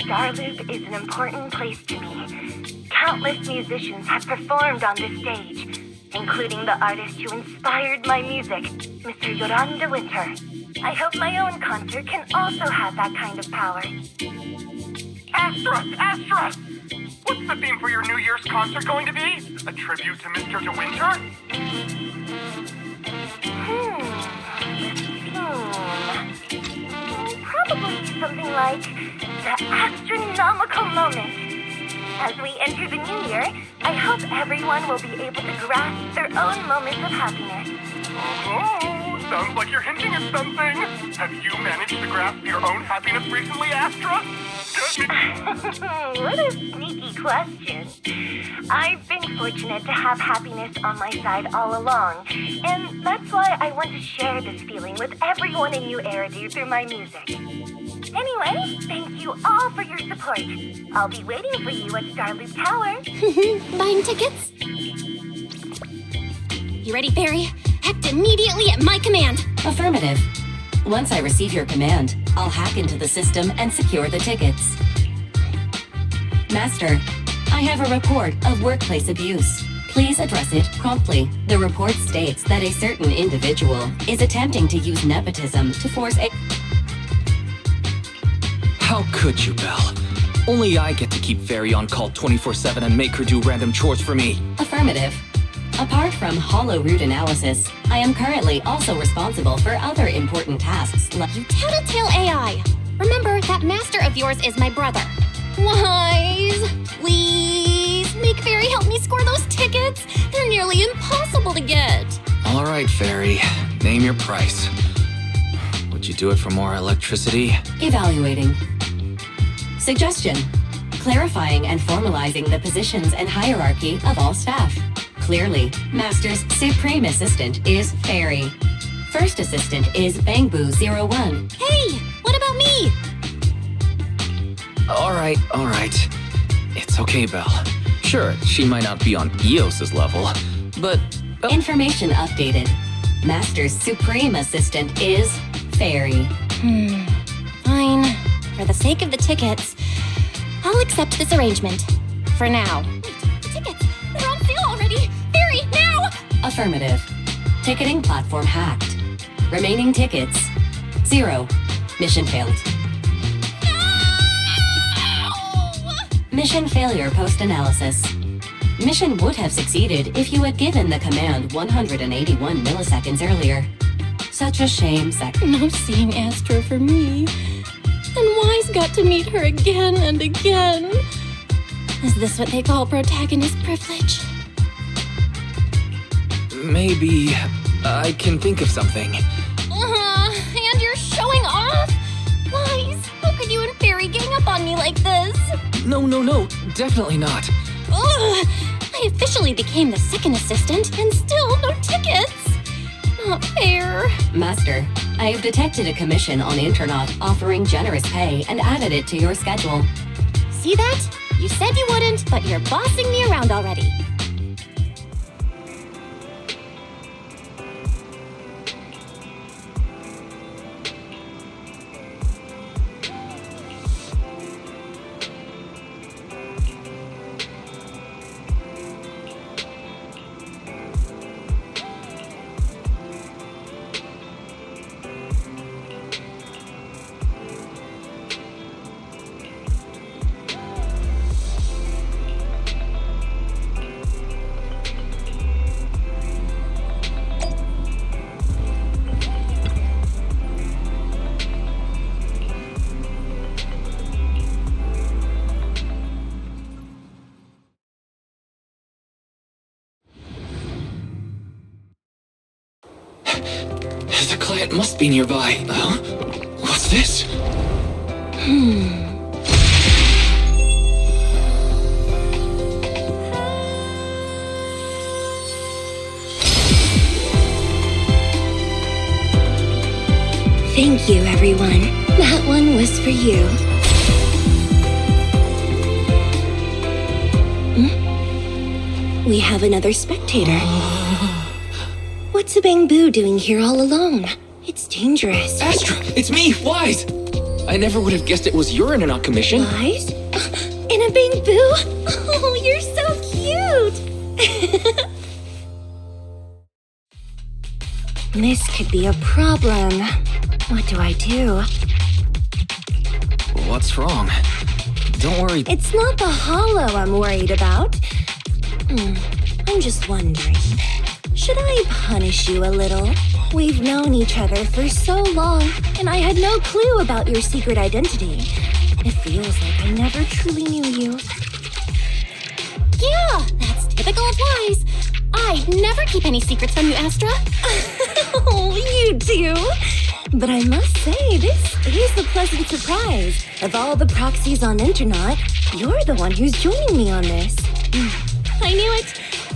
Starloop is an important place to me. Countless musicians have performed on this stage, including the artist who inspired my music, Mr. Yoran de Winter. I hope my own concert can also have that kind of power. Astra! What's the theme for your New Year's concert going to be? A tribute to Mr. De Winter? Probably something like the astronomical moment. As we enter the new year, I hope everyone will be able to grasp their own moments of happiness. Oh, sounds like you're hinting at something. Have you managed to grasp your own happiness recently, Astra? What a sneaky question. I've been fortunate to have happiness on my side all along, and that's why I want to share this feeling with everyone in NewYear through my music. Anyway, thank you all for your support. I'll be waiting for you at Starloop Tower. Buying tickets? You ready, Fairy? Act immediately at my command. Affirmative. Once I receive your command, I'll hack into the system and secure the tickets. Master, I have a report of workplace abuse. Please address it promptly. The report states that a certain individual is attempting to use nepotism to force a... How could you, Belle? Only I get to keep Fairy on call 24/7 and make her do random chores for me. Affirmative. Apart from hollow root analysis, I am currently also responsible for other important tasks like... You tattletale AI! Remember, that master of yours is my brother. Wise, please, make Fairy help me score those tickets. They're nearly impossible to get. All right, Fairy. Name your price. Would you do it for more electricity? Evaluating. Suggestion. Clarifying and formalizing the positions and hierarchy of all staff. Clearly, Master's Supreme Assistant is Fairy. First Assistant is Bangboo01. Hey, what about me? All right. It's okay, Belle. Sure, she might not be on Eos's level, but... Information updated. Master's Supreme Assistant is Fairy. Fine. For the sake of the tickets, I'll accept this arrangement. For now. Wait, the tickets! They're on sale already! Fairy, now! Affirmative. Ticketing platform hacked. Remaining tickets 0. Mission failed. No! Mission failure post-analysis. Mission would have succeeded if you had given the command 181 milliseconds earlier. Such a shame, No seeing Astra for me. And Wise got to meet her again and again. Is this what they call protagonist privilege? Maybe I can think of something. And you're showing off? Wise, how could you and Fairy gang up on me like this? No, definitely not. Ugh, I officially became the second assistant and still no tickets. Not fair. Master, I have detected a commission on Internet offering generous pay and added it to your schedule. See that? You said you wouldn't, but you're bossing me around already. The client must be nearby. What's this? Thank you, everyone. That one was for you. We have another spectator. What's a Bangboo doing here all alone? It's dangerous. Astra, it's me, Wise! I never would have guessed it was urine and not commission. What? In a bamboo? Oh, you're so cute! This could be a problem. What do I do? What's wrong? Don't worry. It's not the hollow I'm worried about. I'm just wondering, should I punish you a little? We've known each other for so long, and I had no clue about your secret identity. It feels like I never truly knew you. Yeah, that's typical of Wise. I'd never keep any secrets from you, Astra. Oh, you do? But I must say, this is a pleasant surprise. Of all the proxies on Internet, you're the one who's joining me on this. I knew it.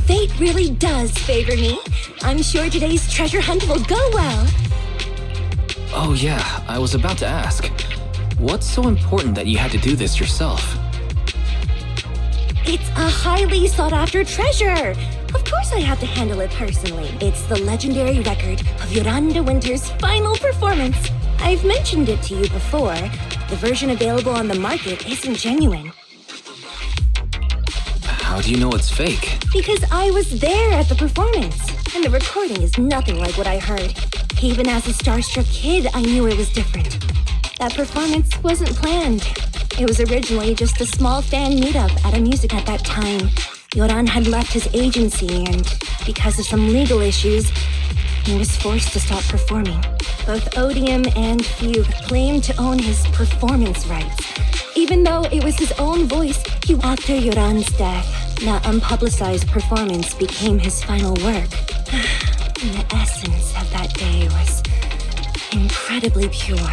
Fate really does favor me. I'm sure today's treasure hunt will go well. Oh yeah, I was about to ask. What's so important that you had to do this yourself? It's a highly sought-after treasure. Of course I have to handle it personally. It's the legendary record of Yolanda Winter's final performance. I've mentioned it to you before. The version available on the market isn't genuine. How do you know it's fake? Because I was there at the performance, and the recording is nothing like what I heard. Even as a starstruck kid, I knew it was different. That performance wasn't planned. It was originally just a small fan meetup at a music at that time. Yoran had left his agency, and because of some legal issues, he was forced to stop performing. Both Odium and Fugue claimed to own his performance rights, even though it was his own voice. After Yoran's death, that unpublicized performance became his final work. And the essence of that day was incredibly pure.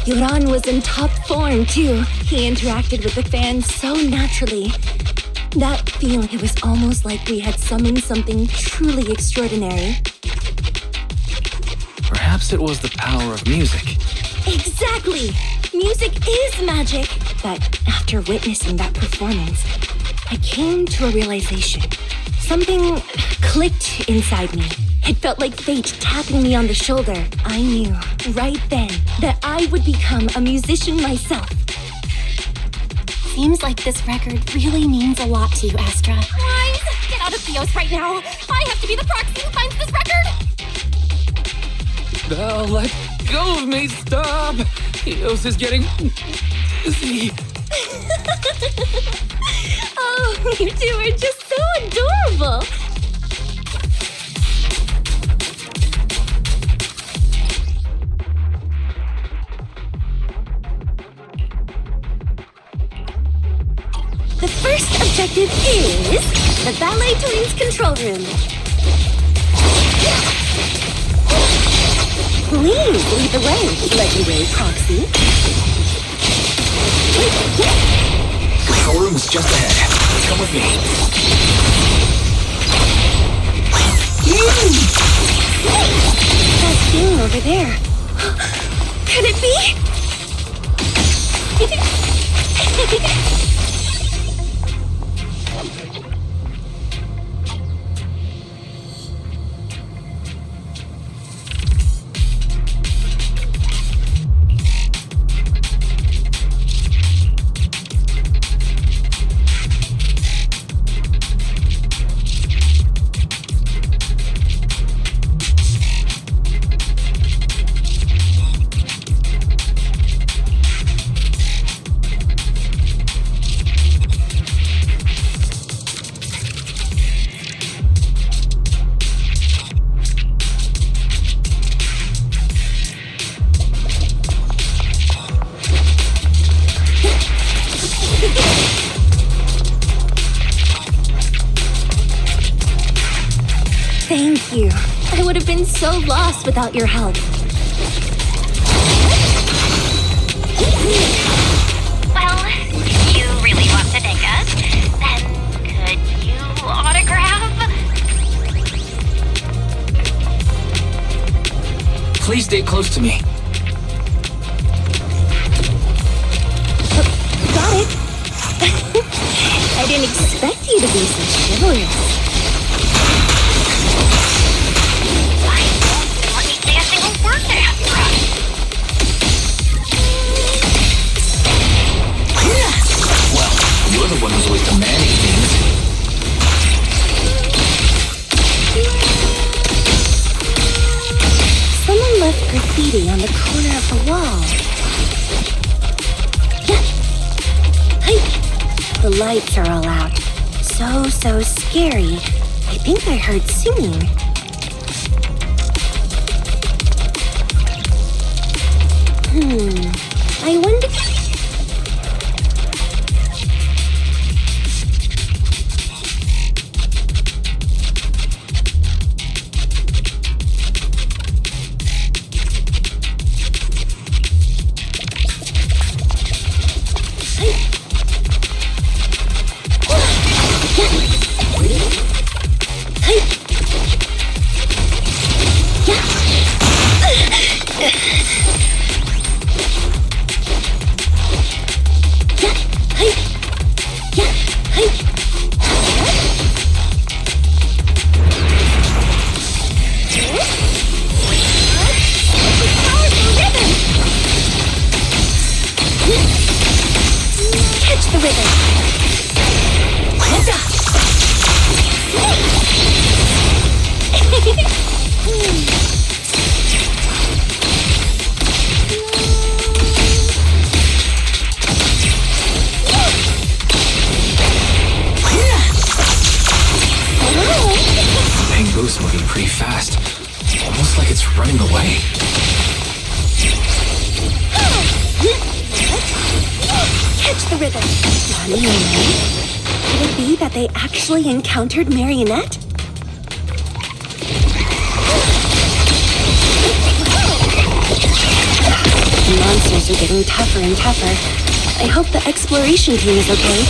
Yoran was in top form, too. He interacted with the fans so naturally. That feeling, it was almost like we had summoned something truly extraordinary. Perhaps it was the power of music. Exactly! Music is magic! But after witnessing that performance, I came to a realization. Something clicked inside me. It felt like fate tapping me on the shoulder. I knew, right then, that I would become a musician myself. Seems like this record really means a lot to you, Astra. Wise, get out of Theos right now. I have to be the proxy who finds this record. Belle, let go of me, stop! Eos is getting dizzy. Oh, you two are just so adorable. The first objective is the Ballet Twins control room. Please lead the way, legendary proxy. Control room is just ahead. Come with me. That thing over there. Could it be? Thank you. I would have been so lost without your help. Well, if you really want to thank us, then could you autograph? Please stay close to me. Got it. I didn't expect you to be so chivalrous. Why won't you let me say a single word to Astra? The lights are all out. So scary. I think I heard singing. I wonder... Bamboo's moving pretty fast. Almost like it's running away. Catch the rhythm. Could it be that they actually encountered Marionette? The monsters are getting tougher and tougher. I hope the exploration team is okay.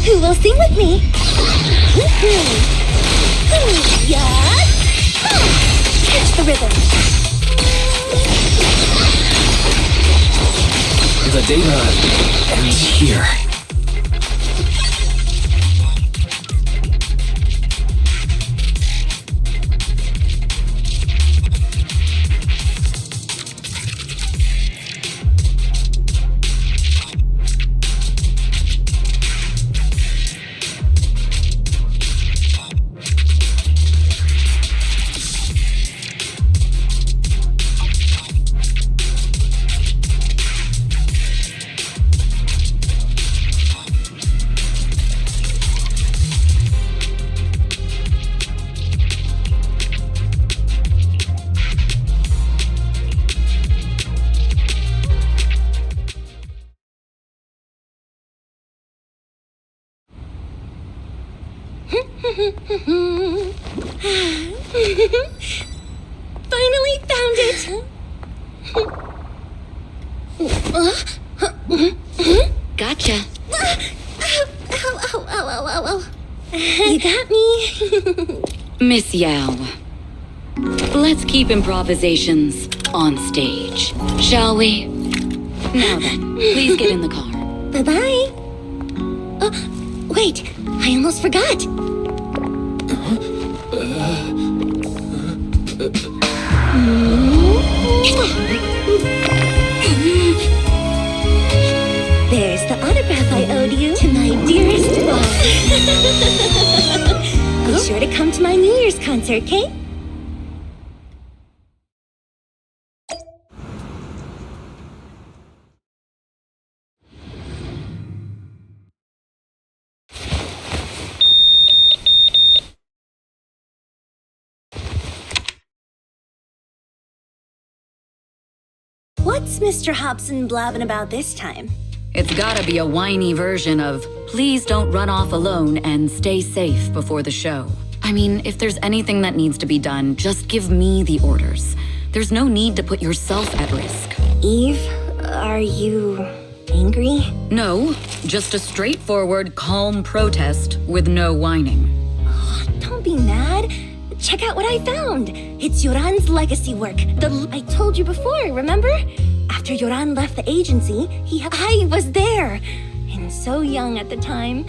Who will sing with me? Yeah. Catch the rhythm. The data ends here. Finally found it! Gotcha. Ow. You got me. Miss Yao, let's keep improvisations on stage, shall we? Now then, please get in the car. Bye-bye. Wait, I almost forgot. There's the autograph I owed you to my dearest boss. Be sure to come to my New Year's concert, okay? What's Mr. Hobson blabbing about this time? It's gotta be a whiny version of, please don't run off alone and stay safe before the show. I mean, if there's anything that needs to be done, just give me the orders. There's no need to put yourself at risk. Eve, are you angry? No, just a straightforward, calm protest with no whining. Oh, don't be mad. Check out what I found. It's Yoran's legacy work. I told you before, remember? After Yoran left the agency, I was there. And so young at the time.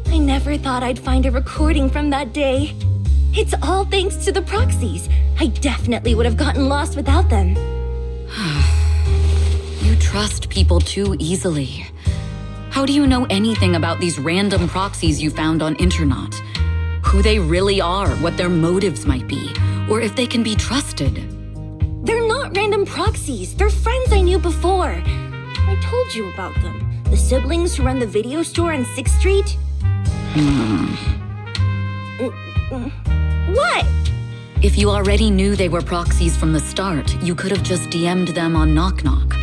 I never thought I'd find a recording from that day. It's all thanks to the proxies. I definitely would have gotten lost without them. You trust people too easily. How do you know anything about these random proxies you found on Internet? Who they really are, what their motives might be, or if they can be trusted. They're not random proxies. They're friends I knew before. I told you about them. The siblings who run the video store on 6th Street. What? If you already knew they were proxies from the start, you could have just DM'd them on Knock Knock.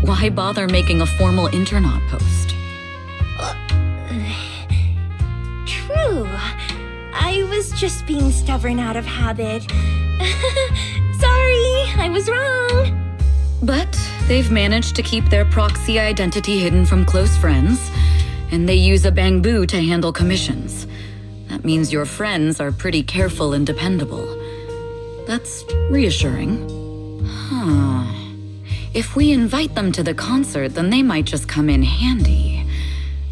Why bother making a formal Internaut post? True. I was just being stubborn out of habit. Sorry, I was wrong. But they've managed to keep their proxy identity hidden from close friends, and they use a bamboo to handle commissions. That means your friends are pretty careful and dependable. That's reassuring. If we invite them to the concert, then they might just come in handy.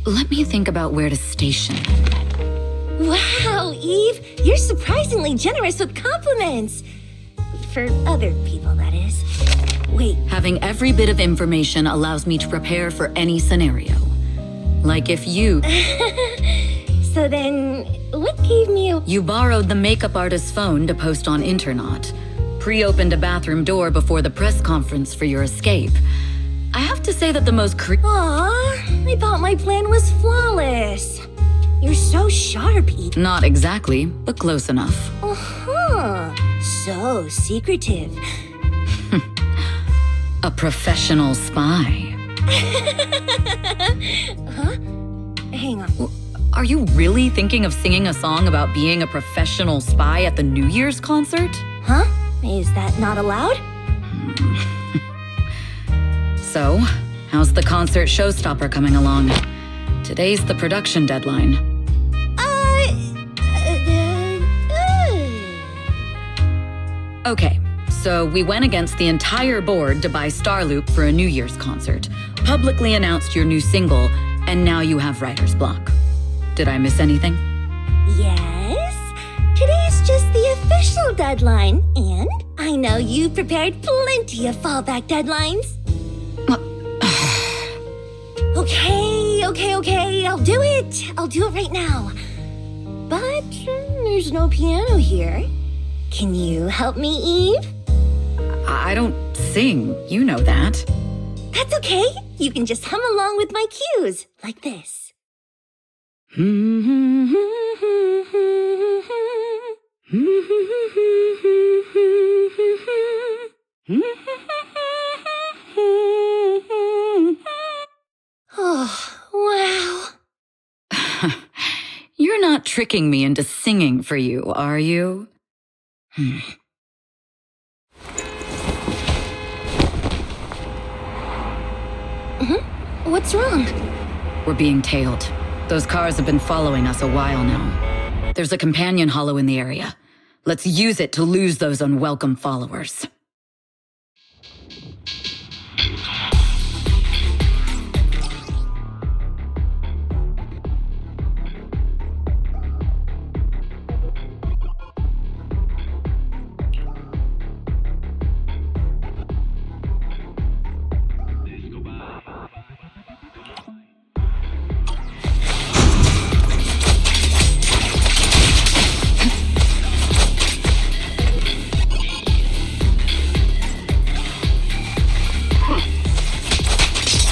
Let me think about where to station them. Wow, Eve, you're surprisingly generous with compliments. For other people, that is. Wait. Having every bit of information allows me to prepare for any scenario. Like if you... So then, what gave me a... You borrowed the makeup artist's phone to post on Internaut. Pre-opened a bathroom door before the press conference for your escape. I have to say that the most Aw, I thought my plan was flawless. You're so sharp, Eve. Not exactly, but close enough. So secretive. A professional spy. Huh? Hang on. Are you really thinking of singing a song about being a professional spy at the New Year's concert? Huh? Is that not allowed? So, how's the concert showstopper coming along? Today's the production deadline. Okay, so we went against the entire board to buy Starloop for a New Year's concert, publicly announced your new single, and now you have writer's block. Did I miss anything? Yes. Today's just the official deadline, and I know you prepared plenty of fallback deadlines. Okay, I'll do it. I'll do it right now. But there's no piano here. Can you help me, Eve? I don't sing, you know that. That's okay. You can just hum along with my cues, like this. Oh, wow. You're not tricking me into singing for you, are you? What's wrong? We're being tailed. Those cars have been following us a while now. There's a companion hollow in the area. Let's use it to lose those unwelcome followers.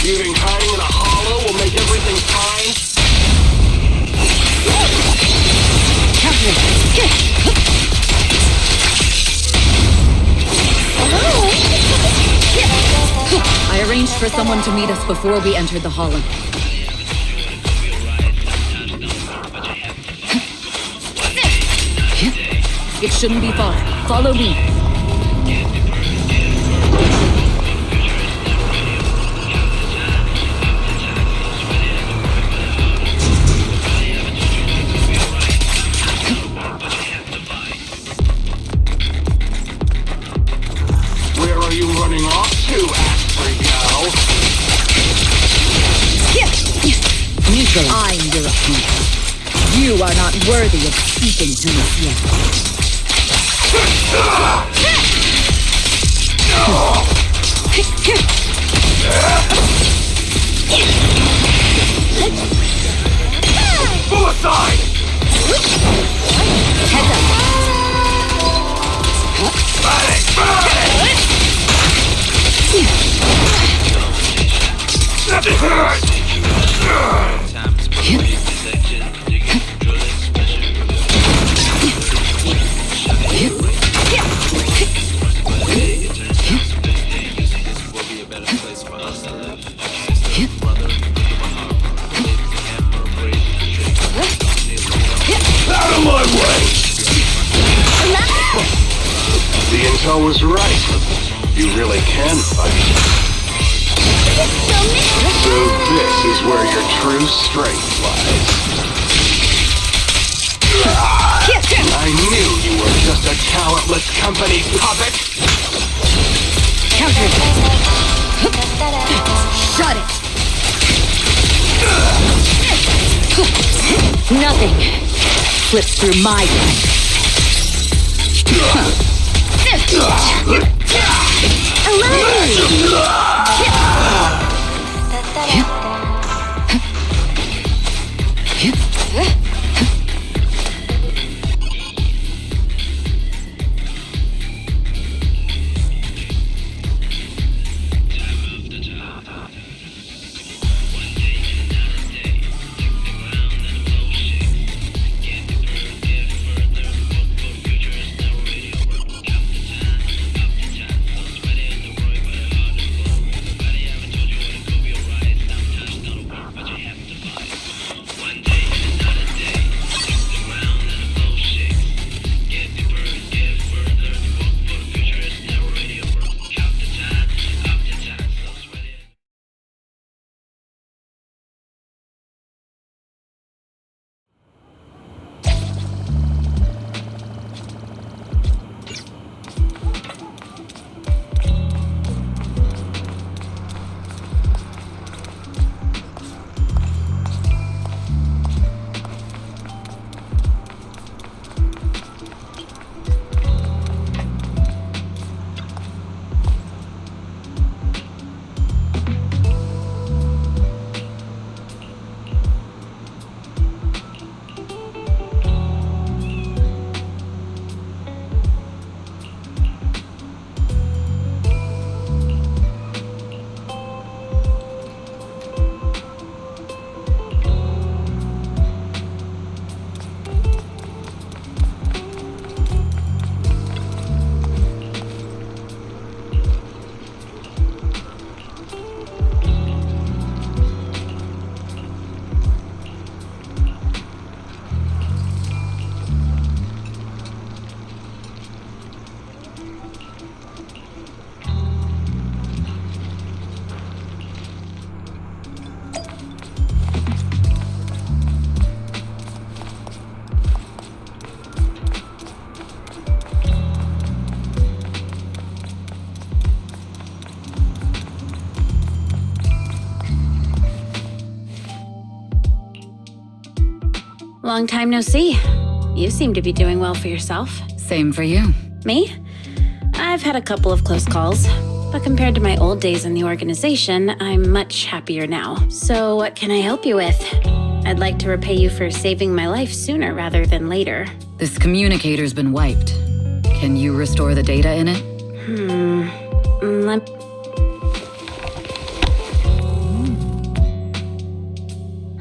You think hiding in a hollow will make everything fine? I arranged for someone to meet us before we entered the hollow. It shouldn't be far. Follow me. Where are you running off to, AstraYao? I'm your opponent. You are not worthy of speaking to us yet. Full aside! Nicole was right. You really can fight. So this is where your true strength lies. I knew you were just a talentless company puppet. Counter. Shut it. Nothing slips through my grip. Long time no see. You seem to be doing well for yourself. Same for you. Me? I've had a couple of close calls, but compared to my old days in the organization, I'm much happier now. So what can I help you with? I'd like to repay you for saving my life sooner rather than later. This communicator's been wiped. Can you restore the data in it?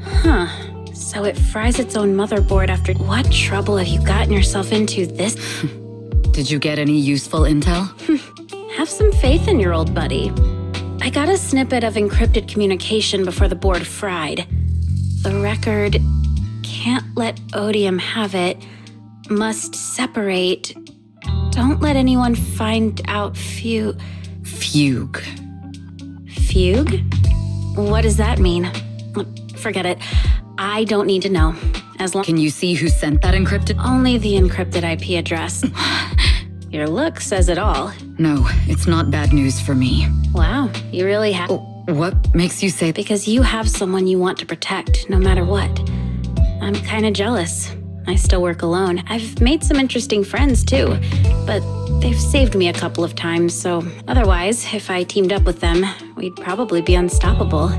Huh. So it fries its own motherboard after... What trouble have you gotten yourself into this? Did you get any useful intel? Have some faith in your old buddy. I got a snippet of encrypted communication before the board fried. The record... Can't let Odium have it. Must separate. Don't let anyone find out Fugue. Fugue? What does that mean? Forget it. I don't need to know. As long... Can you see who sent that encrypted? Only the encrypted IP address. Your look says it all. No, it's not bad news for me. Wow, you really have... Oh, what makes you say... Because you have someone you want to protect, no matter what. I'm kinda jealous. I still work alone. I've made some interesting friends, too. But they've saved me a couple of times, so... Otherwise, if I teamed up with them, we'd probably be unstoppable.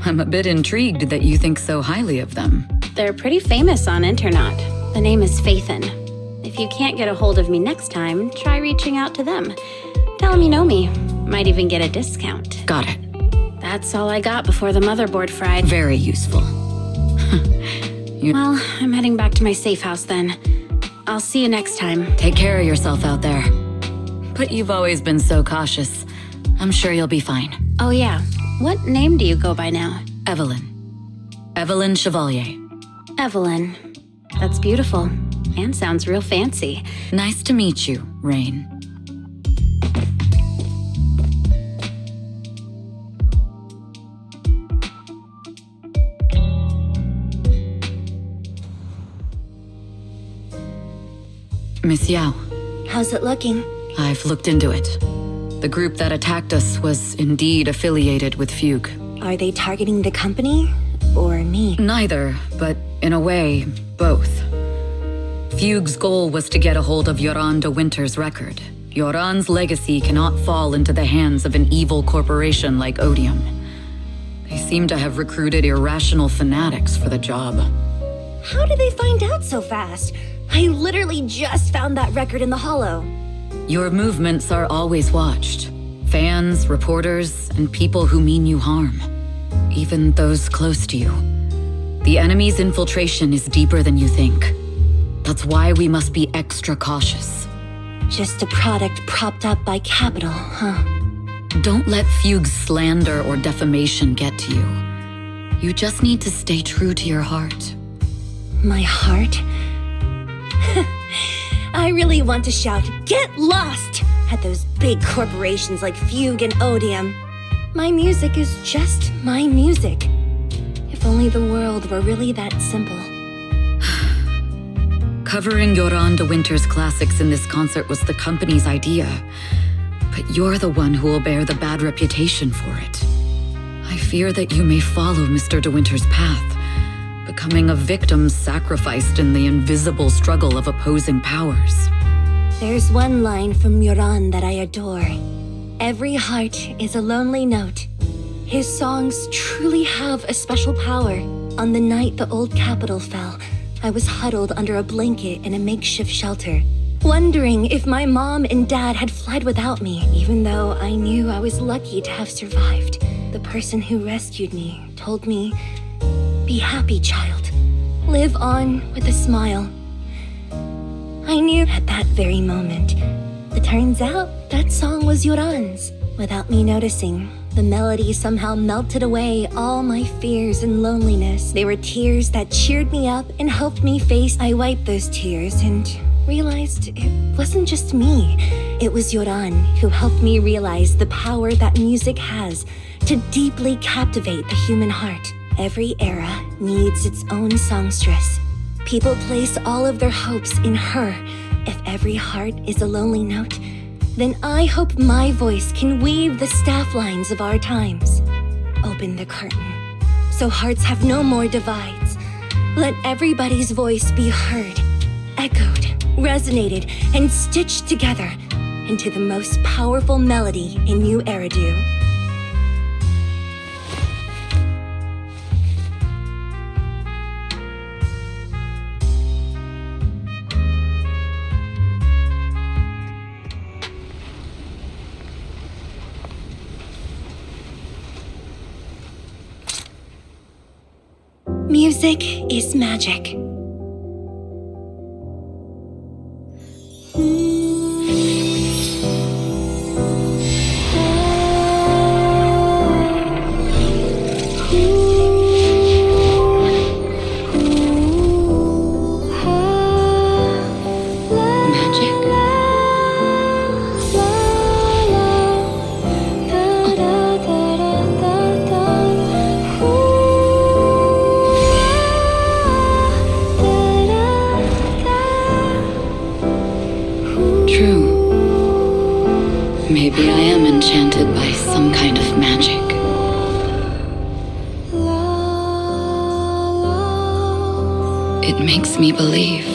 I'm a bit intrigued that you think so highly of them. They're pretty famous on Internet. The name is Faithin. If you can't get a hold of me next time, try reaching out to them. Tell them you know me. Might even get a discount. Got it. That's all I got before the motherboard fried. Very useful. Well, I'm heading back to my safe house then. I'll see you next time. Take care of yourself out there. But you've always been so cautious. I'm sure you'll be fine. Oh yeah, what name do you go by now? Evelyn. Evelyn Chevalier. Evelyn. That's beautiful. And sounds real fancy. Nice to meet you, Rain. Miss Yao, How's it looking? I've looked into it. The group that attacked us was indeed affiliated with Fugue. Are they targeting the company or me? Neither, but in a way, both. Fugue's goal was to get a hold of Yoran de Winter's record. Yoran's legacy cannot fall into the hands of an evil corporation like Odium. They seem to have recruited irrational fanatics for the job. How did they find out so fast? I literally just found that record in the hollow. Your movements are always watched. Fans, reporters, and people who mean you harm. Even those close to you. The enemy's infiltration is deeper than you think. That's why we must be extra cautious. Just a product propped up by capital, huh? Don't let Fugue's slander or defamation get to you. You just need to stay true to your heart. My heart? I really want to shout, "Get lost!" at those big corporations like Fugue and Odium. My music is just my music. If only the world were really that simple. Covering Yoran de Winter's classics in this concert was the company's idea. But you're the one who will bear the bad reputation for it. I fear that you may follow Mr. de Winter's path, becoming a victim sacrificed in the invisible struggle of opposing powers. There's one line from Yoran that I adore. Every heart is a lonely note. His songs truly have a special power. On the night the old capital fell, I was huddled under a blanket in a makeshift shelter, wondering if my mom and dad had fled without me, even though I knew I was lucky to have survived. The person who rescued me told me, "Be happy, child. Live on with a smile." I knew at that very moment. It turns out that song was Yoran's. Without me noticing, the melody somehow melted away all my fears and loneliness. They were tears that cheered me up and helped me face. I wiped those tears and realized it wasn't just me. It was Yoran who helped me realize the power that music has to deeply captivate the human heart. Every era needs its own songstress. People place all of their hopes in her. If every heart is a lonely note, then I hope my voice can weave the staff lines of our times. Open the curtain, so hearts have no more divides. Let everybody's voice be heard, echoed, resonated, and stitched together into the most powerful melody in New Eridu. Music is magic. Maybe I am enchanted by some kind of magic. It makes me believe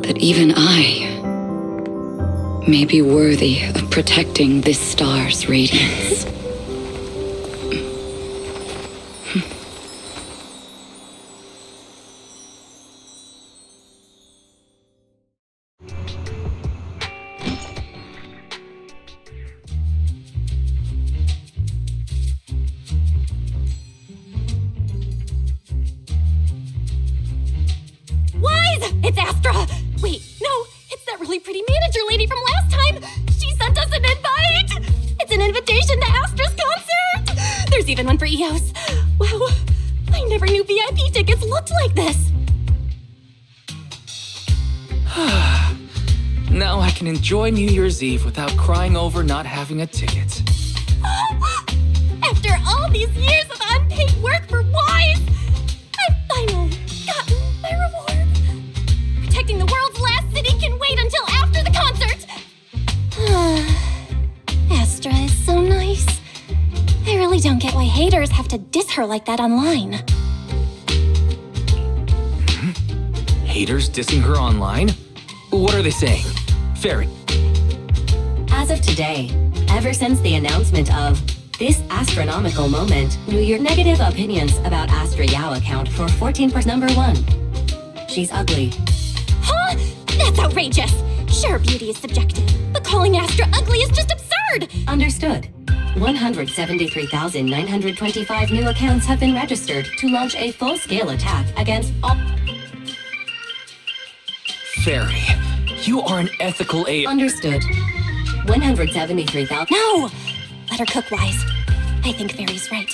that even I may be worthy of protecting this star's radiance. It's Astra! Wait, no, it's that really pretty manager lady from last time! She sent us an invite! It's an invitation to Astra's concert! There's even one for EOS. Wow, I never knew VIP tickets looked like this! Now I can enjoy New Year's Eve without crying over not having a ticket. After all these years of unpaid work for Wise, I've finally gotten my reward. Protecting the world's last city can wait until after haters have to diss her like that online? Haters dissing her online? What are they saying? Fairy. As of today, ever since the announcement of this astronomical moment, NewYear negative opinions about AstraYao account for 14%. Number 1. She's ugly. Huh? That's outrageous! Sure, beauty is subjective, but calling Astra ugly is just absurd! Understood. 173,925 new accounts have been registered to launch a full-scale attack against all... Fairy, you are an ethical A. Understood. 173,000... No! Let her cook, Wise. I think Fairy's right.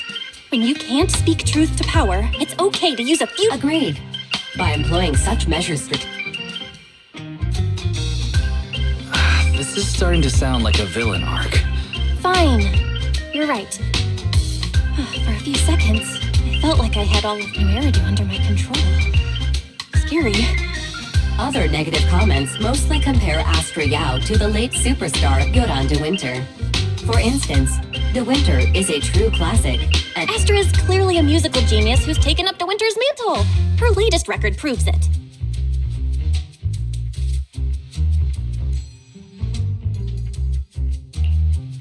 When you can't speak truth to power, it's okay to use a few... Agreed. By employing such measures... This is starting to sound like a villain arc. Fine. You're right. For a few seconds, I felt like I had all of NewYear under my control. Scary. Other negative comments mostly compare AstraYao to the late superstar Yoran De Winter. For instance, De Winter is a true classic, and Astra is clearly a musical genius who's taken up De Winter's mantle. Her latest record proves it.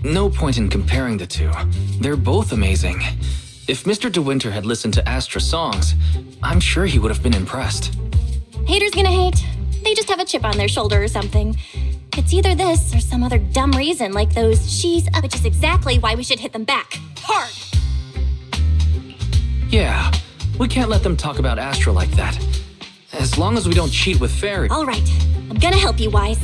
No point in comparing the two. They're both amazing. If Mr. De Winter had listened to Astra's songs, I'm sure he would have been impressed. Haters gonna hate. They just have a chip on their shoulder or something. It's either this or some other dumb reason like those she's up, which is exactly why we should hit them back. Hard! Yeah, we can't let them talk about Astra like that. As long as we don't cheat with Fairy. All right, I'm gonna help you, Wise.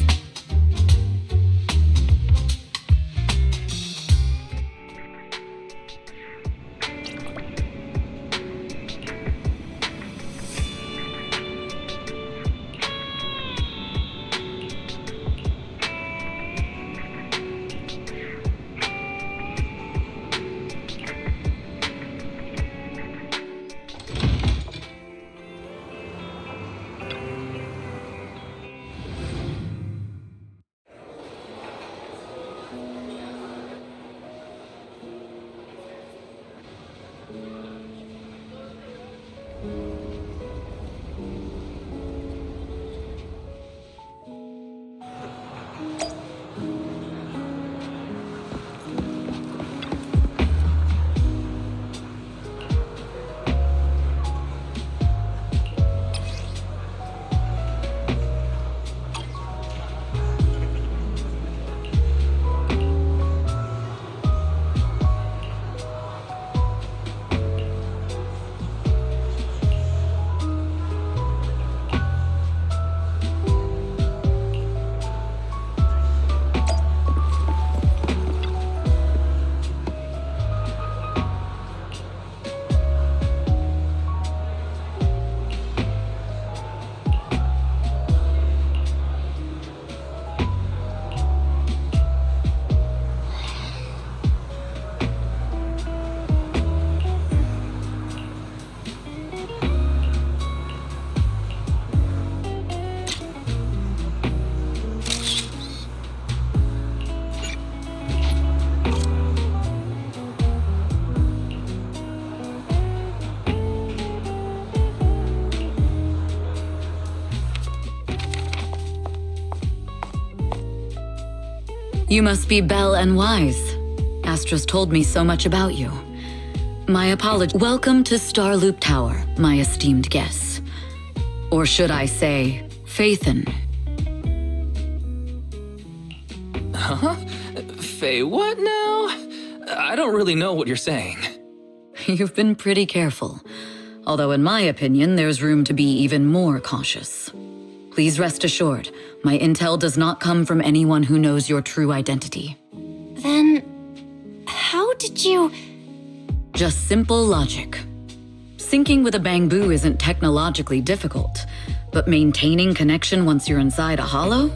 You must be Belle and Wise. Astra's told me so much about you. My apologies. Welcome to Starloop Tower, my esteemed guests. Or should I say, Faithin. Huh? Faye, what now? I don't really know what you're saying. You've been pretty careful. Although in my opinion, there's room to be even more cautious. Please rest assured, my intel does not come from anyone who knows your true identity. Then, how did you... Just simple logic. Syncing with a bamboo isn't technologically difficult, but maintaining connection once you're inside a hollow?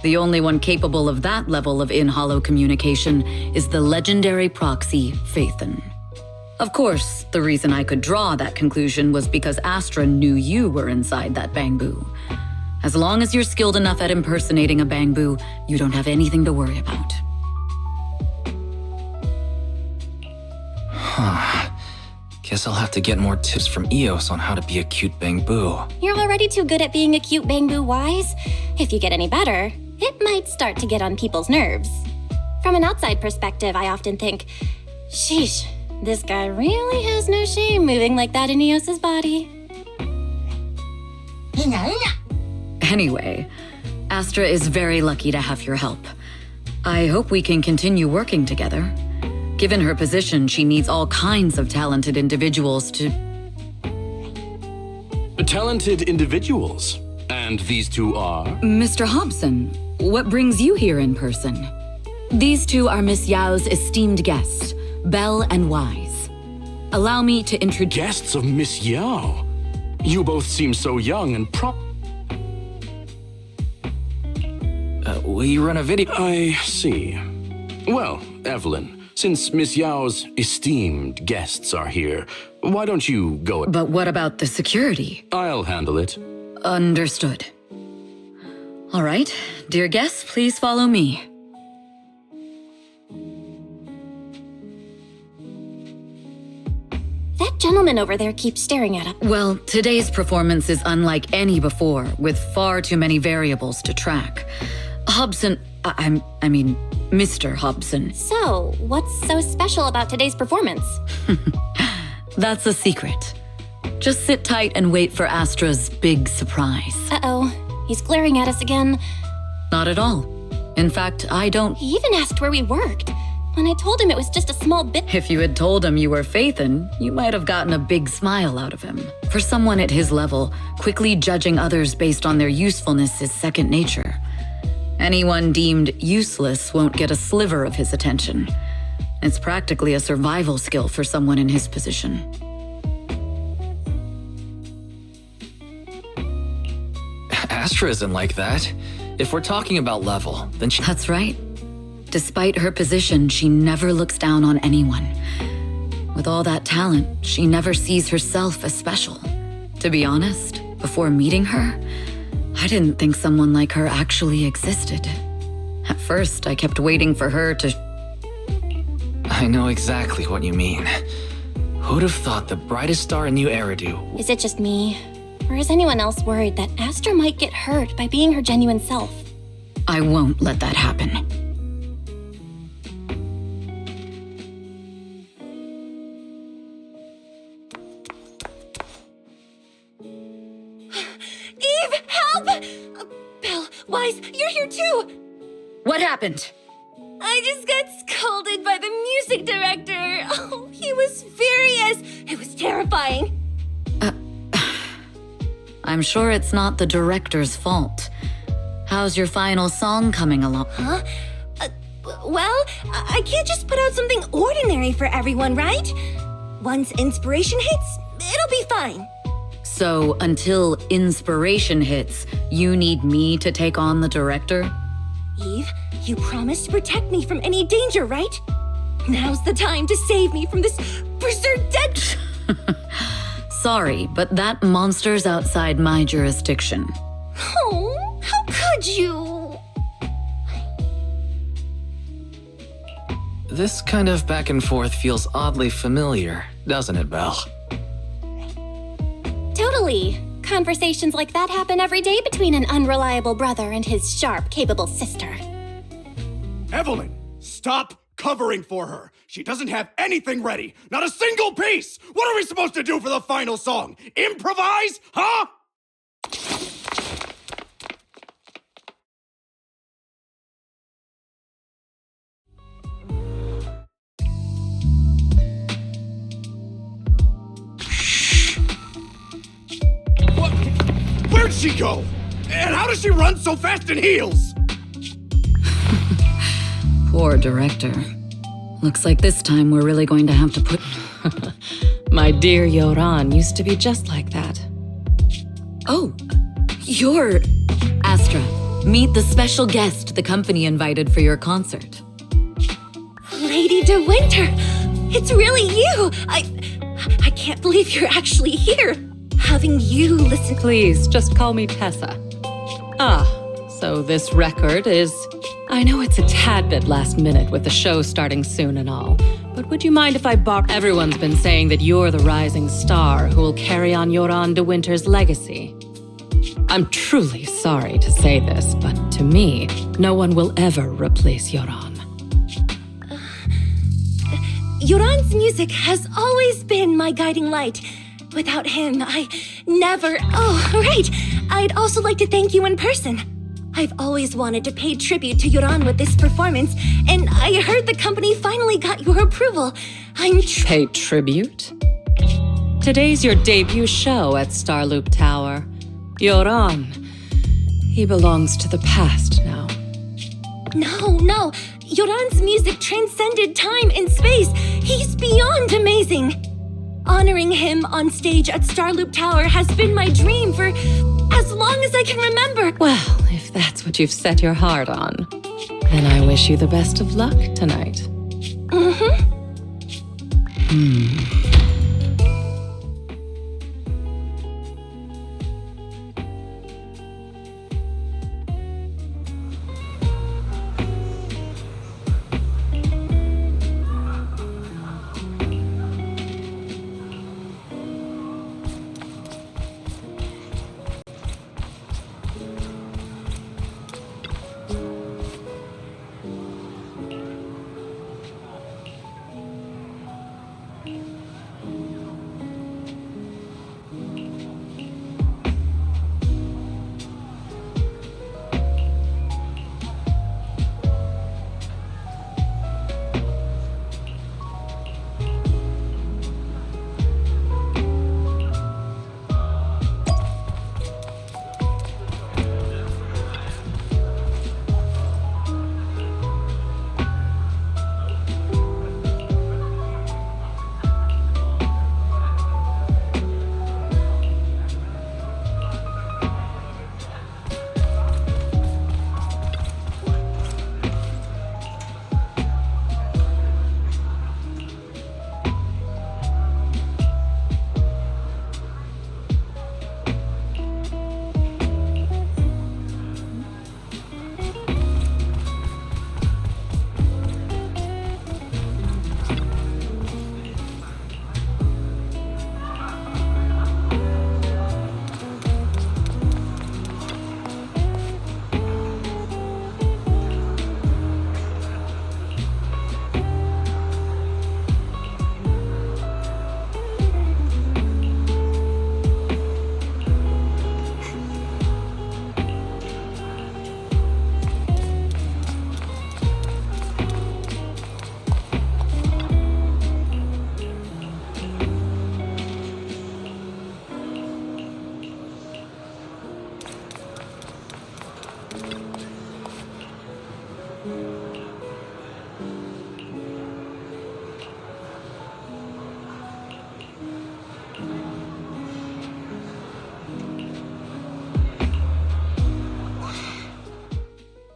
The only one capable of that level of in-hollow communication is the legendary proxy, Faithin. Of course, the reason I could draw that conclusion was because Astra knew you were inside that bamboo. As long as you're skilled enough at impersonating a bamboo, you don't have anything to worry about. Huh. Guess I'll have to get more tips from Eos on how to be a cute bangbu. You're already too good at being a cute bangbu wise. If you get any better, it might start to get on people's nerves. From an outside perspective, I often think, sheesh, this guy really has no shame moving like that in Eos's body. Anyway, Astra is very lucky to have your help. I hope we can continue working together. Given her position, she needs all kinds of talented individuals to... Talented individuals? And these two are? Mr. Hobson, what brings you here in person? These two are Miss Yao's esteemed guests, Belle and Wise. Allow me to introduce... Guests of Miss Yao? You both seem so young and We run a video... I see. Well, Evelyn, since Miss Yao's esteemed guests are here, why don't you go... But what about the security? I'll handle it. Understood. All right, dear guests, please follow me. That gentleman over there keeps staring at us. Well, today's performance is unlike any before, with far too many variables to track. Hobson, I mean, Mr. Hobson. So, what's so special about today's performance? That's a secret. Just sit tight and wait for Astra's big surprise. Uh-oh, he's glaring at us again. Not at all. In fact, I don't... He even asked where we worked. When I told him it was just a small bit... If you had told him you were Phaethon, you might have gotten a big smile out of him. For someone at his level, quickly judging others based on their usefulness is second nature. Anyone deemed useless won't get a sliver of his attention. It's practically a survival skill for someone in his position. Astra isn't like that. If we're talking about level, then she... That's right. Despite her position, she never looks down on anyone. With all that talent, she never sees herself as special. To be honest, before meeting her, I didn't think someone like her actually existed. At first, I kept waiting for her to... I know exactly what you mean. Who'd have thought the brightest star in New Eridu... Is it just me? Or is anyone else worried that Astra might get hurt by being her genuine self? I won't let that happen. Eve, help! Belle, Wise, you're here too! What happened? I just got scolded by the music director. Oh, he was furious. It was terrifying. I'm sure it's not the director's fault. How's your final song coming along? Huh? Well, I can't just put out something ordinary for everyone, right? Once inspiration hits, it'll be fine. So, until inspiration hits, you need me to take on the director? Eve, you promised to protect me from any danger, right? Now's the time to save me from this berserk dead... Sorry, but that monster's outside my jurisdiction. Oh, how could you? This kind of back and forth feels oddly familiar, doesn't it, Belle? Totally. Conversations like that happen every day between an unreliable brother and his sharp, capable sister. Evelyn, stop covering for her. She doesn't have anything ready. Not a single piece. What are we supposed to do for the final song? Improvise? Huh? What? Where'd she go? And how does she run so fast in heels? Poor director. Looks like this time we're really going to have to put... My dear Yoran used to be just like that. Oh, you're... Astra, meet the special guest the company invited for your concert. Lady De Winter, it's really you. I can't believe you're actually here. Having you listen... Please, just call me Tessa. Ah, so this record is... I know it's a tad bit last minute with the show starting soon and all, but would you mind if I bark? Everyone's been saying that you're the rising star who will carry on Yoran de Winter's legacy. I'm truly sorry to say this, but to me, no one will ever replace Yoran. Yoran's music has always been my guiding light. Without him, I never... Oh, right! I'd also like to thank you in person. I've always wanted to pay tribute to Yoran with this performance, and I heard the company finally got your approval. Pay tribute? Today's your debut show at Starloop Tower. Yoran, he belongs to the past now. No. Yoran's music transcended time and space. He's beyond amazing. Honoring him on stage at Starloop Tower has been my dream for as long as I can remember. Well, if that's what you've set your heart on, then I wish you the best of luck tonight.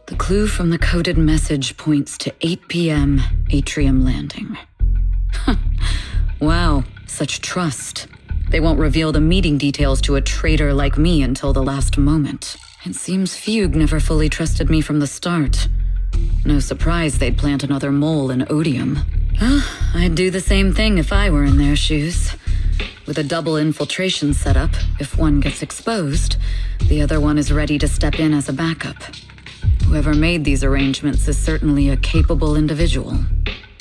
The clue from the coded message points to 8 p.m. Atrium Landing. Wow, such trust. They won't reveal the meeting details to a traitor like me until the last moment. It seems Fugue never fully trusted me from the start. No surprise they'd plant another mole in Odium. I'd do the same thing if I were in their shoes. With a double infiltration setup, if one gets exposed, the other one is ready to step in as a backup. Whoever made these arrangements is certainly a capable individual.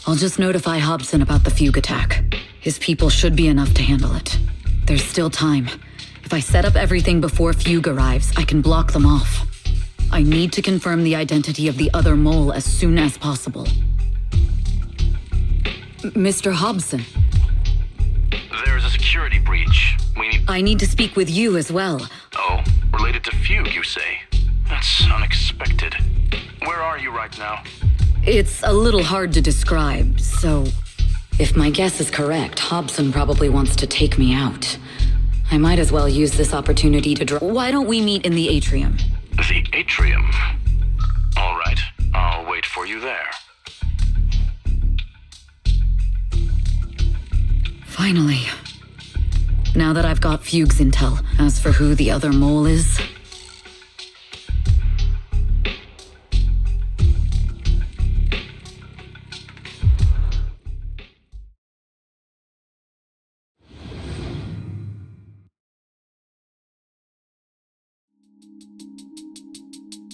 I'll just notify Hobson about the Fugue attack. His people should be enough to handle it. There's still time. If I set up everything before Fugue arrives, I can block them off. I need to confirm the identity of the other mole as soon as possible. Mr. Hobson. There's a security breach. I need to speak with you as well. Oh, related to Fugue, you say? That's unexpected. Where are you right now? It's a little hard to describe, so... If my guess is correct, Hobson probably wants to take me out. I might as well use this opportunity to Why don't we meet in the atrium? The atrium? All right, I'll wait for you there. Finally. Now that I've got Fugue's intel, as for who the other mole is...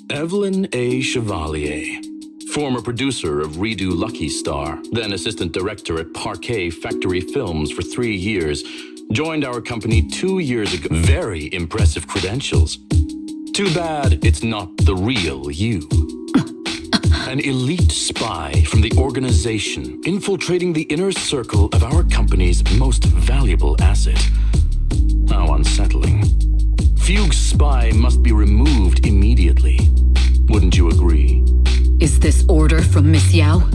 Evelyn A. Chevalier, former producer of Redo Lucky Star, then assistant director at Parquet Factory Films for 3 years, joined our company 2 years ago. Very impressive credentials. Too bad it's not the real you. An elite spy from the organization infiltrating the inner circle of our company's most valuable asset. How unsettling. Fugue's spy must be removed immediately. Wouldn't you agree? Is this order from Miss Yao?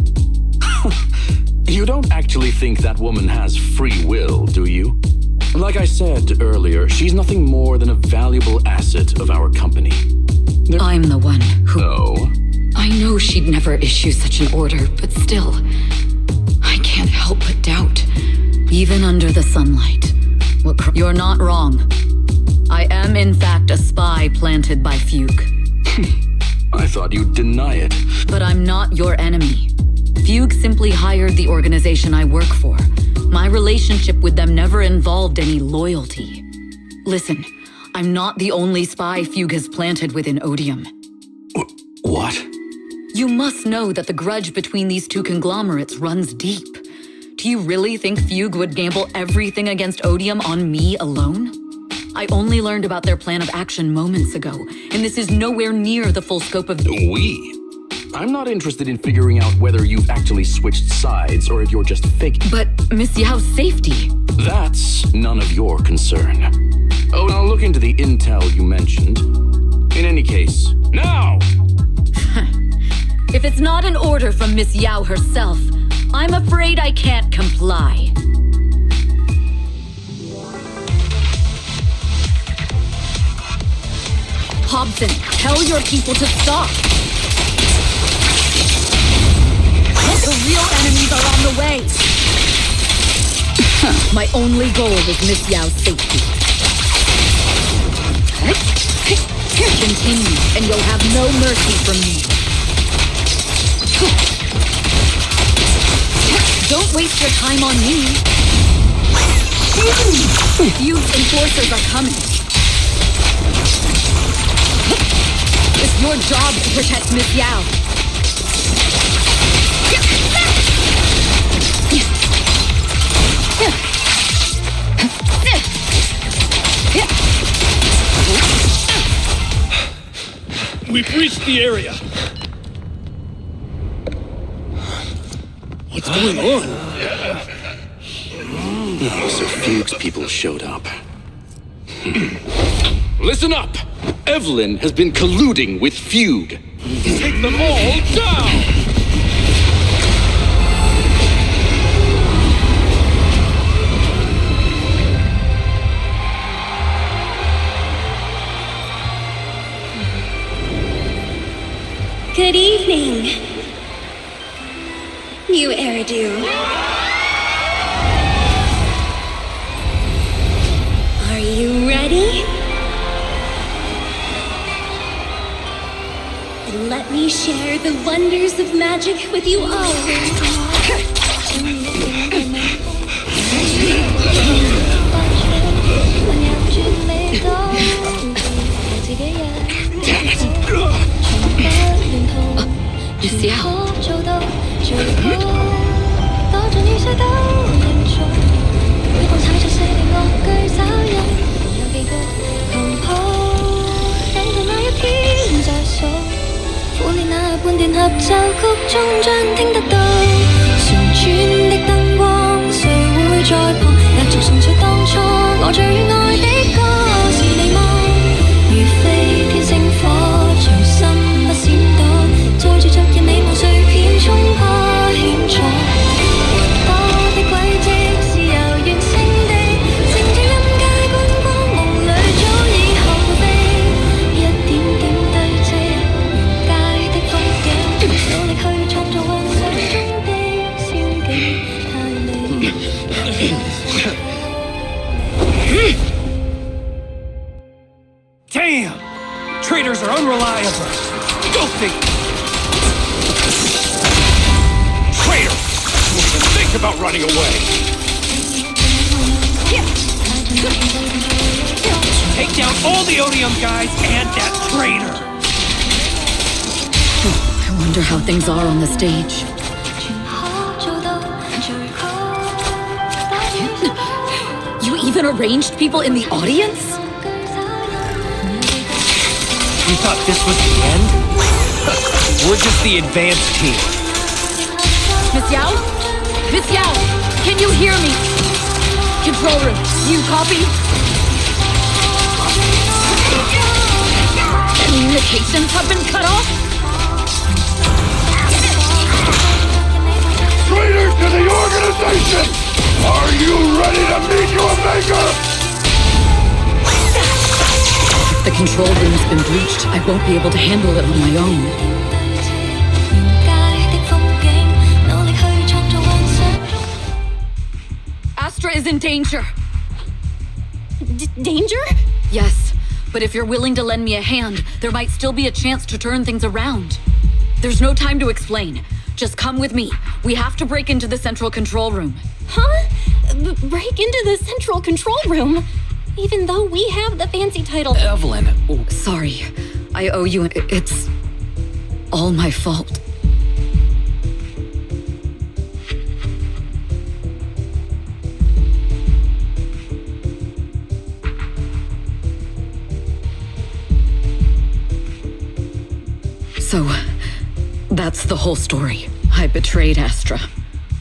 You don't actually think that woman has free will, do you? Like I said earlier, she's nothing more than a valuable asset of our company. I'm the one who... Oh? I know she'd never issue such an order, but still, I can't help but doubt. Even under the sunlight. You're not wrong. I am in fact a spy planted by Fugue. I thought you'd deny it. But I'm not your enemy. Fugue simply hired the organization I work for. My relationship with them never involved any loyalty. Listen, I'm not the only spy Fugue has planted within Odium. What? You must know that the grudge between these two conglomerates runs deep. Do you really think Fugue would gamble everything against Odium on me alone? I only learned about their plan of action moments ago, and this is nowhere near the full scope of... We? I'm not interested in figuring out whether you've actually switched sides or if you're just faking. But Miss Yao's safety... That's none of your concern. Oh, I'll look into the intel you mentioned. In any case, now! If it's not an order from Miss Yao herself, I'm afraid I can't comply. Hobson, tell your people to stop! The real enemies are on the way! My only goal is Miss Yao's safety. Continue, and you'll have no mercy from me. Don't waste your time on me. Fugue's enforcers are coming. It's your job to protect Miss Yao. We've reached the area. What's going on? So Fugue's people showed up. Listen up! Evelyn has been colluding with Fugue. Take them all down! Good evening, NewYear. Are you ready? Then let me share the wonders of magic with you all. Damn it! Miss Yao. Damn! Traitors are unreliable. Go figure. Traitor! Don't even think about running away. Take down all the Odium guys and that traitor. wonder how things are on the stage. You even arranged people in the audience? You thought this was the end? We're just the advanced team. Miss Yao? Miss Yao, can you hear me? Control room, do you copy? Communications have been cut off? Traitors to the organization! Are you ready to meet your maker? If the control room's been breached, I won't be able to handle it on my own. Astra is in danger. Danger? Yes, but if you're willing to lend me a hand, there might still be a chance to turn things around. There's no time to explain. Just come with me. We have to break into the central control room. Huh? Break into the central control room? Even though we have the fancy title. Evelyn. Oh, sorry. I owe you. It's all my fault. So, that's the whole story. I betrayed Astra.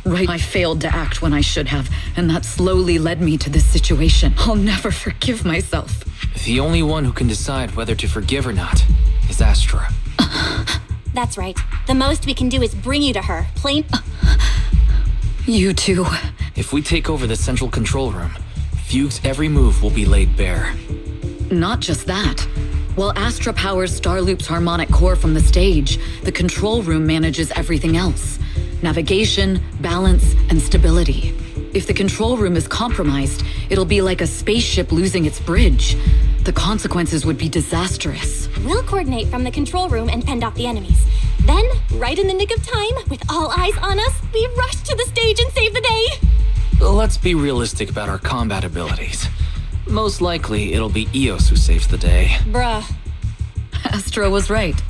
Right, I failed to act when I should have, and that slowly led me to this situation. I'll never forgive myself. The only one who can decide whether to forgive or not is Astra. That's right. The most we can do is bring you to her. Plain. You too. If we take over the central control room, Fugue's every move will be laid bare. Not just that. While Astra powers Starloop's harmonic core from the stage, the control room manages everything else. Navigation, balance, and stability. If the control room is compromised, it'll be like a spaceship losing its bridge. The consequences would be disastrous. We'll coordinate from the control room and fend off the enemies. Then, right in the nick of time, with all eyes on us, we rush to the stage and save the day! Let's be realistic about our combat abilities. Most likely, it'll be Eos who saves the day. Bruh. Astra was right.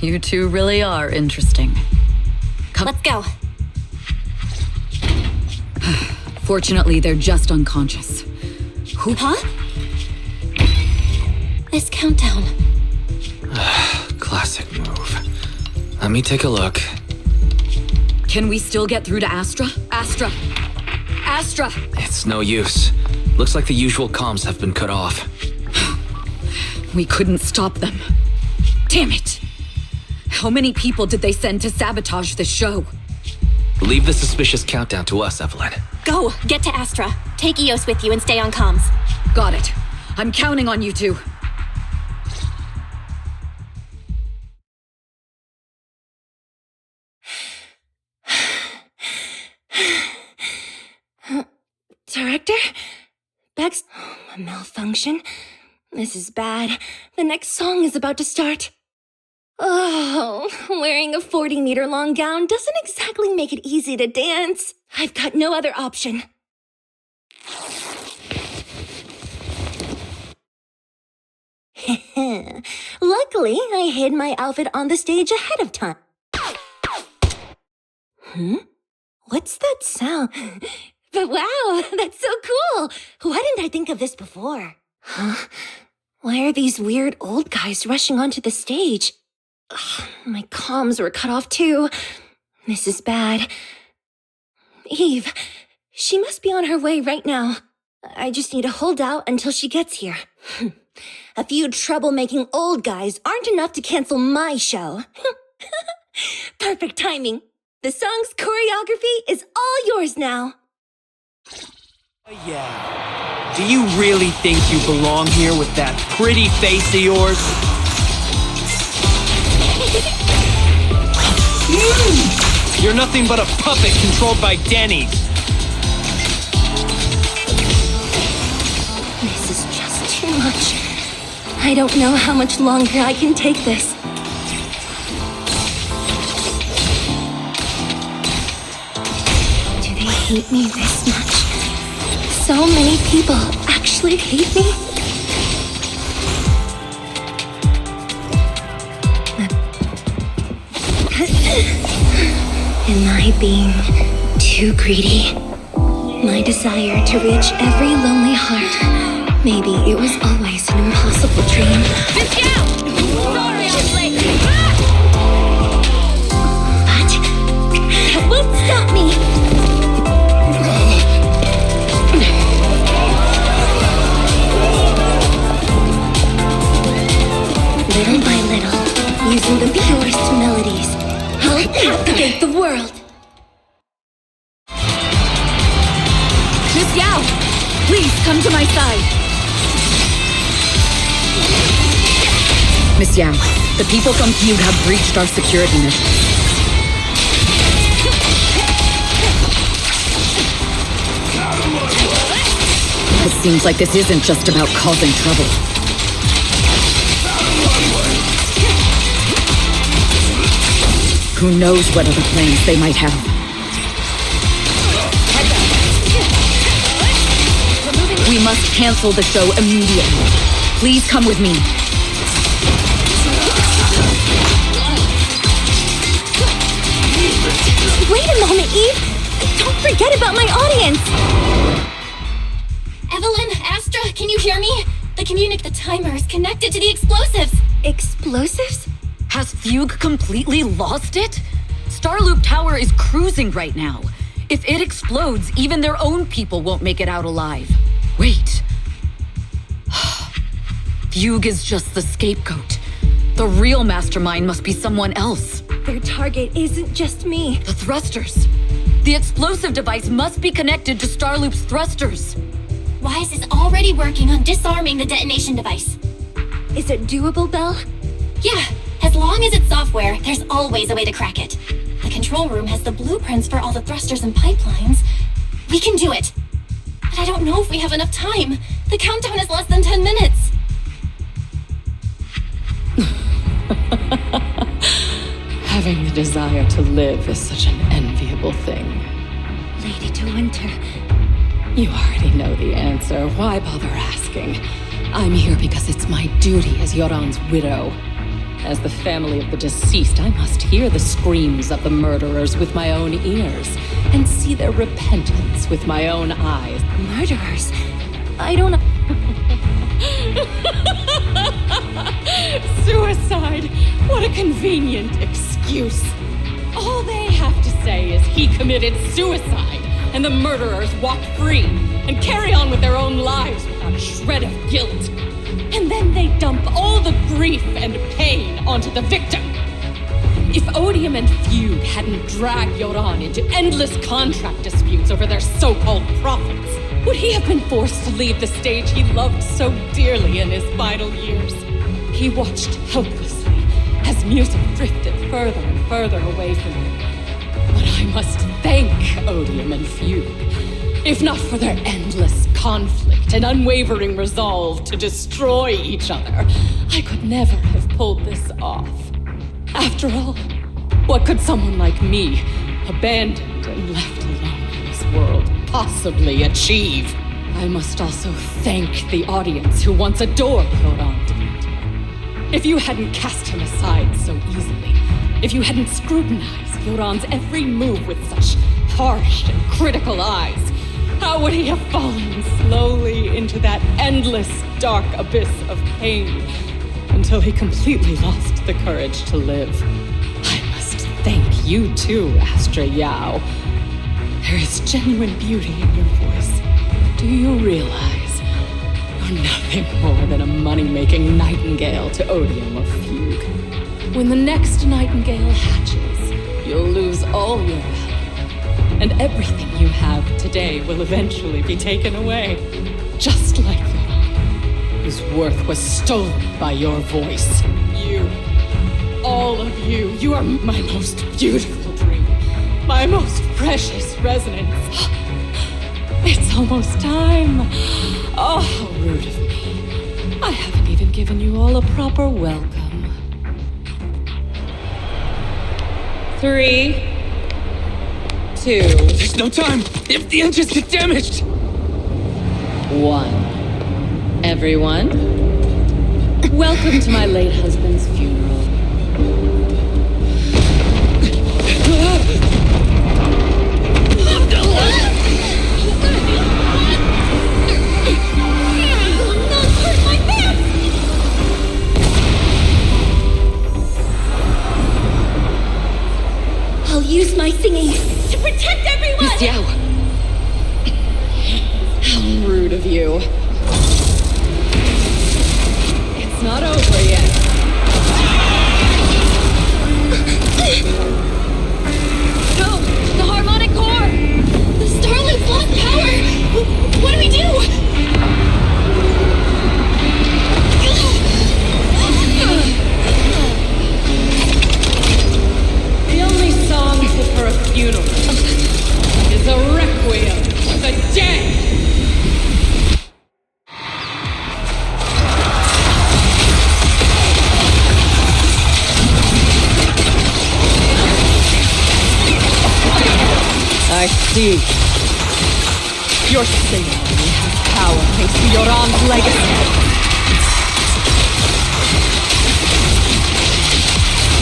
You two really are interesting. Let's go. Fortunately, they're just unconscious. Who? Huh? This countdown. Classic move. Let me take a look. Can we still get through to Astra? Astra! Astra! It's no use. Looks like the usual comms have been cut off. We couldn't stop them. Damn it! How many people did they send to sabotage the show? Leave the suspicious countdown to us, Evelyn. Go! Get to Astra. Take Eos with you and stay on comms. Got it. I'm counting on you two. Director? Bex, a malfunction? This is bad. The next song is about to start. Oh, wearing a 40-meter long gown doesn't exactly make it easy to dance. I've got no other option. Luckily, I hid my outfit on the stage ahead of time. What's that sound? But wow, that's so cool! Why didn't I think of this before? Huh? Why are these weird old guys rushing onto the stage? Ugh, my comms were cut off too. This is bad. Eve, she must be on her way right now. I just need to hold out until she gets here. A few troublemaking old guys aren't enough to cancel my show. Perfect timing. The song's choreography is all yours now. Yeah. Do you really think you belong here with that pretty face of yours? You're nothing but a puppet controlled by Denny's. This is just too much. I don't know how much longer I can take this. Do they hate me this much? So many people actually hate me? Am I being too greedy? My desire to reach every lonely heart. Maybe it was always an impossible dream. Sorry, I'm late. But that won't stop me. Little by little, using the purest melodies, I'll captivate the world. Miss Yao, please come to my side. Miss Yao, the people from Feud have breached our security mission. It seems like this isn't just about causing trouble. Who knows what other plans they might have? We must cancel the show immediately. Please come with me. Wait a moment, Eve! Don't forget about my audience! Evelyn, Astra, can you hear me? The timer is connected to the explosives. Explosives? Has Fugue completely lost it? Starloop Tower is cruising right now. If it explodes, even their own people won't make it out alive. Wait. Fugue is just the scapegoat. The real mastermind must be someone else. Their target isn't just me. The thrusters. The explosive device must be connected to Starloop's thrusters. Wise is already working on disarming the detonation device. Is it doable, Belle? Yeah, as long as it's software, there's always a way to crack it. The control room has the blueprints for all the thrusters and pipelines. We can do it. But I don't know if we have enough time. The countdown is less than 10 minutes. Having the desire to live is such an enviable thing. Lady De Winter. You already know the answer. Why bother asking? I'm here because it's my duty as Yoran's widow. As the family of the deceased, I must hear the screams of the murderers with my own ears and see their repentance with my own eyes. Murderers? I don't know. Suicide! What a convenient excuse. All they have to say is he committed suicide, and the murderers walk free and carry on with their own lives without a shred of guilt. And then they dump all the grief and pain onto the victim. If Odium and Fugue hadn't dragged Yoran into endless contract disputes over their so-called profits, would he have been forced to leave the stage he loved so dearly in his final years? He watched helplessly as music drifted further and further away from him. But I must thank Odium and Fugue, if not for their endless conflict and unwavering resolve to destroy each other, I could never have pulled this off. After all, what could someone like me, abandoned and left alone in this world, possibly achieve? I must also thank the audience who once adored Yoran De Winter. If you hadn't cast him aside so easily, if you hadn't scrutinized Yoran's every move with such harsh and critical eyes, how would he have fallen slowly into that endless, dark abyss of pain until he completely lost the courage to live? I must thank you too, AstraYao. There is genuine beauty in your voice. But do you realize you're nothing more than a money-making nightingale to Odium or Fugue? When the next nightingale hatches, you'll lose all your value. And everything you have today will eventually be taken away. Just like Yoran, whose worth was stolen by your voice. You, all of you, you are my most beautiful dream. My most precious resonance. It's almost time. Oh, how rude of me. I haven't even given you all a proper welcome. 3, 2. There's no time! If the engines get damaged! 1. Everyone, welcome to my late husband's funeral. use my singing to protect everyone! Miss Yao! How rude of you. It's not over yet. No! The harmonic core! The Starloop lost power! What do we do? The only song fit for a funeral is a requiem for the dead! I see. Your singing has power thanks to Yoran's legacy.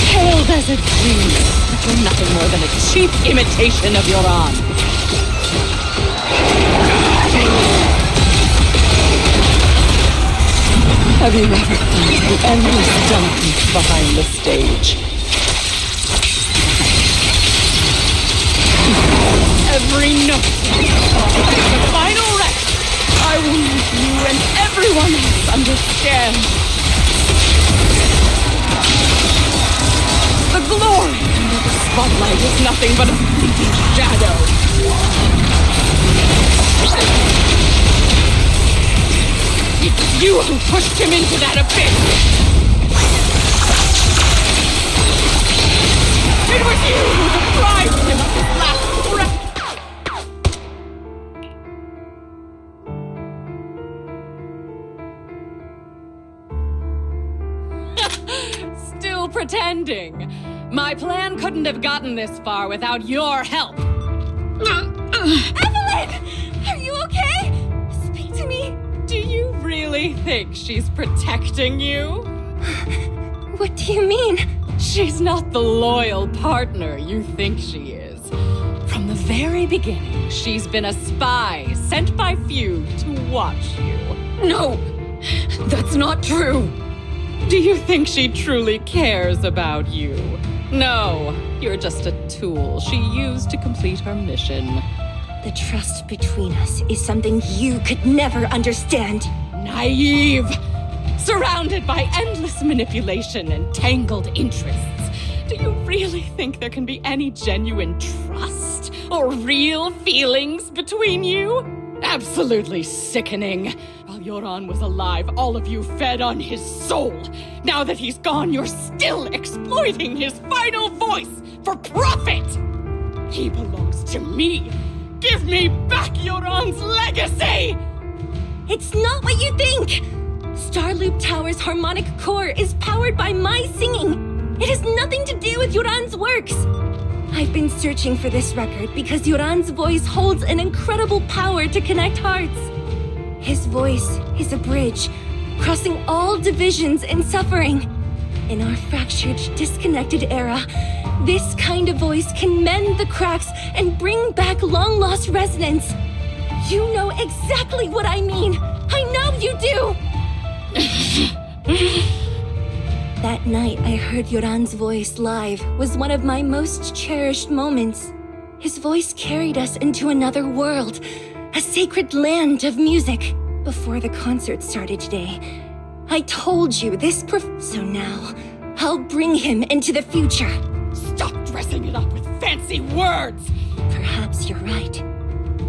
Hailed as a genius, but you're nothing more than a cheap imitation of Yoran. Have you ever felt the endless darkness behind the stage? Every note is the final rest. I will make you and everyone else understand. The glory under the spotlight is nothing but a fleeting shadow. It's you who pushed him into that abyss. It was you who deprived him of his last breath. Still pretending. My plan couldn't have gotten this far without your help. Evelyn! Are you okay? Speak to me. Do you really think she's protecting you? What do you mean? She's not the loyal partner you think she is. From the very beginning, she's been a spy sent by few to watch you. No! That's not true! Do you think she truly cares about you? No, you're just a tool she used to complete her mission. The trust between us is something you could never understand. Naive! Surrounded by endless manipulation and tangled interests. Do you really think there can be any genuine trust or real feelings between you? Absolutely sickening. While Yoran was alive, all of you fed on his soul. Now that he's gone, you're still exploiting his final voice for profit! He belongs to me. Give me back Yoran's legacy! It's not what you think! Starloop Tower's harmonic core is powered by my singing. It has nothing to do with Yoran's works. I've been searching for this record because Yoran's voice holds an incredible power to connect hearts. His voice is a bridge, crossing all divisions and suffering. In our fractured, disconnected era, this kind of voice can mend the cracks and bring back long-lost resonance. You know exactly what I mean. I know you do! That night I heard Yoran's voice live was one of my most cherished moments. His voice carried us into another world, a sacred land of music. Before the concert started today, I told you this so now, I'll bring him into the future. Stop dressing it up with fancy words! Perhaps you're right.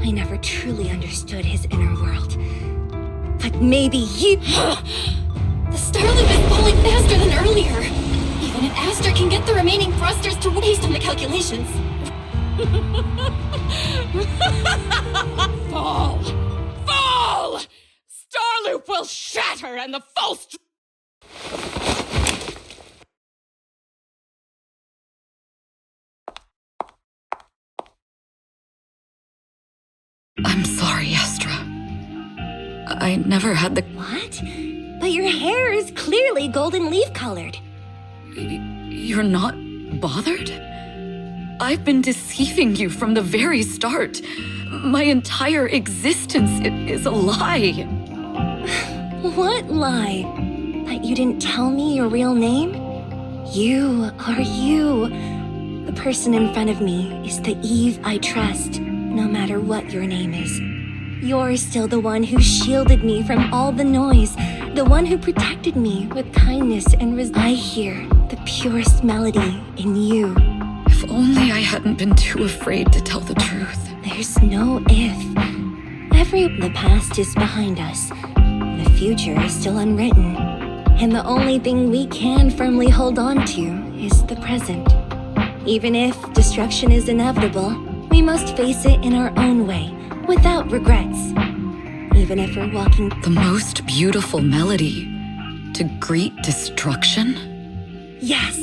I never truly understood his inner world. But maybe you... The Starloop is falling faster than earlier. Even if Astra can get the remaining thrusters to based on the calculations. Fall! Fall! Starloop will shatter and the false... I'm sorry, Astra. I never had the... What? But your hair is clearly golden leaf-colored. You're not bothered? I've been deceiving you from the very start. My entire existence is a lie. What lie? That you didn't tell me your real name? You are you. The person in front of me is the Eve I trust, no matter what your name is. You're still the one who shielded me from all the noise, the one who protected me with kindness and I hear the purest melody in you. If only I hadn't been too afraid to tell the truth. There's no if. The past is behind us. The future is still unwritten. And the only thing we can firmly hold on to is the present. Even if destruction is inevitable, we must face it in our own way, without regrets. Even if we're walking the most beautiful melody to greet destruction? Yes,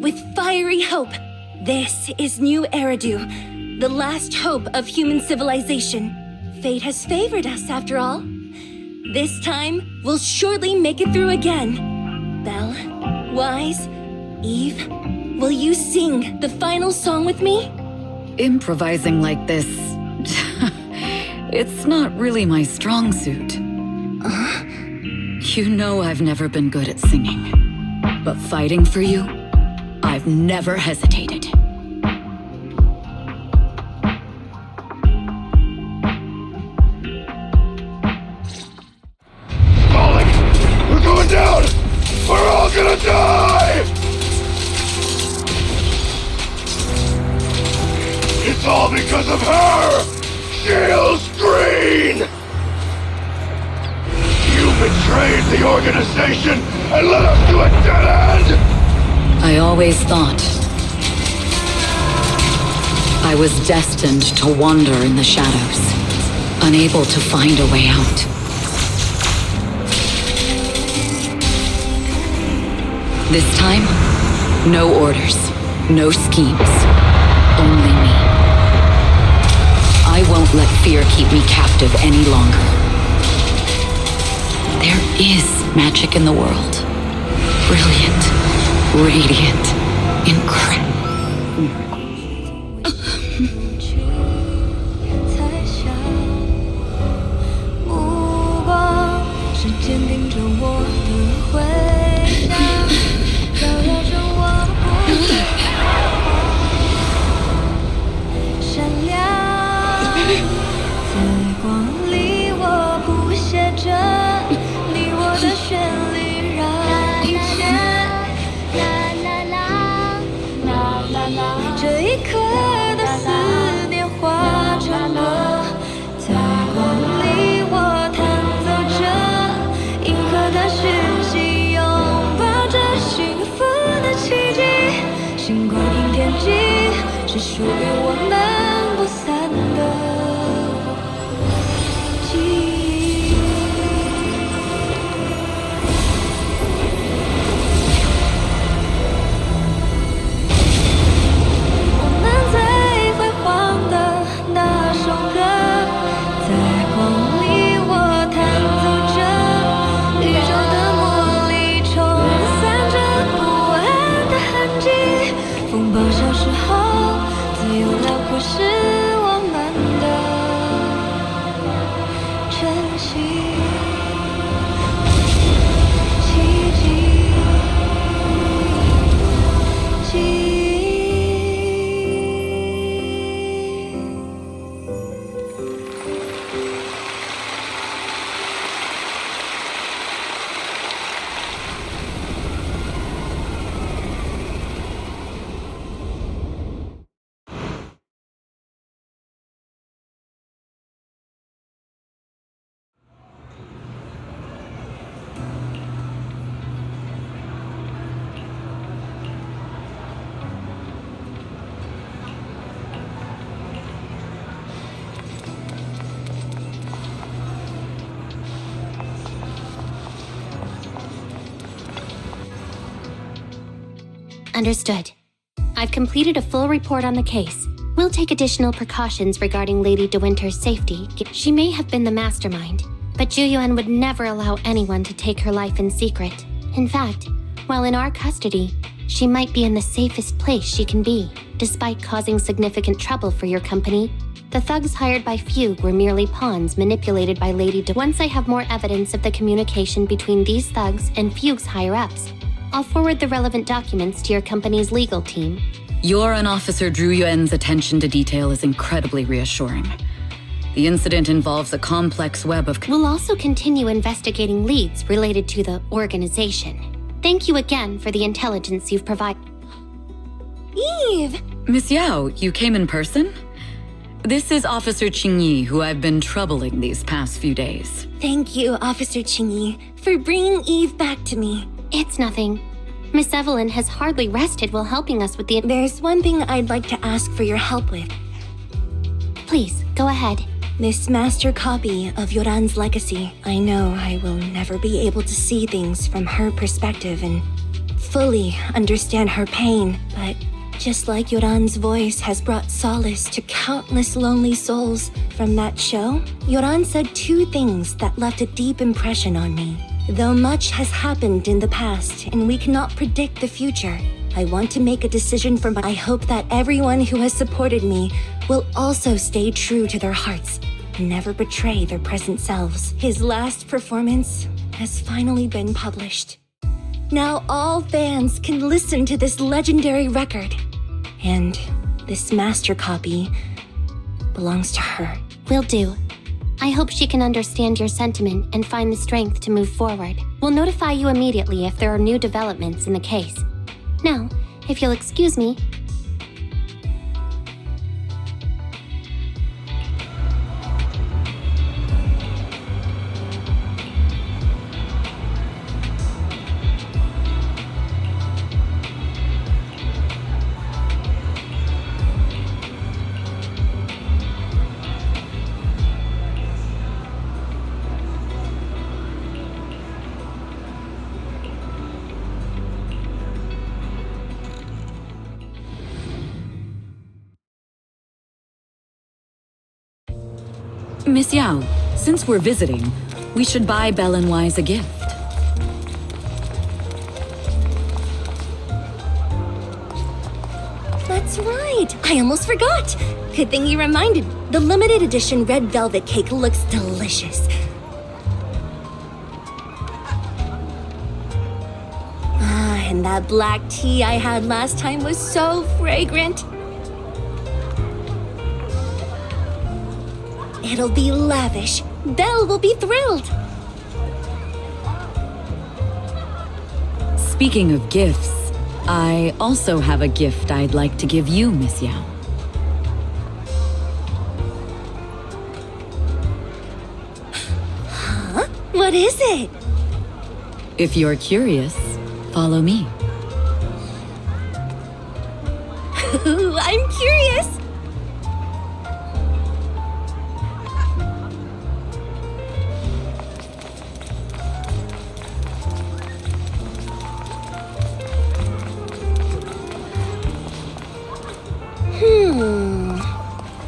with fiery hope. This is New Eridu, the last hope of human civilization. Fate has favored us after all. This time, we'll surely make it through again. Belle, Wise, Eve, will you sing the final song with me? Improvising like this, it's not really my strong suit. You know I've never been good at singing. But fighting for you, I've never hesitated. We're going down! We're all gonna die! It's all because of her! Shield's green! You betrayed the organization and led us to a dead end! I always thought I was destined to wander in the shadows, unable to find a way out. This time, no orders, no schemes, only me. I won't let fear keep me captive any longer. There is magic in the world. Brilliant, radiant, incredible. 是属于我们不散的记忆。我们最辉煌的那首歌，在光里我弹奏着，宇宙的魔力冲散着不安的痕迹。风暴消失后。 自由辽阔是我们的珍惜，奇迹，记忆。 Understood. I've completed a full report on the case. We'll take additional precautions regarding Lady De Winter's safety. She may have been the mastermind, but Juyuan would never allow anyone to take her life in secret. In fact, while in our custody, she might be in the safest place she can be. Despite causing significant trouble for your company, the thugs hired by Fugue were merely pawns manipulated by Lady De. Once I have more evidence of the communication between these thugs and Fugue's higher-ups, I'll forward the relevant documents to your company's legal team. Your and Officer Zhu Yuan's attention to detail is incredibly reassuring. The incident involves a complex web of... We'll also continue investigating leads related to the organization. Thank you again for the intelligence you've provided. Eve! Miss Yao, you came in person? This is Officer Qingyi, who I've been troubling these past few days. Thank you, Officer Qingyi, for bringing Eve back to me. It's nothing. Miss Evelyn has hardly rested while helping us with the... There's one thing I'd like to ask for your help with. Please, go ahead. This master copy of Yoran's legacy. I know I will never be able to see things from her perspective and fully understand her pain, but just like Yoran's voice has brought solace to countless lonely souls from that show, Yoran said two things that left a deep impression on me. Though much has happened in the past and we cannot predict the future, I want to make a decision for my... I hope that everyone who has supported me will also stay true to their hearts and never betray their present selves. His last performance has finally been published. Now all fans can listen to this legendary record. And this master copy belongs to her. Will do. I hope she can understand your sentiment and find the strength to move forward. We'll notify you immediately if there are new developments in the case. Now, if you'll excuse me. Miss Yao, since we're visiting, we should buy Belle and Wise a gift. That's right! I almost forgot! Good thing you reminded. The limited edition red velvet cake looks delicious. Ah, and that black tea I had last time was so fragrant. It'll be lavish. Belle will be thrilled. Speaking of gifts, I also have a gift I'd like to give you, Miss Yao. Huh? What is it? If you're curious, follow me. I'm curious.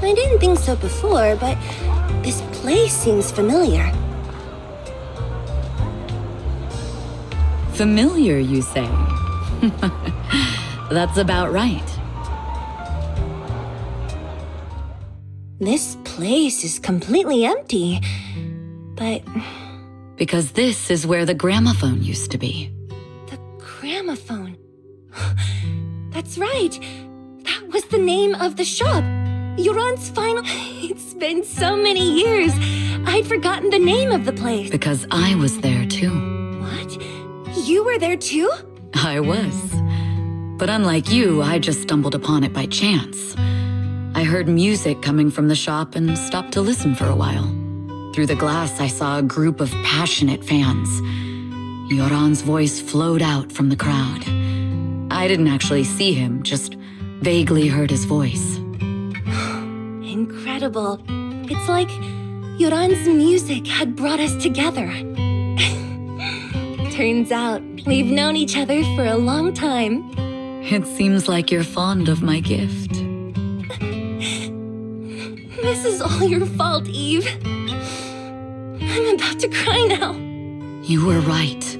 I didn't think so before, but this place seems familiar. Familiar, you say? That's about right. This place is completely empty, but... Because this is where the gramophone used to be. The gramophone. That's right. That was the name of the shop. Yoran's final... It's been so many years. I'd forgotten the name of the place. Because I was there too. What? You were there too? I was. But unlike you, I just stumbled upon it by chance. I heard music coming from the shop and stopped to listen for a while. Through the glass, I saw a group of passionate fans. Yoran's voice flowed out from the crowd. I didn't actually see him, just vaguely heard his voice. Incredible. It's like Yoran's music had brought us together. Turns out we've known each other for a long time. It seems like you're fond of my gift. This is all your fault, Eve. I'm about to cry now. You were right.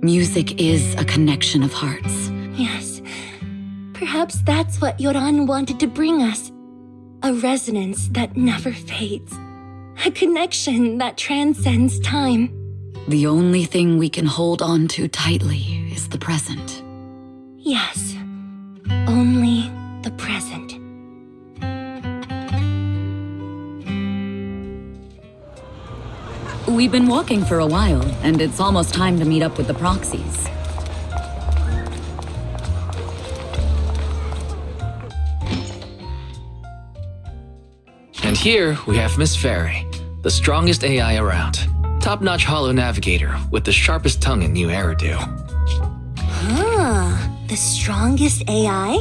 Music is a connection of hearts. Yes. Perhaps that's what Yoran wanted to bring us. A resonance that never fades. A connection that transcends time. The only thing we can hold on to tightly is the present. Yes. Only We've been walking for a while, and it's almost time to meet up with the proxies. And here we have Miss Fairy, the strongest AI around. Top-notch holo navigator with the sharpest tongue in NewYear. The strongest AI?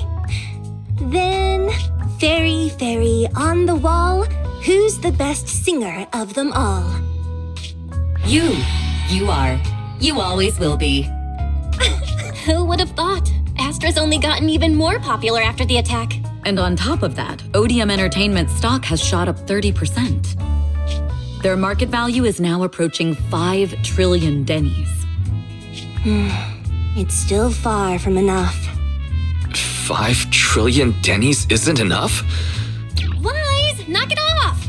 Then, Fairy, on the wall, who's the best singer of them all? You. You are. You always will be. Who would have thought? Astra's only gotten even more popular after the attack. And on top of that, Odium Entertainment stock has shot up 30%. Their market value is now approaching 5 trillion dennies. It's still far from enough. 5 trillion dennies isn't enough? Wise, knock it off!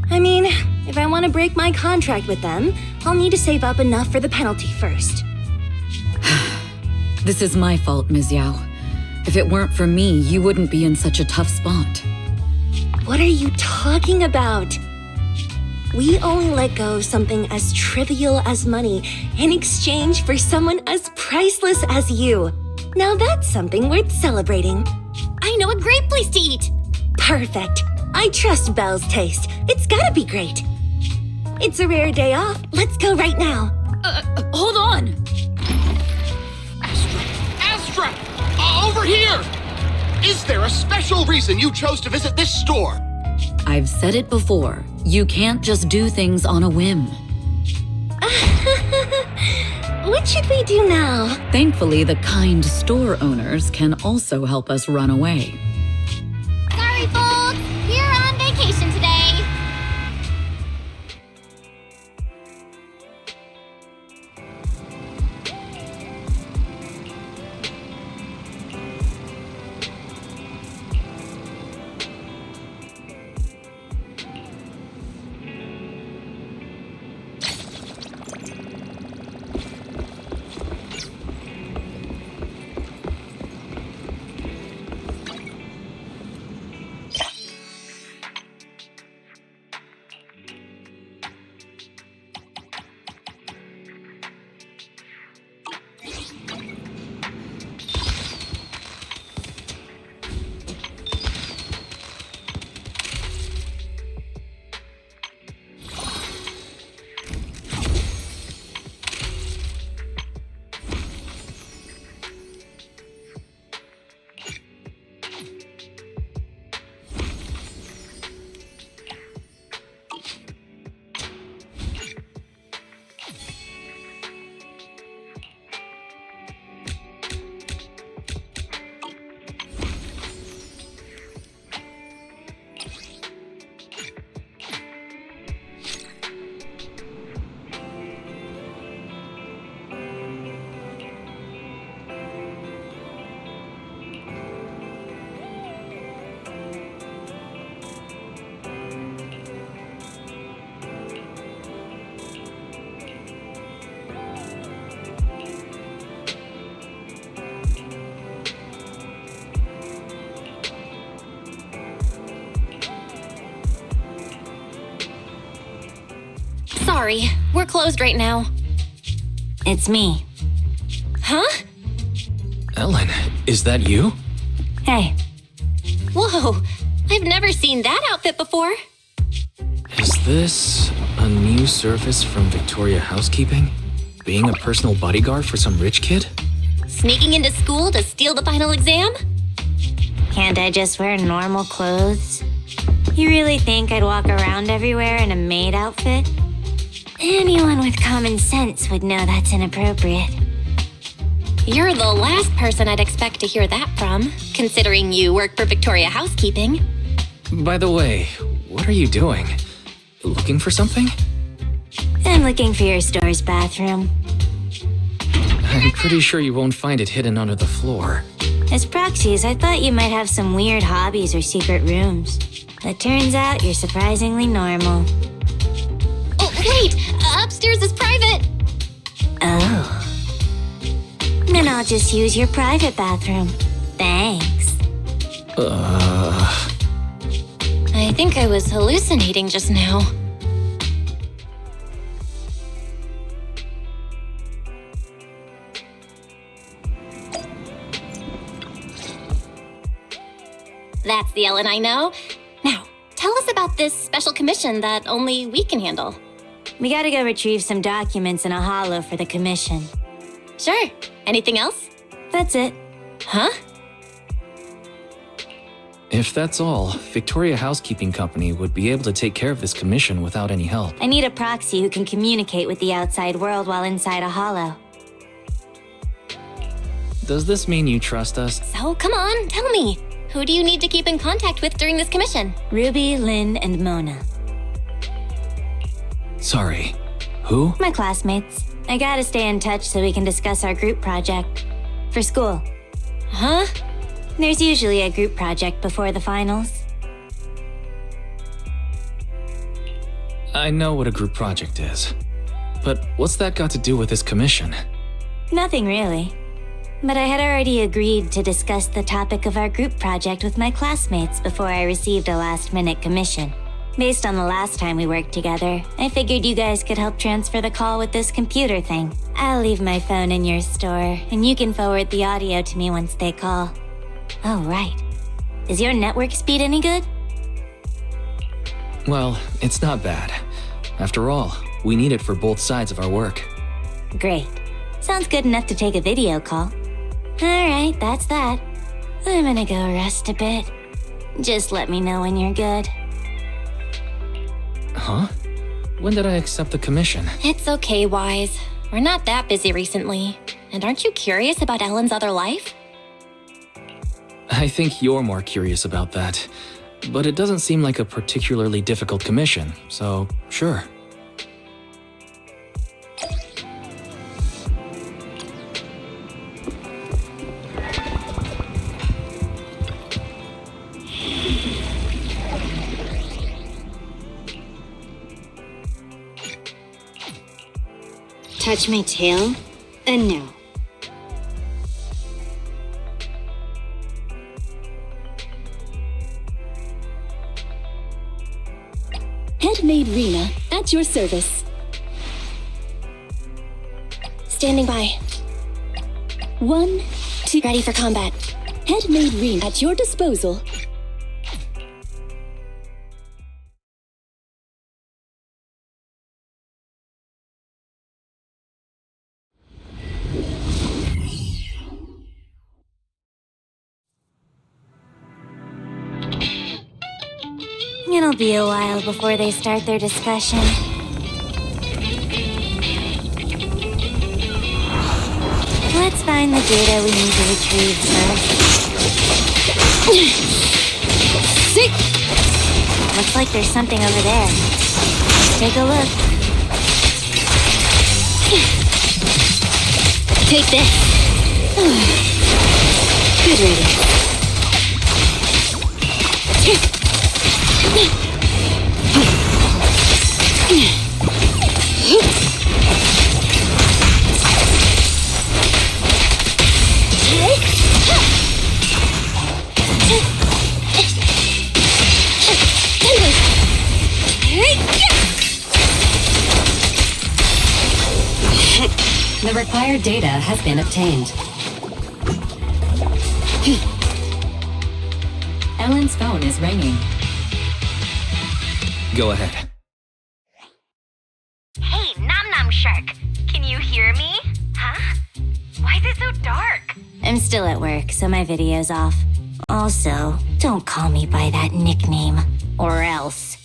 I mean, if I want to break my contract with them, I'll need to save up enough for the penalty first. This is my fault, Ms. Yao. If it weren't for me, you wouldn't be in such a tough spot. What are you talking about? We only let go of something as trivial as money in exchange for someone as priceless as you. Now that's something worth celebrating. I know a great place to eat. Perfect. I trust Belle's taste. It's gotta be great. It's a rare day off. Let's go right now. Hold on! Astra! Over here! Is there a special reason you chose to visit this store? I've said it before. You can't just do things on a whim. What should we do now? Thankfully, the kind store owners can also help us run away. Sorry, folks. We're on vacation today. Sorry, we're closed right now. It's me. Huh? Ellen, is that you? Hey. Whoa, I've never seen that outfit before. Is this a new service from Victoria Housekeeping? Being a personal bodyguard for some rich kid? Sneaking into school to steal the final exam? Can't I just wear normal clothes? You really think I'd walk around everywhere in a maid outfit? Anyone with common sense would know that's inappropriate. You're the last person I'd expect to hear that from, considering you work for Victoria Housekeeping. By the way, what are you doing? Looking for something? I'm looking for your store's bathroom. I'm pretty sure you won't find it hidden under the floor. As proxies, I thought you might have some weird hobbies or secret rooms. But turns out you're surprisingly normal. Oh, wait! Upstairs is private! Oh. Then I'll just use your private bathroom. Thanks. I think I was hallucinating just now. That's the Ellen I know. Now, tell us about this special commission that only we can handle. We gotta go retrieve some documents in a holo for the commission. Sure. Anything else? That's it. Huh? If that's all, Victoria Housekeeping Company would be able to take care of this commission without any help. I need a proxy who can communicate with the outside world while inside a holo. Does this mean you trust us? So, come on, tell me. Who do you need to keep in contact with during this commission? Ruby, Lynn, and Mona. Sorry. Who? My classmates. I gotta stay in touch so we can discuss our group project. For school. Huh? There's usually a group project before the finals. I know what a group project is. But what's that got to do with this commission? Nothing really. But I had already agreed to discuss the topic of our group project with my classmates before I received a last-minute commission. Based on the last time we worked together, I figured you guys could help transfer the call with this computer thing. I'll leave my phone in your store, and you can forward the audio to me once they call. Oh, right. Is your network speed any good? Well, it's not bad. After all, we need it for both sides of our work. Great. Sounds good enough to take a video call. Alright, that's that. I'm gonna go rest a bit. Just let me know when you're good. Huh? When did I accept the commission? It's okay, Wise. We're not that busy recently. And aren't you curious about Ellen's other life? I think you're more curious about that. But it doesn't seem like a particularly difficult commission, so sure. Touch my tail, and no. Headmaid Rena, at your service. Standing by. 1, 2... Ready for combat. Headmaid Rena, at your disposal. It'll be a while before they start their discussion. Let's find the data we need to retrieve first. Sick! Looks like there's something over there. Let's take a look. Take this. Good riddance. The required data has been obtained. Ellen's phone is ringing. Go ahead. Hey, Nom Nom Shark. Can you hear me? Huh? Why is it so dark? I'm still at work, so my video's off. Also, don't call me by that nickname, or else.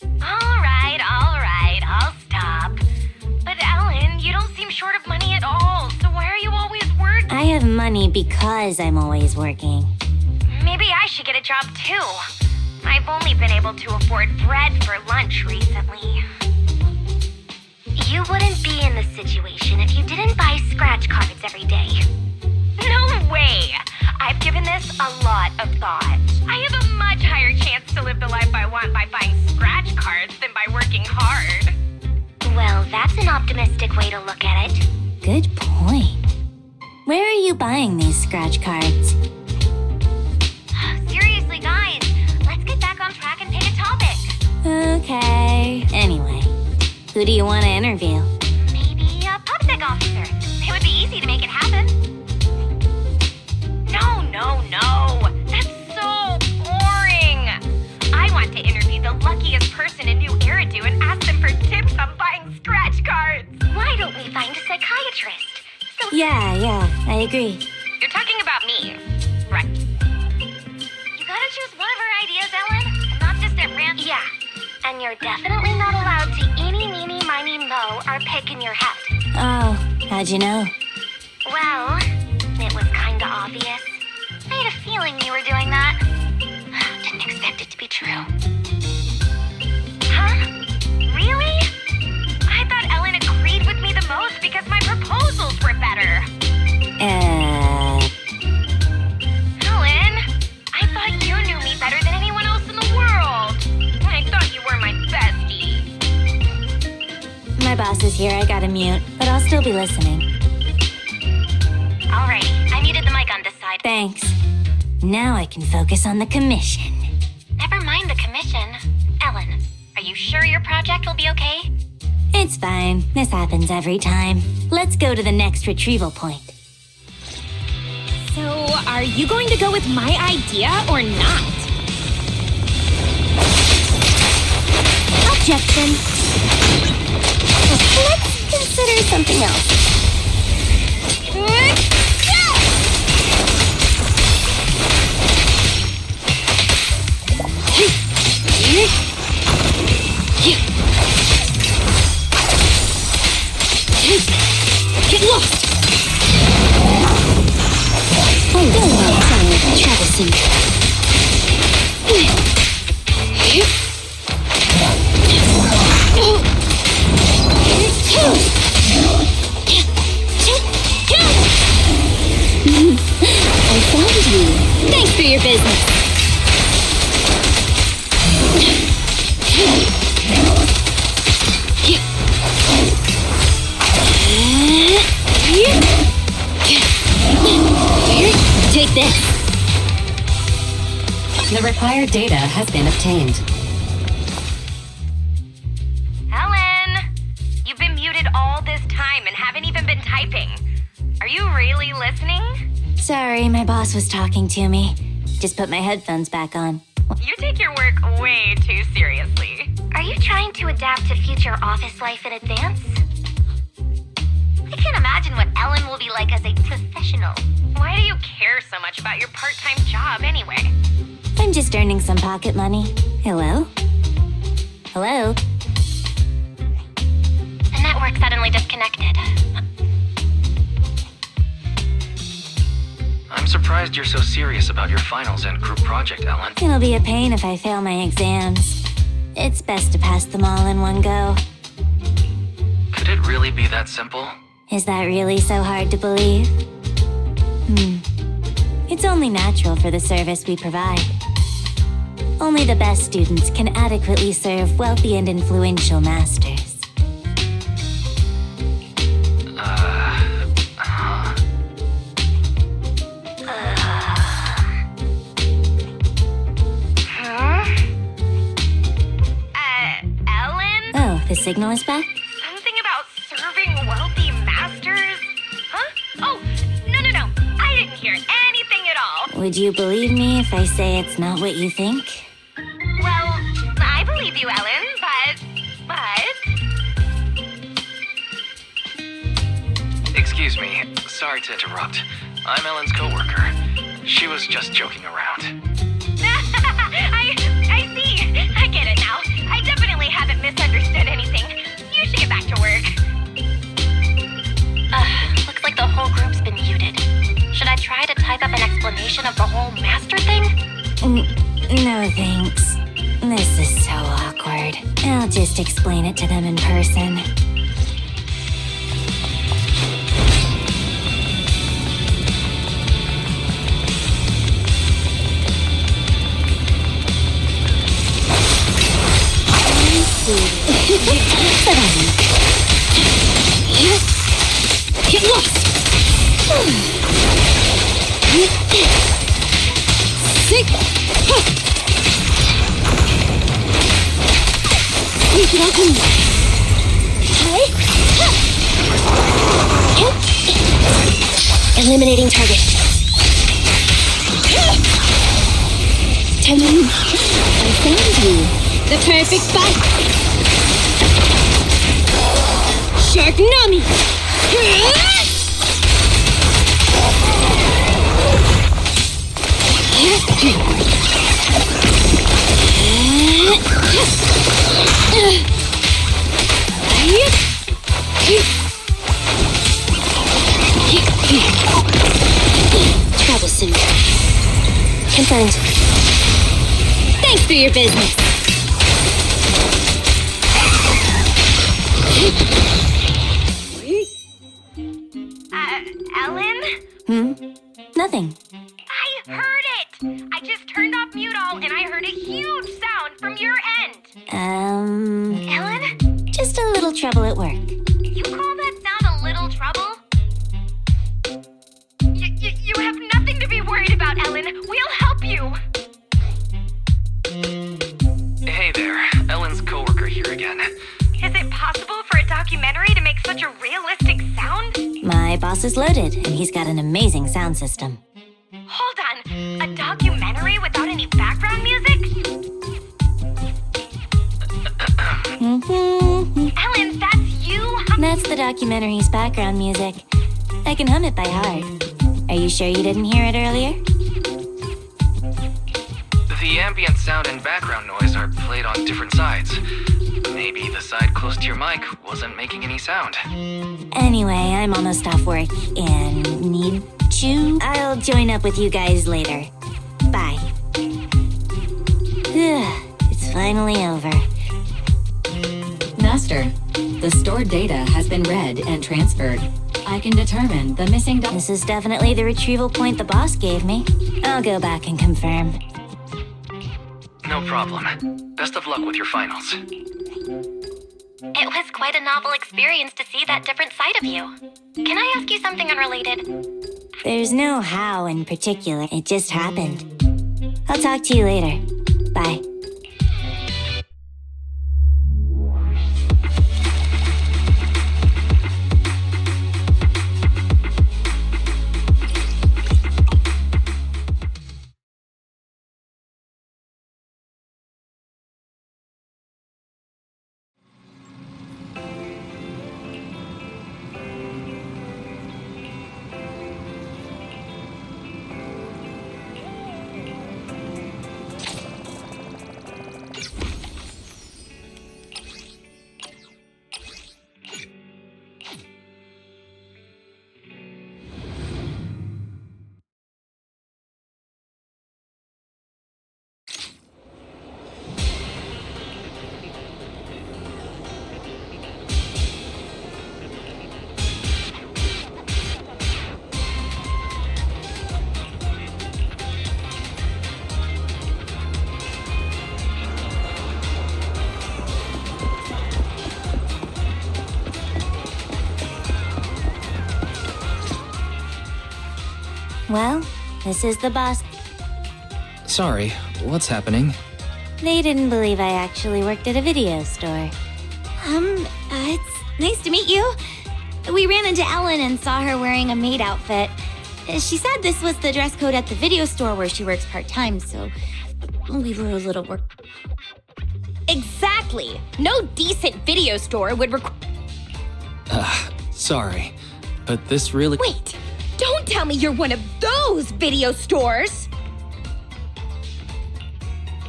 Alright, I'll stop. But Ellen, you don't seem short of money at all, so why are you always working? I have money because I'm always working. Maybe I should get a job too. I've only been able to afford bread for lunch recently. You wouldn't be in this situation if you didn't buy scratch cards every day. No way! I've given this a lot of thought. I have a much higher chance to live the life I want by buying scratch cards than by working hard. Well, that's an optimistic way to look at it. Good point. Where are you buying these scratch cards? Seriously, guys, let's get back on track and pick a topic. Okay. Anyway, who do you want to interview? Maybe a PubSec officer. It would be easy to make it happen. No. That's so Yeah, I agree. You're talking about me, right? You gotta choose one of our ideas, Ellen. Not just at random. Yeah, and you're definitely not allowed to eeny, meeny, miny, mo our pick in your head. Oh, how'd you know? Well, it was kinda obvious. I had a feeling you were doing that. Didn't expect it to be true. Huh? Really? I thought Ellen agreed with me the most because my proposals were better. Ellen, I thought you knew me better than anyone else in the world. I thought you were my bestie. My boss is here, I gotta mute, but I'll still be listening. Alrighty, I muted the mic on this side. Thanks. Now I can focus on the commission. Never mind the commission. Ellen, are you sure your project will be okay? It's fine. This happens every time. Let's go to the next retrieval point. So, are you going to go with my idea or not? Objection. Let's consider something else. Get lost! Oh, don't worry, try to see. I found you. Thanks for your business. Take this. The required data has been obtained. Ellen! You've been muted all this time and haven't even been typing. Are you really listening? Sorry, my boss was talking to me. Just put my headphones back on. You take your work way too seriously. Are you trying to adapt to future office life in advance? I can't imagine what Ellen will be like as a professional. Why do you care so much about your part-time job anyway? I'm just earning some pocket money. Hello? Hello? The network suddenly disconnected. I'm surprised you're so serious about your finals and group project, Ellen. It'll be a pain if I fail my exams. It's best to pass them all in one go. Could it really be that simple? Is that really so hard to believe? It's only natural for the service we provide. Only the best students can adequately serve wealthy and influential masters. Ellen? Oh, the signal is back? Something about serving wealthy masters? Huh? Oh, no. I didn't hear anything at all. Would you believe me if I say it's not what you think? Well, I believe you, Ellen, but... Excuse me. Sorry to interrupt. I'm Ellen's coworker. She was just joking around. I see. I get it now. I definitely haven't misunderstood anything. You should get back to work. Looks like the whole group's been muted. Should I try to type up an explanation of the whole master thing? No thanks. This is so awkward. I'll just explain it to them in person. Get lost! Sick! Eliminating target. I found you. The perfect fight! Sharknami! Trouble soon. Confirmed. Thanks for your business. Ellen? Nothing. I heard it! I just turned off mute all and I heard a huge sound from your end. Ellen? Just a little trouble at work. You call that sound a little trouble? You have nothing to be worried about, Ellen. We'll help you. Hey there, Ellen's coworker here again. Is it possible for a documentary to make such a realistic sound? My boss is loaded, and he's got an amazing sound system. Hold on, a documentary without any background music? Ellen, that's you? That's the documentary's background music. I can hum it by heart. Are you sure you didn't hear it earlier? The ambient sound and background noise are played on different sides. Maybe the side close to your mic wasn't making any sound. Anyway, I'm almost off work and need to. I'll join up with you guys later. Bye. It's finally over. Master, the stored data has been read and transferred. I can determine the missing This is definitely the retrieval point the boss gave me. I'll go back and confirm. No problem. Best of luck with your finals. It was quite a novel experience to see that different side of you. Can I ask you something unrelated? There's no how in particular. It just happened. I'll talk to you later. Bye. Well, this is the boss. Sorry, what's happening? They didn't believe I actually worked at a video store. It's nice to meet you. We ran into Ellen and saw her wearing a maid outfit. She said this was the dress code at the video store where she works part-time, so we were a little work. Exactly! No decent video store would Sorry, but this really— Wait! Don't tell me you're one of those video stores!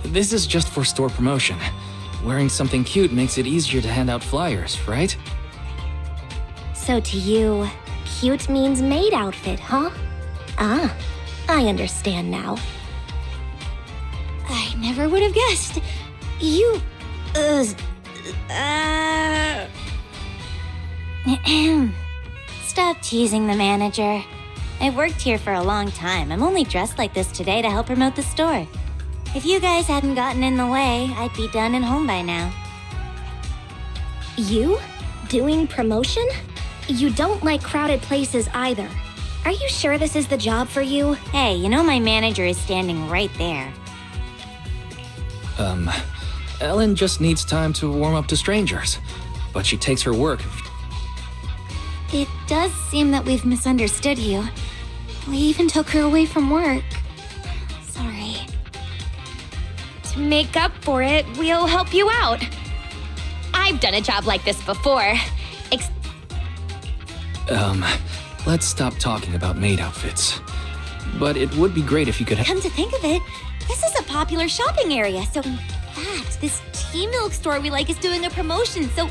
This is just for store promotion. Wearing something cute makes it easier to hand out flyers, right? So to you, cute means maid outfit, huh? Ah, I understand now. I never would have guessed. You, Stop teasing the manager. I've worked here for a long time. I'm only dressed like this today to help promote the store. If you guys hadn't gotten in the way, I'd be done and home by now. You? Doing promotion? You don't like crowded places either. Are you sure this is the job for you? Hey, you know my manager is standing right there. Ellen just needs time to warm up to strangers. But she takes her work. It does seem that we've misunderstood you. We even took her away from work. Sorry. To make up for it, we'll help you out. I've done a job like this before. Let's stop talking about maid outfits. but it would be great if you could Come to think of it, this is a popular shopping area, so in fact, this tea milk store we like is doing a promotion, so...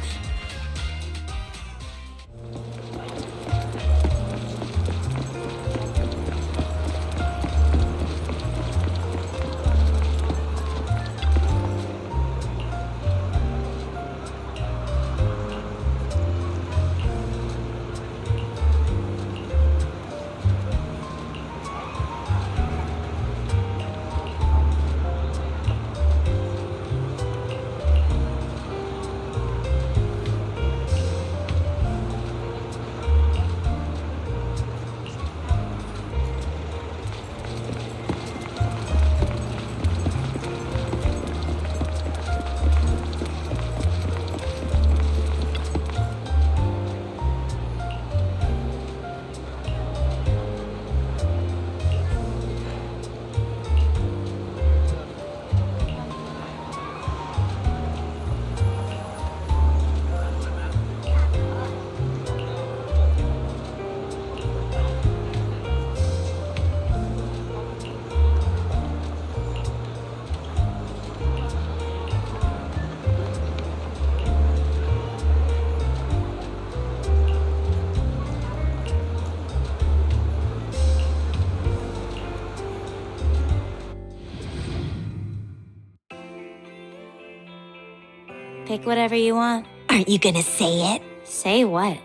Pick whatever you want. Aren't you gonna say it? Say what?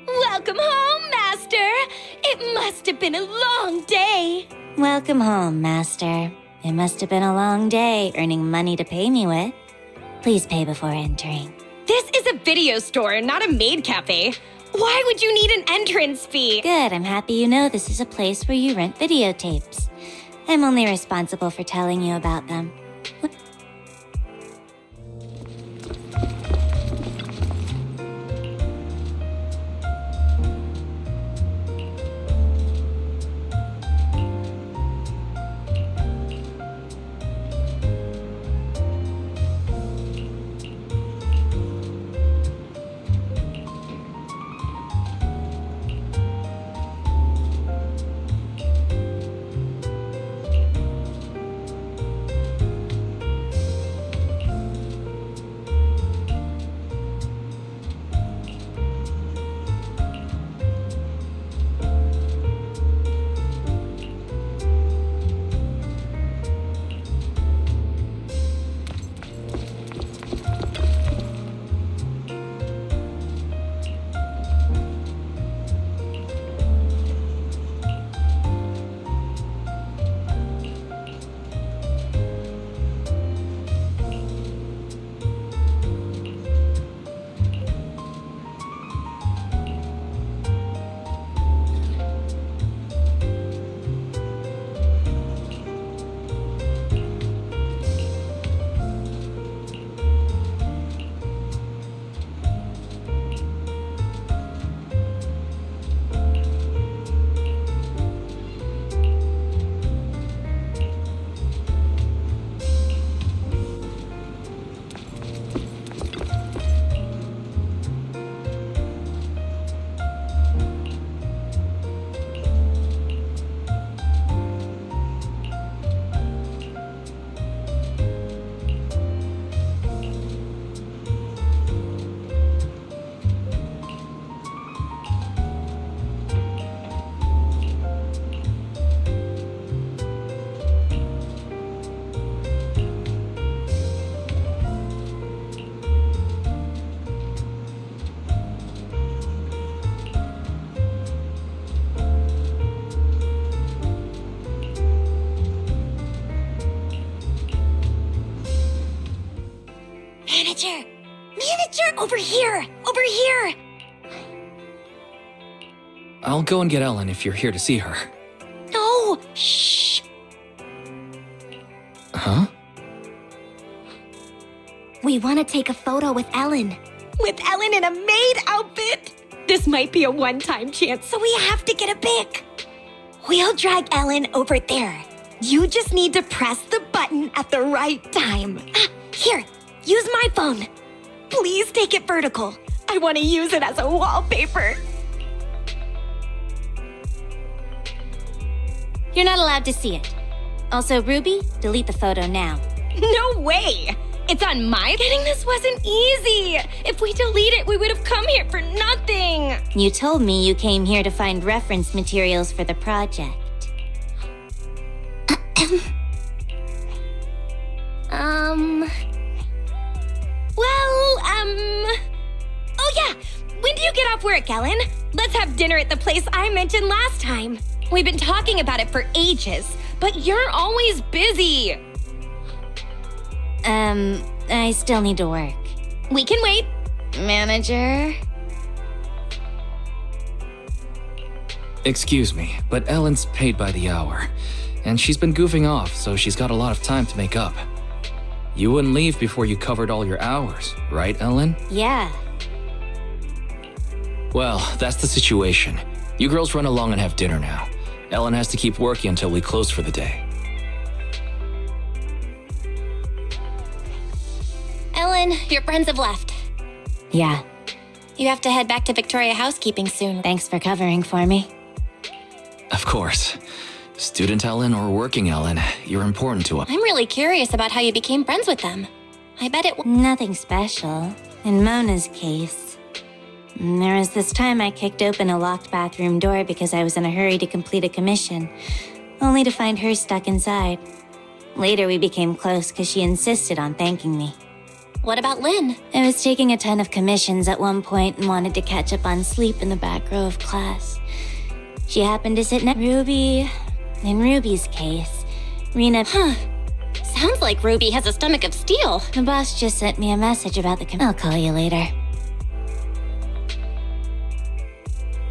Welcome home, Master! It must have been a long day! Welcome home, Master. It must have been a long day earning money to pay me with. Please pay before entering. This is a video store, not a maid cafe. Why would you need an entrance fee? Good, I'm happy you know this is a place where you rent videotapes. I'm only responsible for telling you about them. Manager! Manager! Over here! Over here! I'll go and get Ellen if you're here to see her. No! Shh! Huh? We want to take a photo with Ellen. With Ellen in a maid outfit? This might be a one-time chance, so we have to get a pic. We'll drag Ellen over there. You just need to press the button at the right time. Here, use my phone. Please take it vertical. I want to use it as a wallpaper. You're not allowed to see it. Also, Ruby, delete the photo now. No way! It's on my getting this wasn't easy. If we delete it, we would have come here for nothing. You told me you came here to find reference materials for the project. Oh yeah! When do you get off work, Ellen? Let's have dinner at the place I mentioned last time. We've been talking about it for ages, but you're always busy. I still need to work. We can wait. Manager? Excuse me, but Ellen's paid by the hour. And she's been goofing off, so she's got a lot of time to make up. You wouldn't leave before you covered all your hours, right, Ellen? Yeah. Well, that's the situation. You girls run along and have dinner now. Ellen has to keep working until we close for the day. Ellen, your friends have left. Yeah. You have to head back to Victoria Housekeeping soon. Thanks for covering for me. Of course. Student Ellen or working Ellen, you're important to us. I'm really curious about how you became friends with them. I bet it Nothing special. In Mona's case, there was this time I kicked open a locked bathroom door because I was in a hurry to complete a commission, only to find her stuck inside. Later we became close because she insisted on thanking me. What about Lynn? I was taking a ton of commissions at one point and wanted to catch up on sleep in the back row of class. She happened to sit next to Ruby. In Ruby's case, Rena... Sounds like Ruby has a stomach of steel. The boss just sent me a message about the I'll call you later.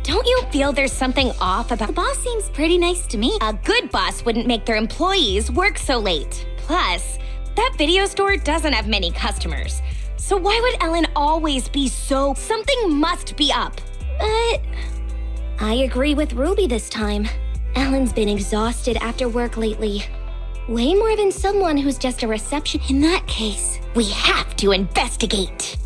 Don't you feel there's something off about... The boss seems pretty nice to me. A good boss wouldn't make their employees work so late. Plus, that video store doesn't have many customers. So why would Ellen always be so... Something must be up. But... I agree with Ruby this time. Ellen's been exhausted after work lately. Way more than someone who's just a reception. In that case, we have to investigate.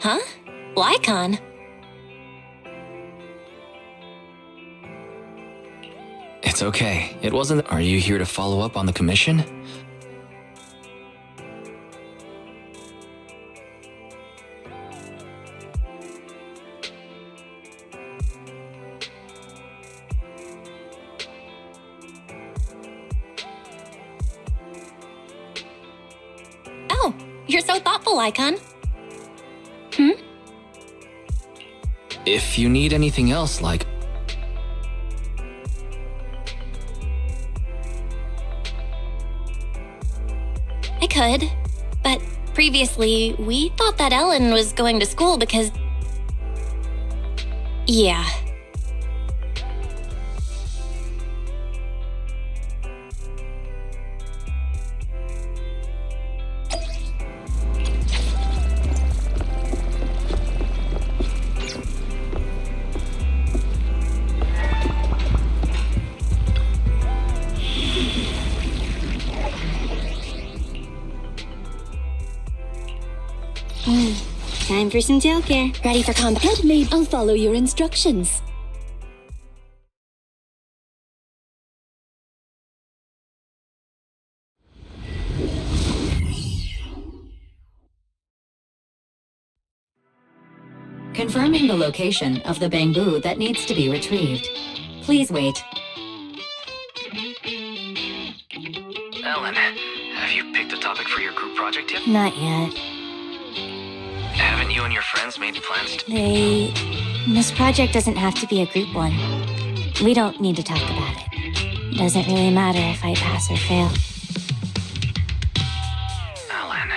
Huh? Lycon? It's okay. It wasn't... Are you here to follow up on the commission? Oh, you're so thoughtful, Lycon. If you need anything else, like... I could, but previously, we thought that Ellen was going to school because... Yeah. Time for some tail care. Ready for combat? Handmaid, I'll follow your instructions. Confirming the location of the bamboo that needs to be retrieved. Please wait. Ellen, have you picked a topic for your group project yet? Not yet. Haven't you and your friends made plans to... This project doesn't have to be a group one. We don't need to talk about it. Doesn't really matter if I pass or fail. Ellen...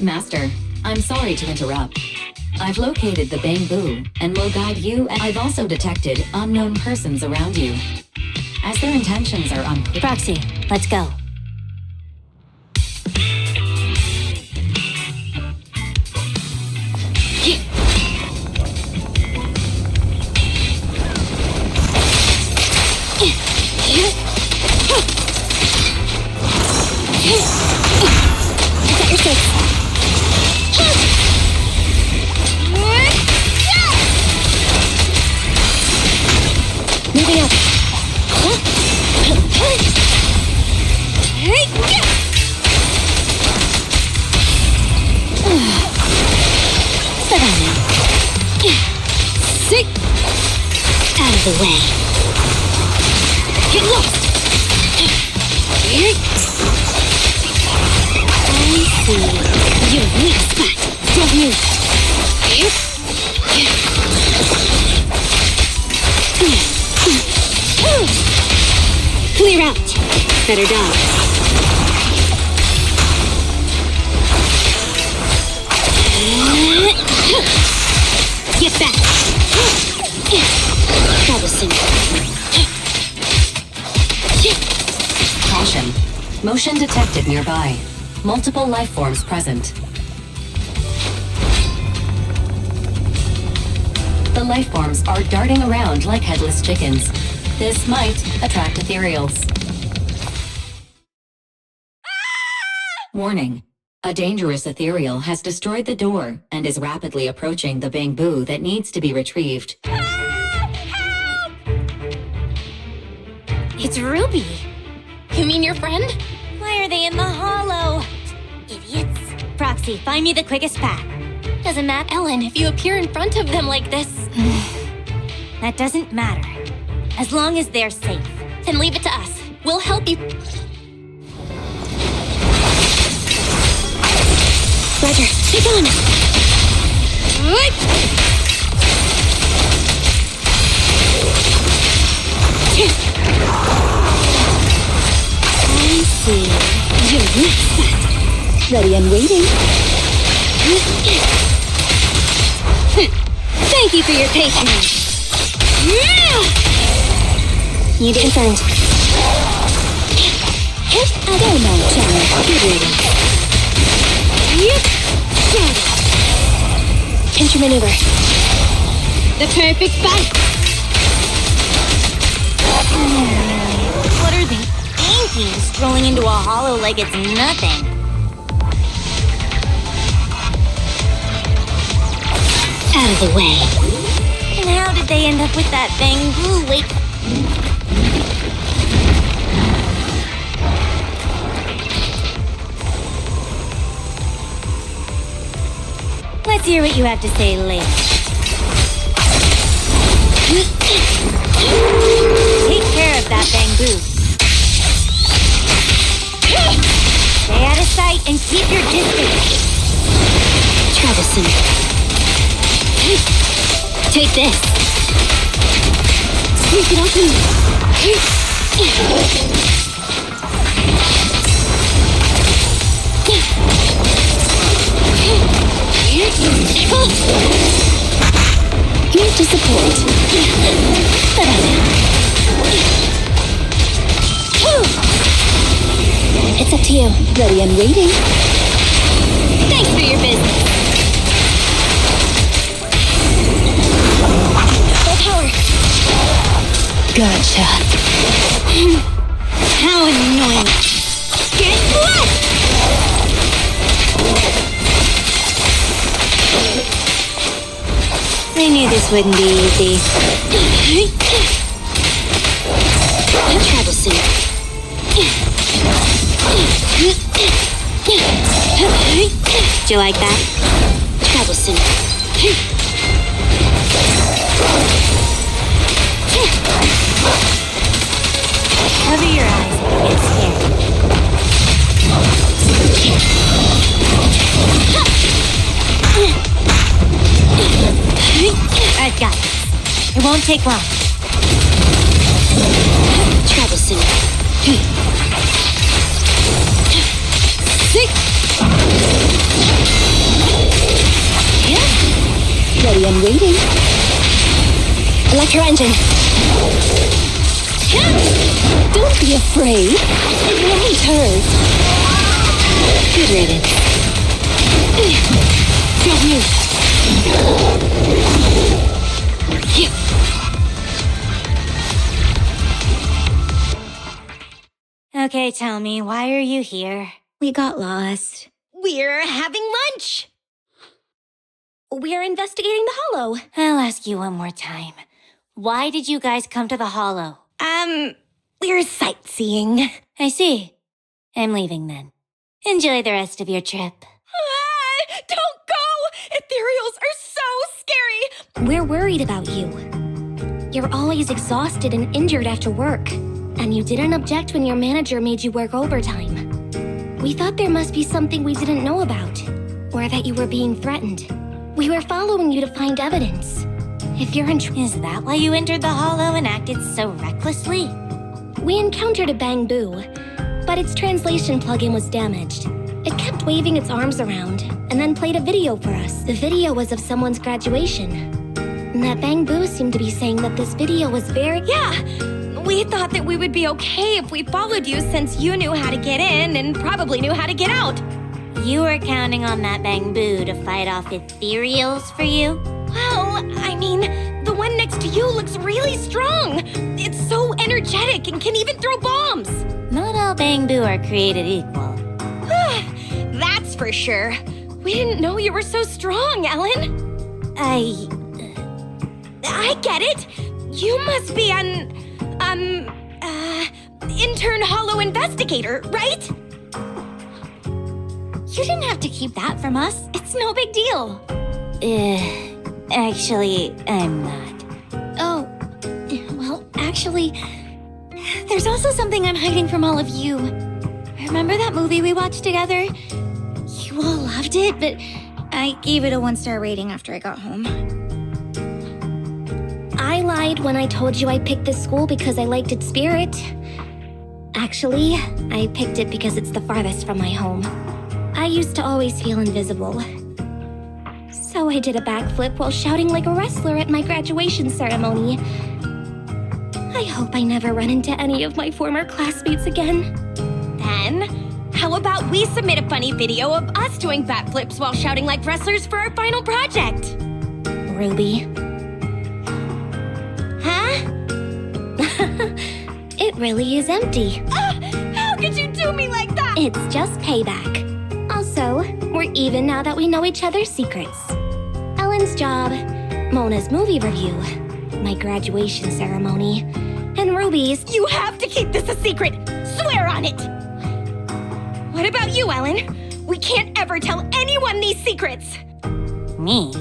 Master, I'm sorry to interrupt. I've located the bamboo and will guide you, and I've also detected unknown persons around you. As their intentions are unclear... Proxy, let's go. the way. Get lost! I see. Your weak spot. Don't move. Clear out. Better dodge. Get back. Troublesome. Caution. Motion detected nearby. Multiple life forms present. The life forms are darting around like headless chickens. This might attract ethereals. Warning. A dangerous ethereal has destroyed the door and is rapidly approaching the bamboo that needs to be retrieved. It's Ruby. You mean your friend? Why are they in the hollow? Idiots. Proxy, find me the quickest path. Doesn't matter. Ellen, if you appear in front of them like this... That doesn't matter. As long as they're safe. Then leave it to us. We'll help you. Roger, take on! I see. You're next. Ready and waiting. Thank you for your patience. Need confirmed. I don't know, Charlie. Good reading. Counter maneuver. The perfect spot. What are they thinking? Strolling into a hollow like it's nothing. Out of the way. And how did they end up with that bamboo? Wait. Let's hear what you have to say later. Take care of that bamboo. Stay out of sight and keep your distance. Troublesome. Take this. Sneak it open. Here to support. It's up to you. Ready and waiting. Thanks for your business. Full power. Gotcha. How annoying. Get left! I knew this wouldn't be easy. Troublesome. Do you like that? Troublesome. Cover your eyes when you get scared. I've got this. It won't take long. Troublesome. Ready and waiting. Electro engine. Don't be afraid. It won't hurt. Good riddance. Don't move. Okay, tell me, why are you here? We got lost. We're having lunch! We're investigating the hollow. I'll ask you one more time. Why did you guys come to the hollow? We're sightseeing. I see. I'm leaving then. Enjoy the rest of your trip. Don't go! Ethereals are so scary! We're worried about you. You're always exhausted and injured after work. And you didn't object when your manager made you work overtime. We thought there must be something we didn't know about. Or that you were being threatened. We were following you to find evidence. If you're Is that why you entered the hollow and acted so recklessly? We encountered a bamboo, but its translation plugin was damaged. It kept waving its arms around, and then played a video for us. The video was of someone's graduation. And that bamboo seemed to be saying that this video was very— Yeah! We thought that we would be okay if we followed you since you knew how to get in and probably knew how to get out. You were counting on that bamboo to fight off ethereals for you? Well, I mean, the one next to you looks really strong. It's so energetic and can even throw bombs. Not all bamboo are created equal. That's for sure. We didn't know you were so strong, Ellen. I get it. You must be an, intern hollow investigator, right? You didn't have to keep that from us. It's no big deal. Actually, I'm not. Oh, well, actually, there's also something I'm hiding from all of you. Remember that movie we watched together? You all loved it, but I gave it a 1-star rating after I got home. I lied when I told you I picked this school because I liked its spirit. Actually, I picked it because it's the farthest from my home. I used to always feel invisible. So I did a backflip while shouting like a wrestler at my graduation ceremony. I hope I never run into any of my former classmates again. Then, how about we submit a funny video of us doing backflips while shouting like wrestlers for our final project? Ruby. Huh? It really is empty. How could you do me like that? It's just payback. Also, we're even now that we know each other's secrets. Ellen's job, Mona's movie review, my graduation ceremony, and Ruby's— You have to keep this a secret! Swear on it! What about you, Ellen? We can't ever tell anyone these secrets! Me?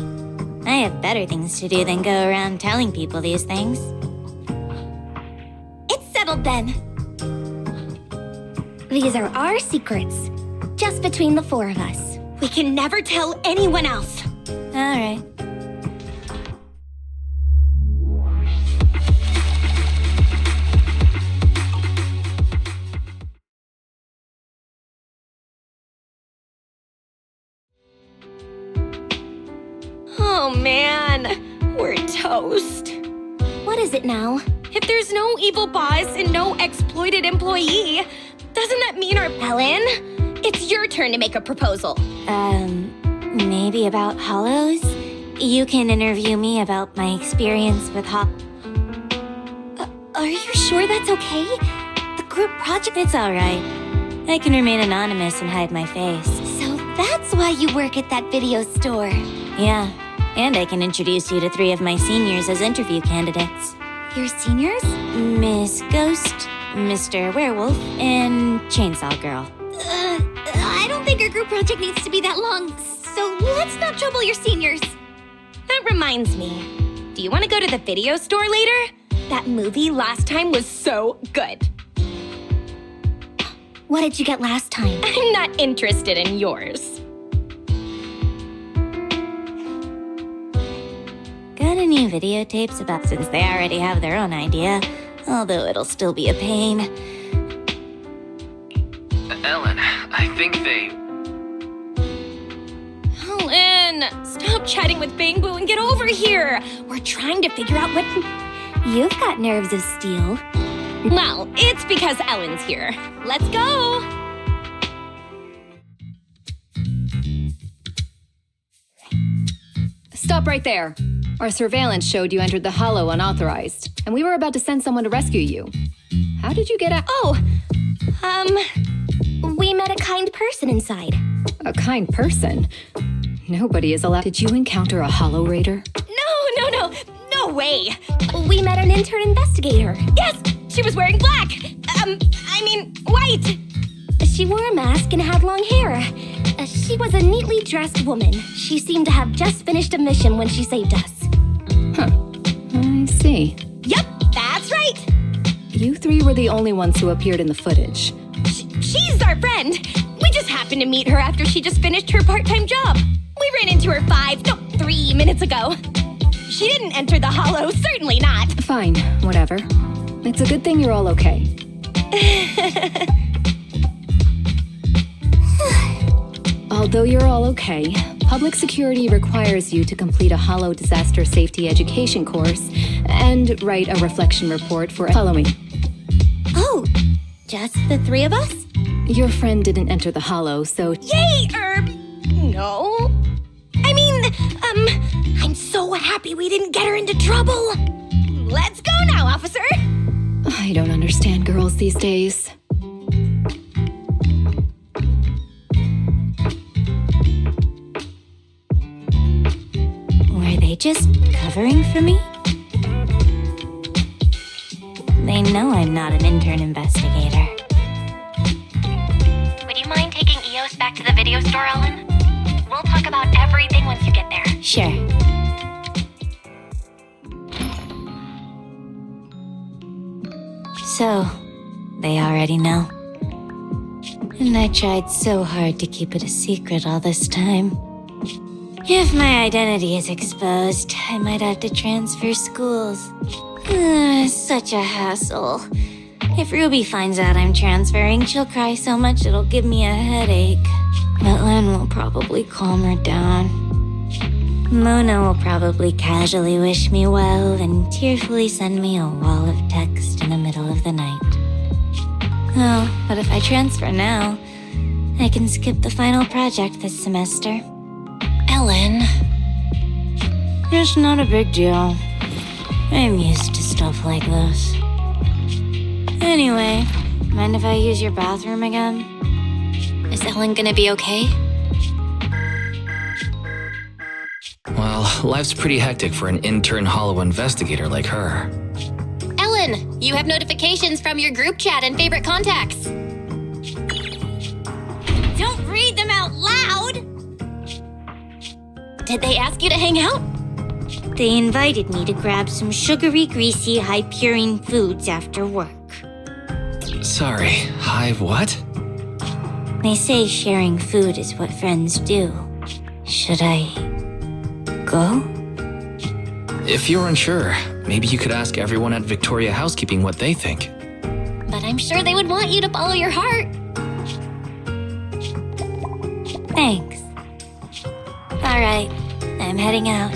I have better things to do than go around telling people these things. It's settled then. These are our secrets, just between the four of us. We can never tell anyone else. All right. Oh man, we're toast. What is it now? If there's no evil boss and no exploited employee, doesn't that mean our— Ellen, it's your turn to make a proposal. Maybe about hollows? You can interview me about my experience with Are you sure that's okay? The group project— It's all right. I can remain anonymous and hide my face. So that's why you work at that video store. Yeah, and I can introduce you to 3 of my seniors as interview candidates. Your seniors? Miss Ghost, Mr. Werewolf, and Chainsaw Girl. I don't think our group project needs to be that long, so let's not trouble your seniors. That reminds me. Do you want to go to the video store later? That movie last time was so good. What did you get last time? I'm not interested in yours. Got any videotapes about— since they already have their own idea, although it'll still be a pain. Ellen, I think they... Ellen, stop chatting with Bangbu and get over here. We're trying to figure out what— You've got nerves of steel. Well, it's because Ellen's here. Let's go! Stop right there. Our surveillance showed you entered the Hollow unauthorized, and we were about to send someone to rescue you. How did you get out? Oh, we met a kind person inside. A kind person? Nobody is allowed— Did you encounter a Hollow Raider? No way! We met an intern investigator. Yes! She was wearing black! White! She wore a mask and had long hair. She was a neatly dressed woman. She seemed to have just finished a mission when she saved us. Huh. I see. Yep! You three were the only ones who appeared in the footage. She's our friend. We just happened to meet her after she just finished her part-time job. We ran into her 3 minutes ago. She didn't enter the hollow, certainly not. Fine, whatever. It's a good thing you're all okay. Although you're all okay, public security requires you to complete a hollow disaster safety education course and write a reflection report for Halloween. Oh, just the 3 of us? Your friend didn't enter the hollow, so... Yay, Herb! No. I mean, I'm so happy we didn't get her into trouble. Let's go now, officer. I don't understand girls these days. Were they just covering for me? They know I'm not an intern investigator. Would you mind taking EOS back to the video store, Ellen? We'll talk about everything once you get there. Sure. So, they already know. And I tried so hard to keep it a secret all this time. If my identity is exposed, I might have to transfer schools. Such a hassle. If Ruby finds out I'm transferring, she'll cry so much it'll give me a headache. But Len will probably calm her down. Mona will probably casually wish me well and tearfully send me a wall of text in the middle of the night. Oh, but if I transfer now, I can skip the final project this semester. Ellen. It's not a big deal. I'm used to stuff like this. Anyway, mind if I use your bathroom again? Is Ellen gonna be okay? Well, life's pretty hectic for an intern hollow investigator like her. Ellen, you have notifications from your group chat and favorite contacts. Don't read them out loud! Did they ask you to hang out? They invited me to grab some sugary, greasy, high-purine foods after work. Sorry, hi what? They say sharing food is what friends do. Should I go? If you're unsure, maybe you could ask everyone at Victoria Housekeeping what they think. But I'm sure they would want you to follow your heart. Thanks. All right, I'm heading out.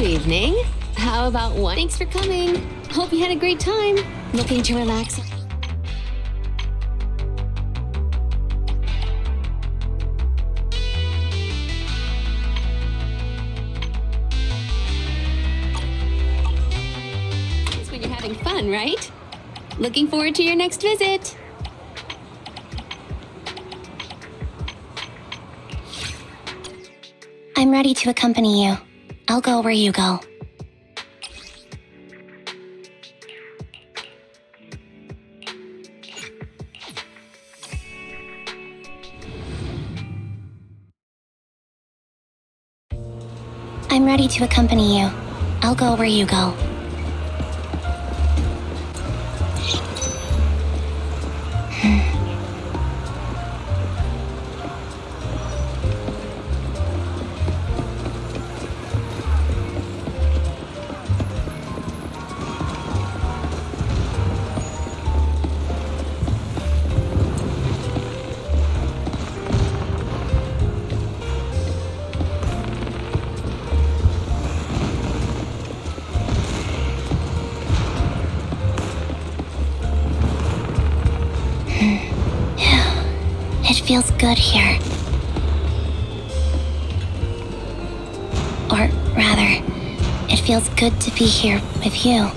Good evening. How about one? Thanks for coming. Hope you had a great time. Looking to relax. That's when you're having fun, right? Looking forward to your next visit. I'm ready to accompany you. I'll go where you go. I'm ready to accompany you. I'll go where you go. It feels good here. Or rather, it feels good to be here with you.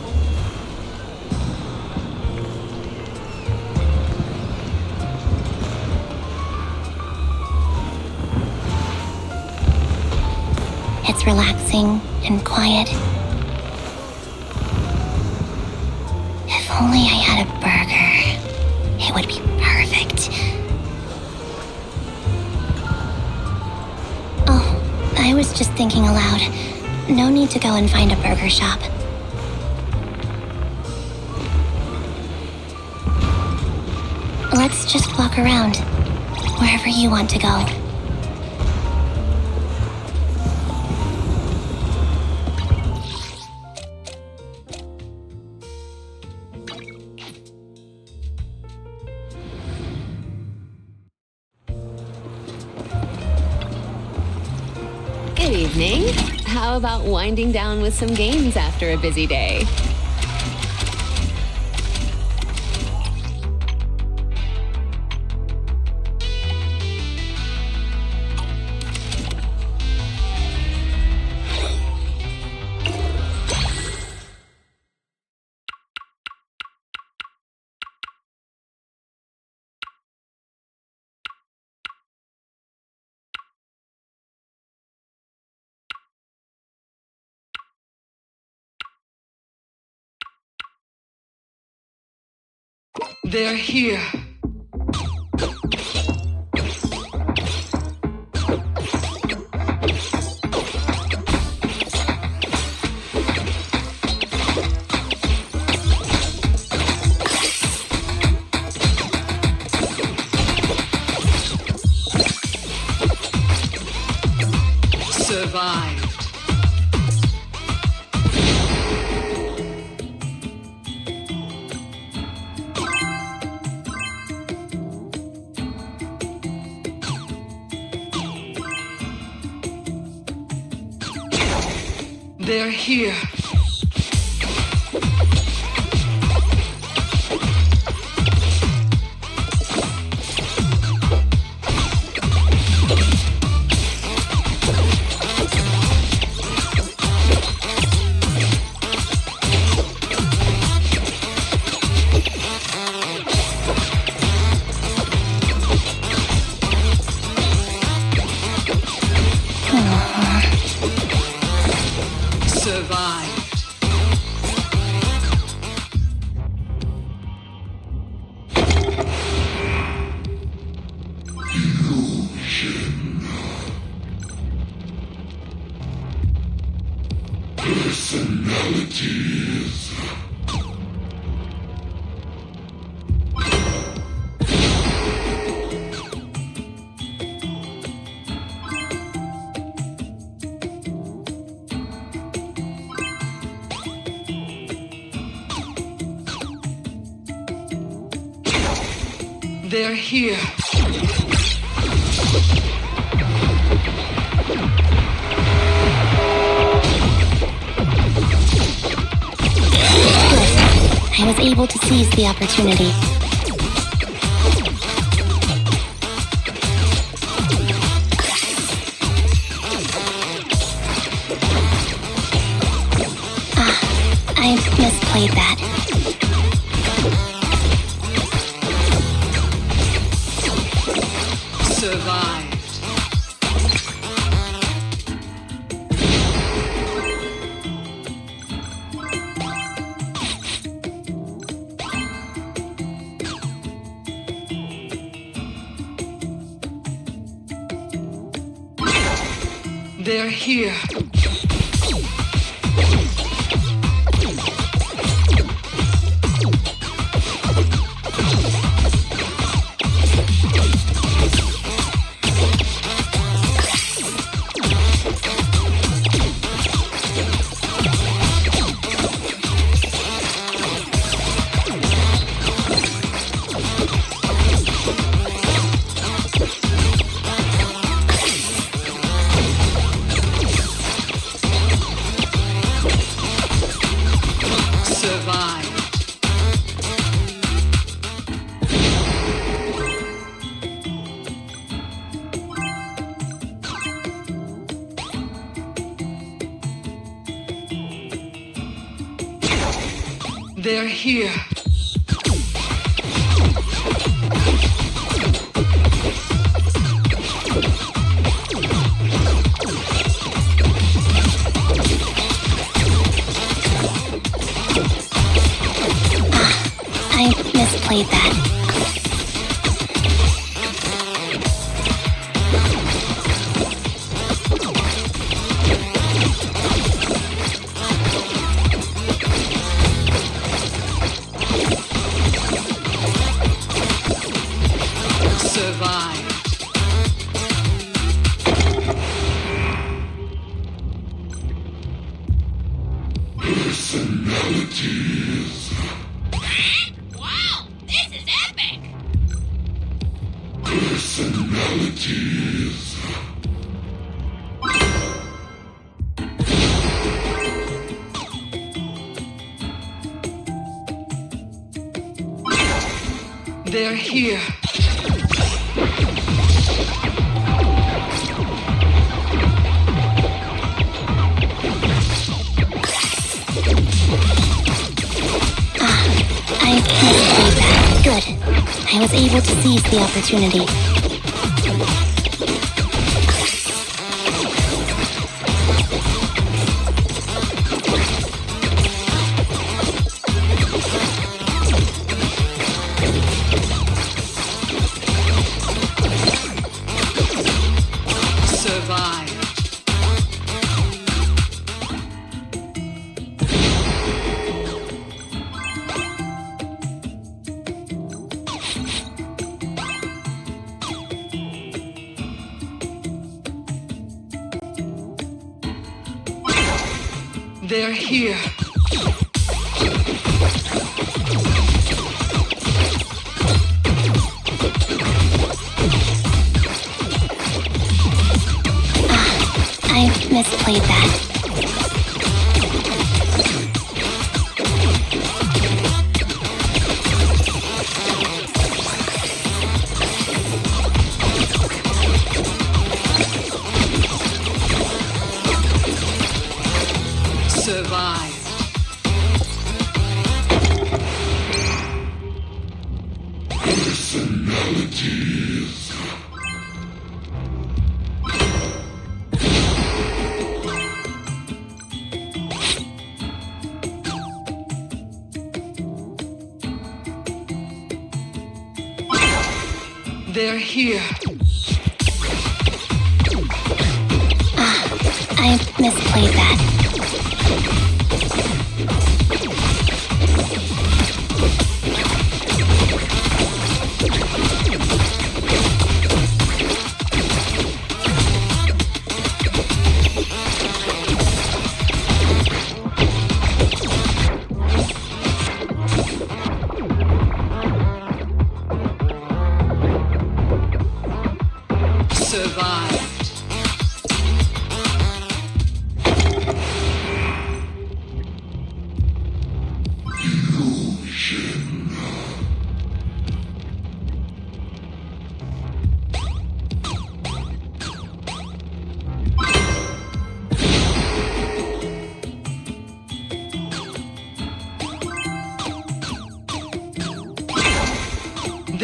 It's relaxing and quiet. If only I had a burger, it would be perfect. I was just thinking aloud. No need to go and find a burger shop. Let's just walk around, wherever you want to go. Good evening. How about winding down with some games after a busy day? They're here. Survived. They're here. Personalities. They're here. able to seize the opportunity. I misplayed that. Survived. They're here. They're here. I misplayed that. Personalities. Wow, this is epic! Personalities. They're here. I misplayed that. Good. I was able to seize the opportunity. They're here. I misplayed that. Survived. Personalities. They're here. I misplayed that.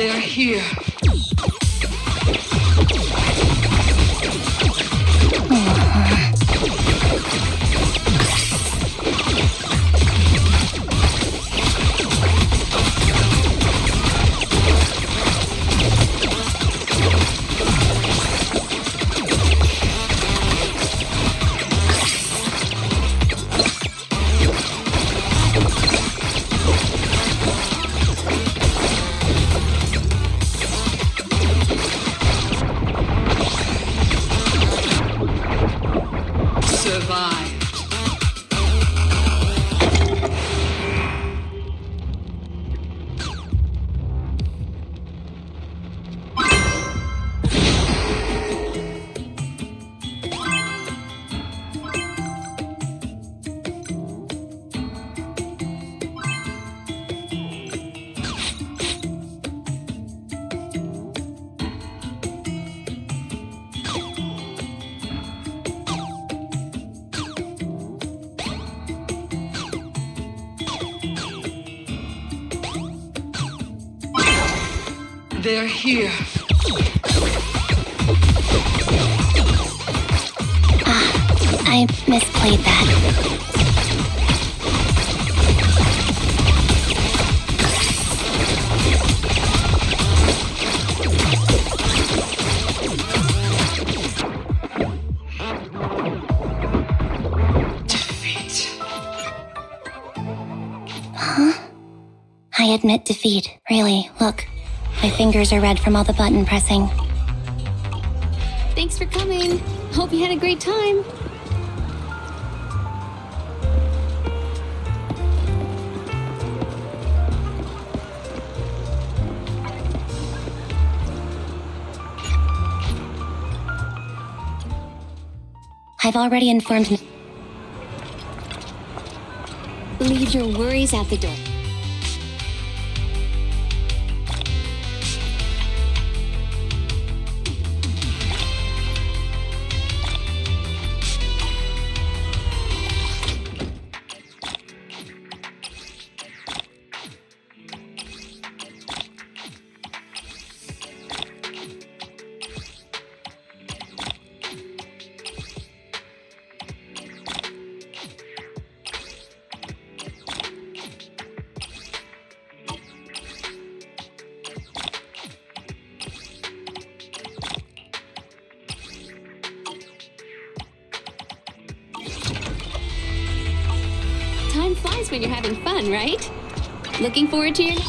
They're here. They're here. I misplayed that. Huh? I admit defeat. Really, look. My fingers are red from all the button pressing. Thanks for coming. Hope you had a great time. I've already informed. Leave your worries at the door. Time flies when you're having fun, right? Looking forward to your...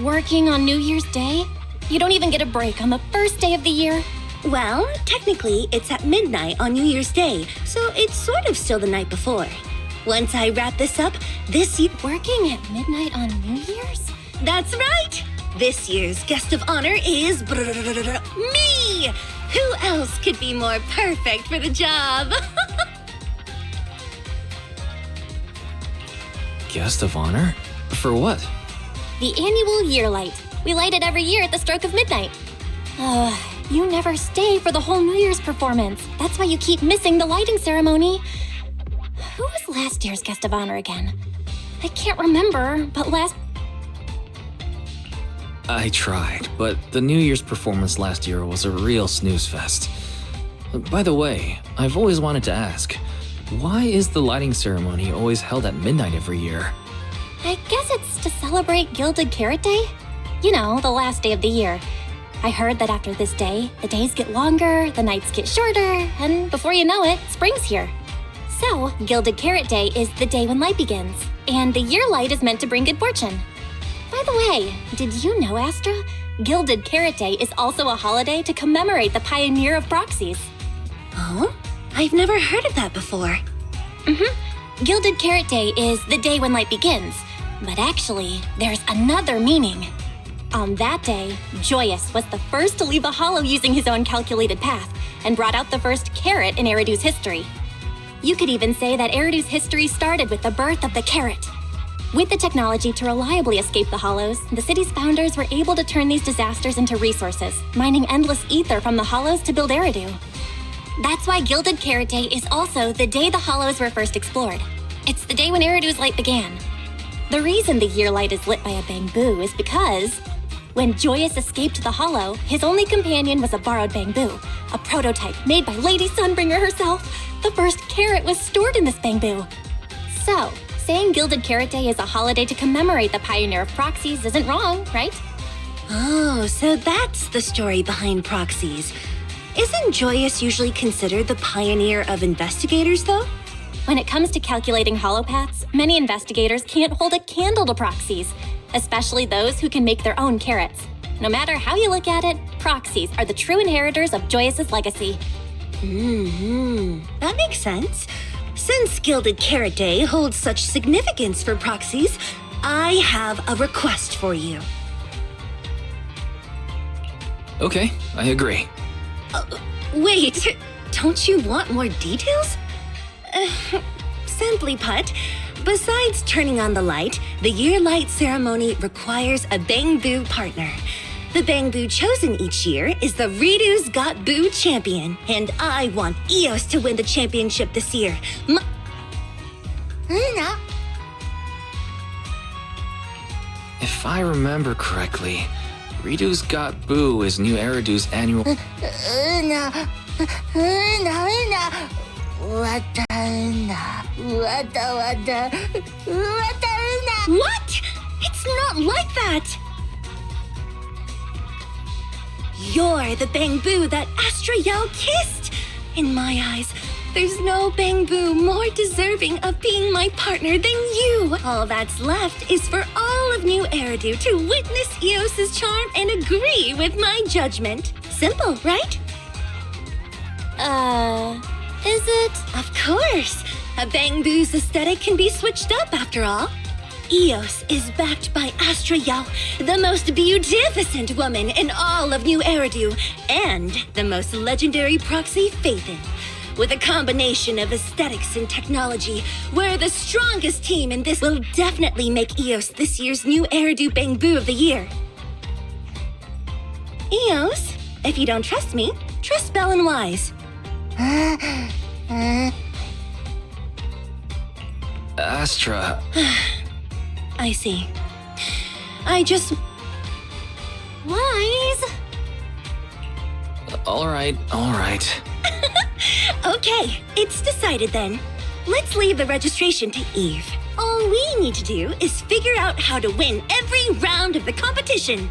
Working on New Year's Day? You don't even get a break on the first day of the year? Well, technically, it's at midnight on New Year's Day, so it's sort of still the night before. Once I wrap this up, this year... Working at midnight on New Year's? That's right! This year's guest of honor is... me! Who else could be more perfect for the job? Guest of honor? For what? The annual year light. We light it every year at the stroke of midnight. You never stay for the whole New Year's performance. That's why you keep missing the lighting ceremony. Who was last year's guest of honor again? I can't remember, but I tried, but the New Year's performance last year was a real snooze fest. By the way, I've always wanted to ask, why is the lighting ceremony always held at midnight every year? I guess it's to celebrate Gilded Carrot Day? You know, the last day of the year. I heard that after this day, the days get longer, the nights get shorter, and before you know it, spring's here. So, Gilded Carrot Day is the day when light begins, and the year light is meant to bring good fortune. By the way, did you know, Astra? Gilded Carrot Day is also a holiday to commemorate the pioneer of proxies. Oh? I've never heard of that before. Gilded Carrot Day is the day when light begins, but actually, there's another meaning. On that day, Joyous was the first to leave a hollow using his own calculated path, and brought out the first carrot in Eridu's history. You could even say that Eridu's history started with the birth of the carrot. With the technology to reliably escape the hollows, the city's founders were able to turn these disasters into resources, mining endless ether from the hollows to build Eridu. That's why Gilded Carrot Day is also the day the hollows were first explored. It's the day when Eridu's light began. The reason the year light is lit by a bamboo is because when Joyous escaped the hollow, his only companion was a borrowed bamboo, a prototype made by Lady Sunbringer herself. The first carrot was stored in this bamboo. So, saying Gilded Carrot Day is a holiday to commemorate the pioneer of proxies isn't wrong, right? Oh, so that's the story behind proxies. Isn't Joyous usually considered the pioneer of investigators, though? When it comes to calculating holopaths, many investigators can't hold a candle to proxies, especially those who can make their own carrots. No matter how you look at it, proxies are the true inheritors of Joyous's legacy. That makes sense. Since Gilded Carrot Day holds such significance for proxies, I have a request for you. Okay, I agree. Wait, don't you want more details? Simply put, besides turning on the light, the year light ceremony requires a bamboo partner. The bamboo chosen each year is the Redo's Got Boo champion, and I want Eos to win the championship this year. If I remember correctly, Redo's Got Boo is New Eridu's annual... What? It's not like that! You're the bamboo that AstraYao kissed! In my eyes, there's no bamboo more deserving of being my partner than you! All that's left is for all of New Eridu to witness Eos's charm and agree with my judgment. Simple, right? Is it? Of course! A bamboo's aesthetic can be switched up after all. Eos is backed by AstraYao, the most beautificent woman in all of New Eridu, and the most legendary proxy Phaethon. With a combination of aesthetics and technology, we're the strongest team, and this will definitely make Eos this year's New Eridu Bamboo of the Year. Eos, if you don't trust me, trust Bell and Wise. Astra... I see. I just... Wise? All right. Okay, it's decided then. Let's leave the registration to Eve. All we need to do is figure out how to win every round of the competition.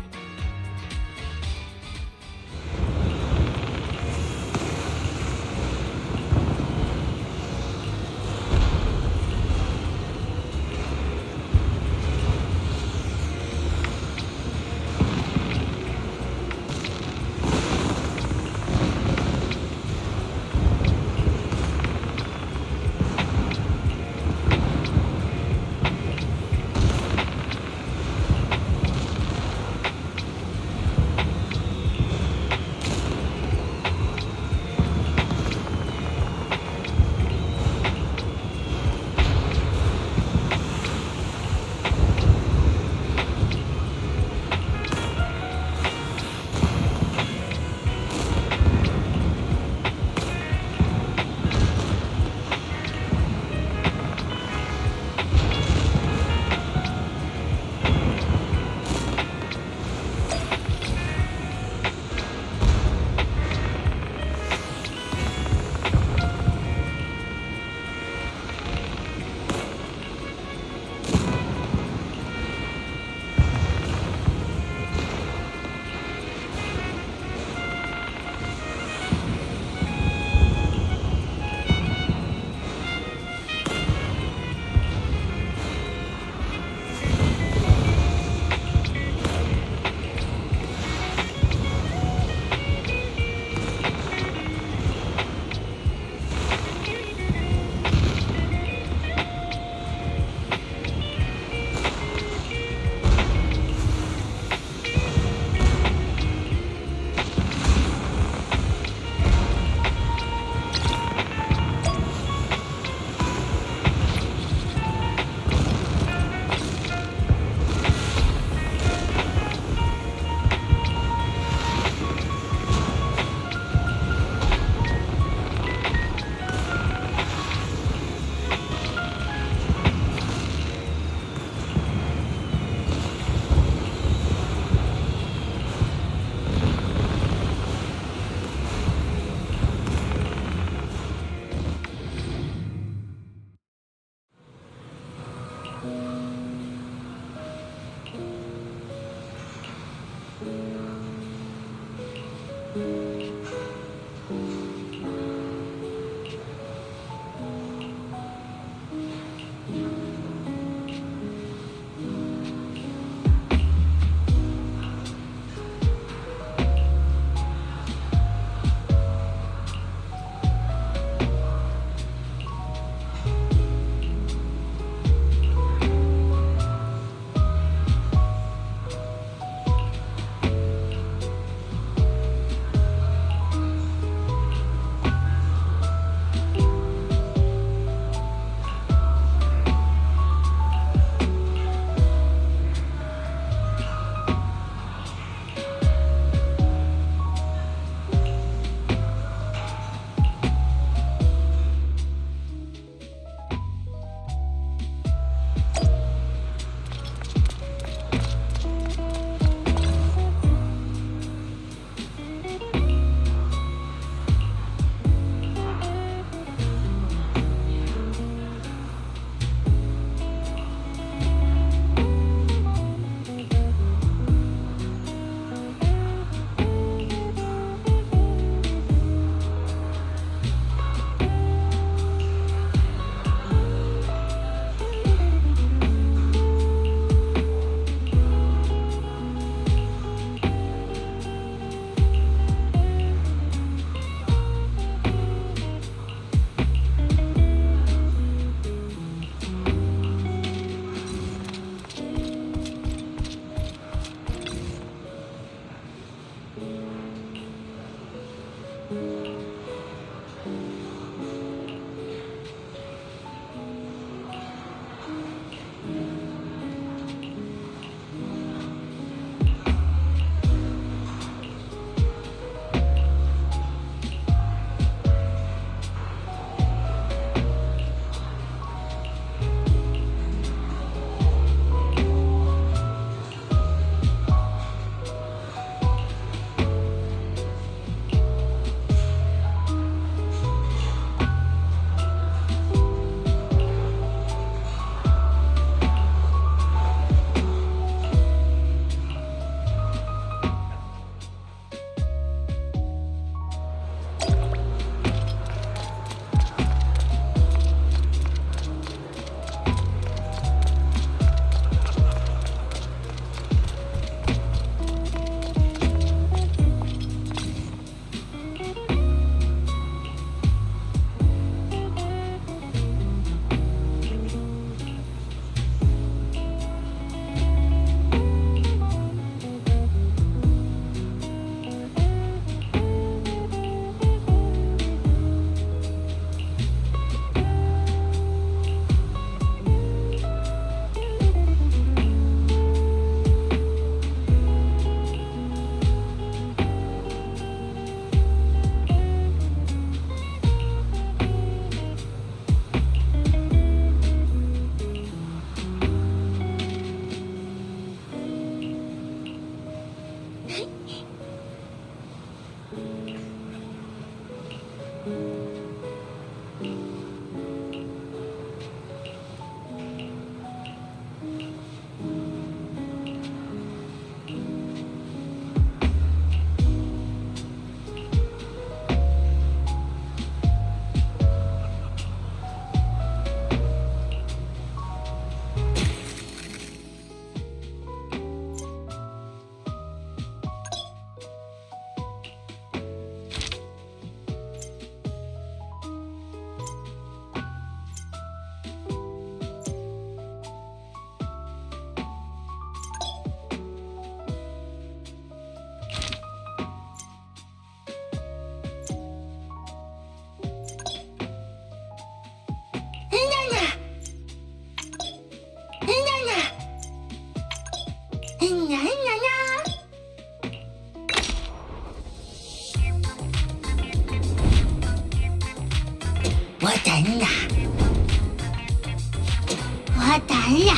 完了。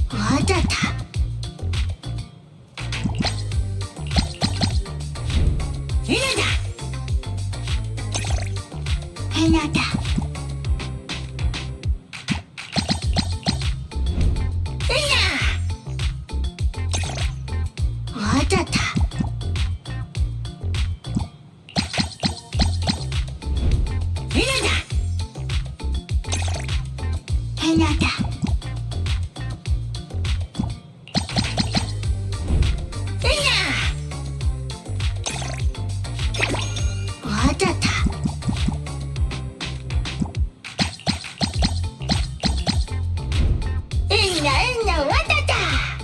活着它。黑了它。黑了它。活着它。黑了它。黑了它。活着它。我的它。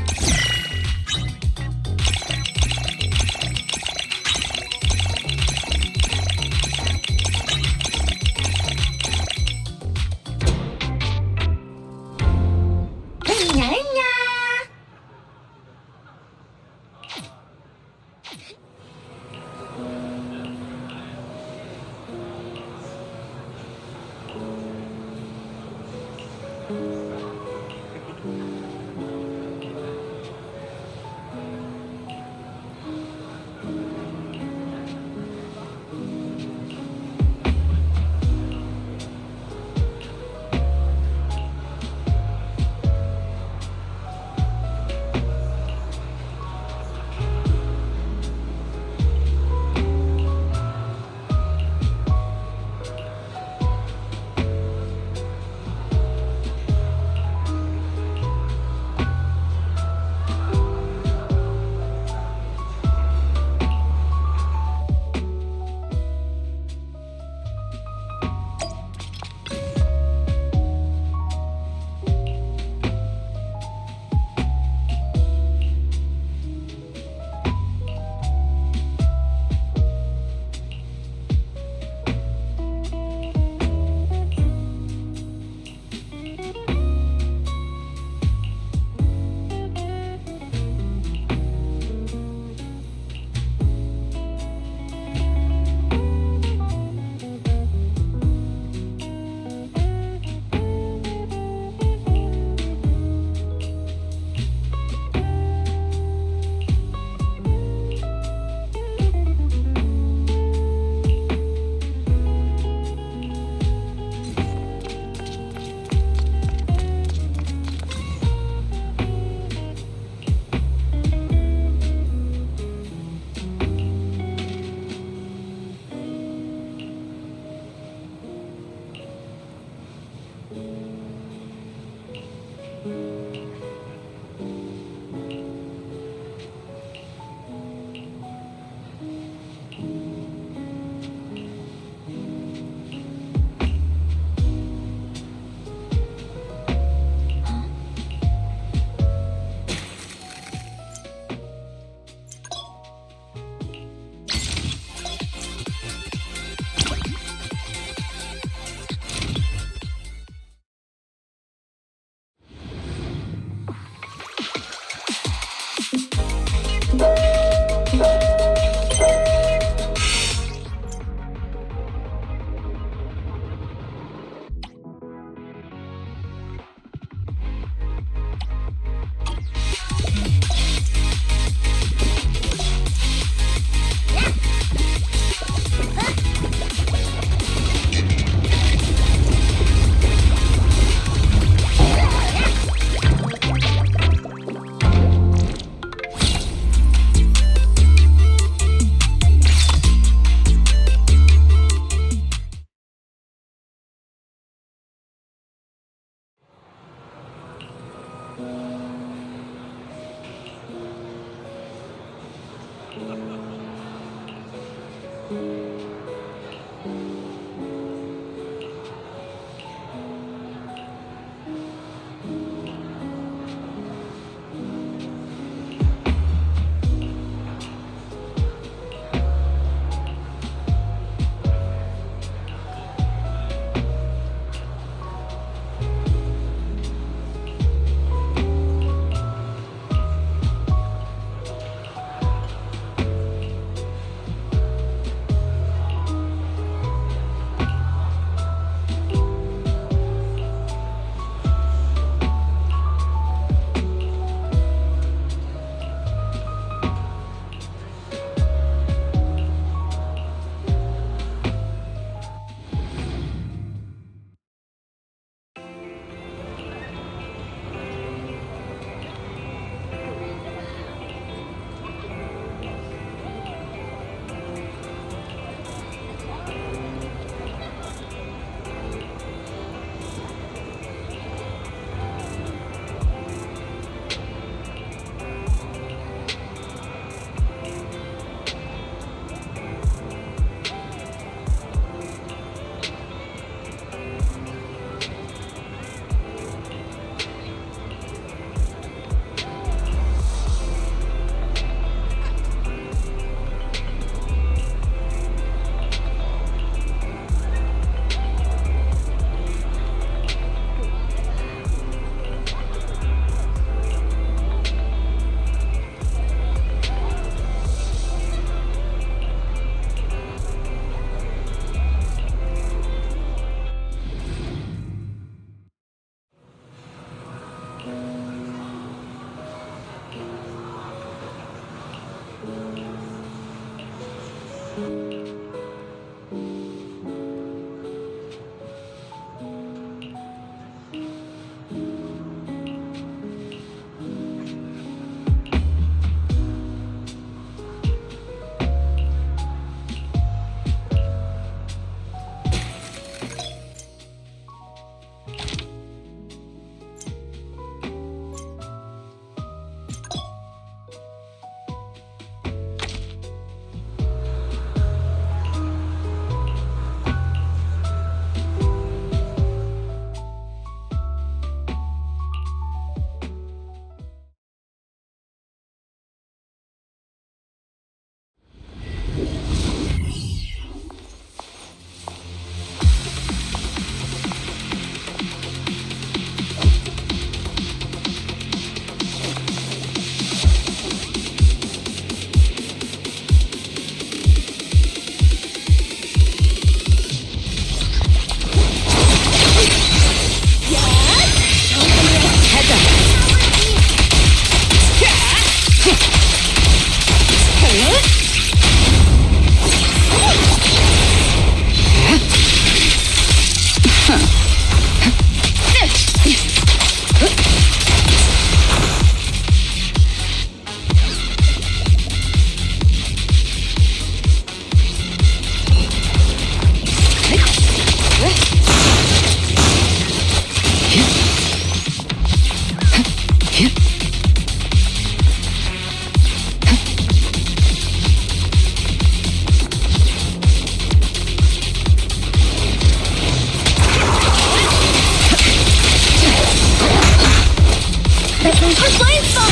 Our flying star!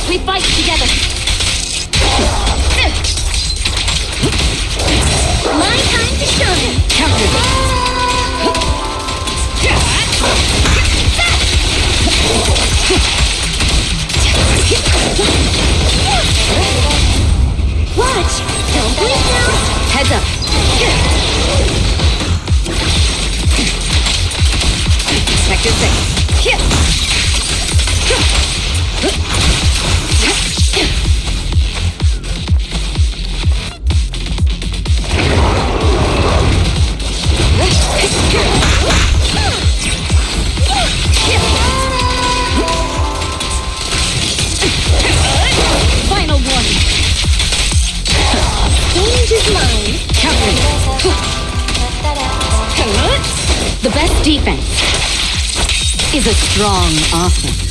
We fight together. My time to shine! Watch! Don't blink now! Heads up. Sector 6. Final warning. Change is mine. The best defense is a strong offense.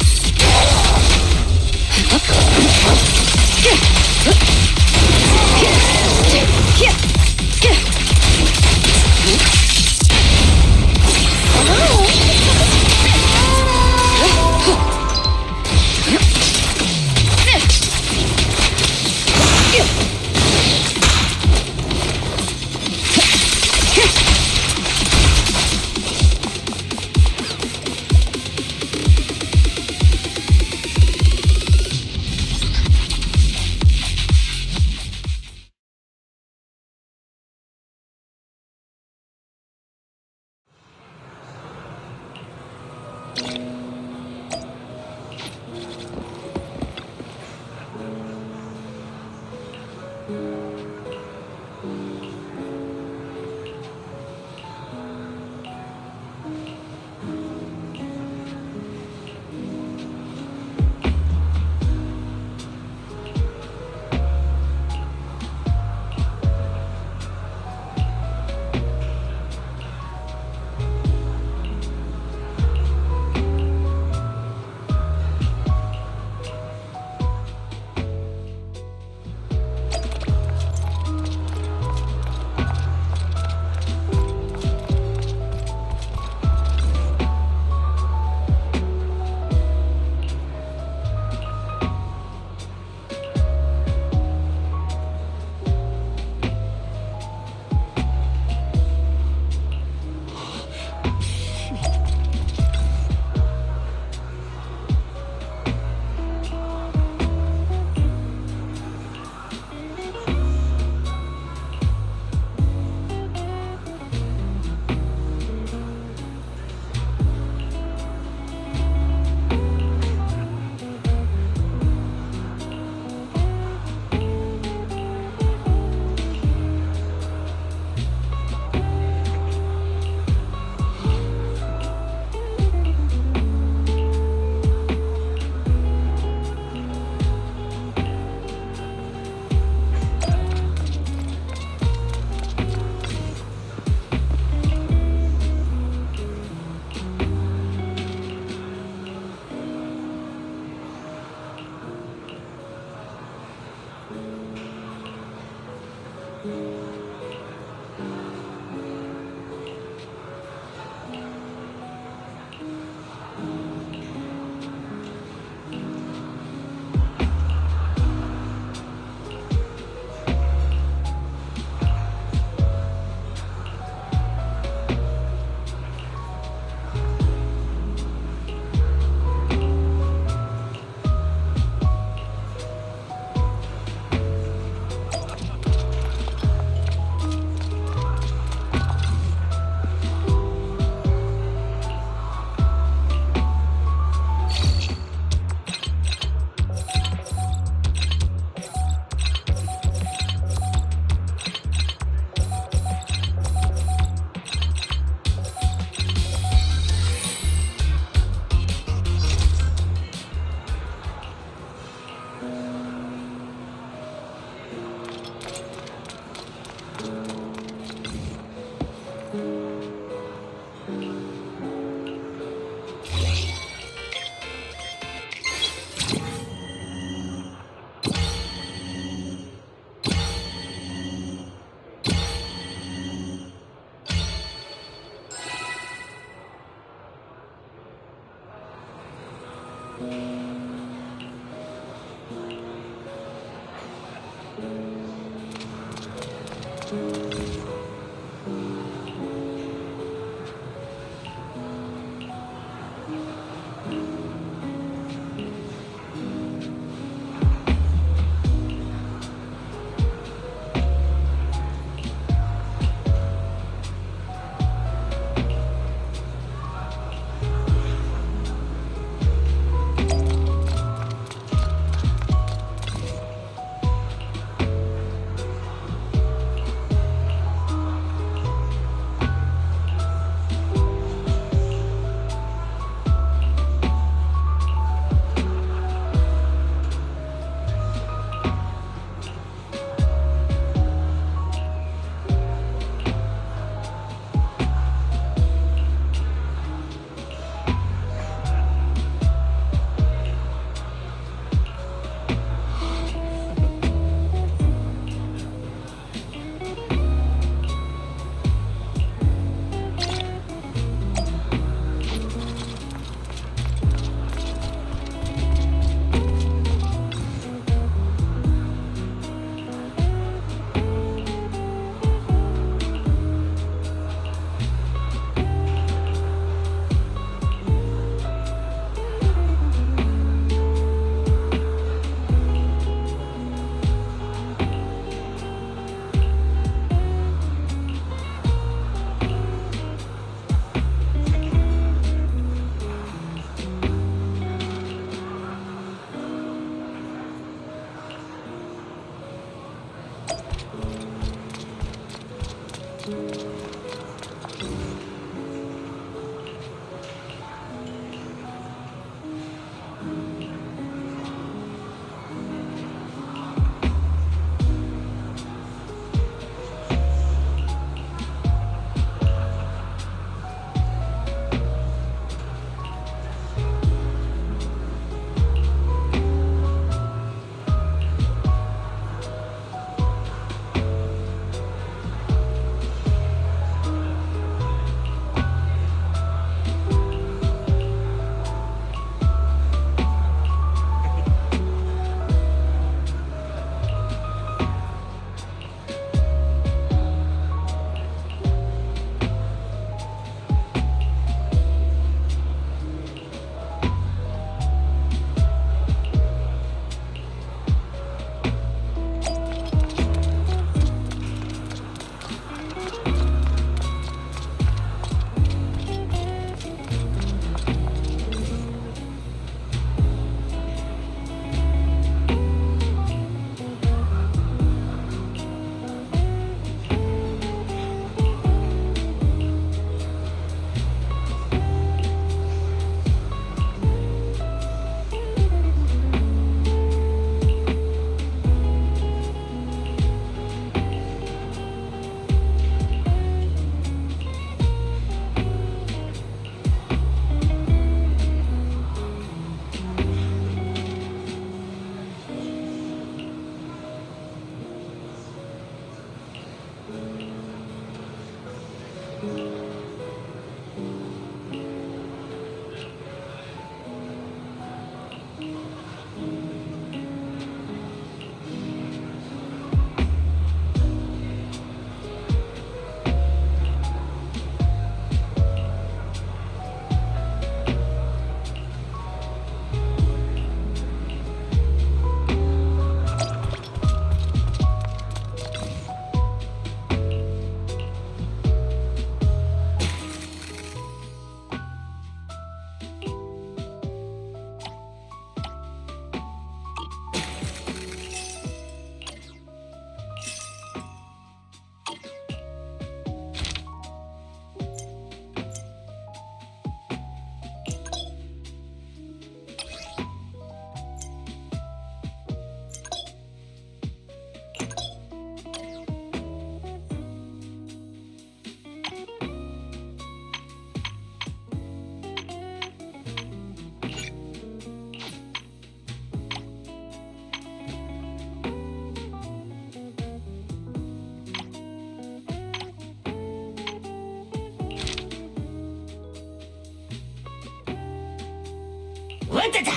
What-da-da!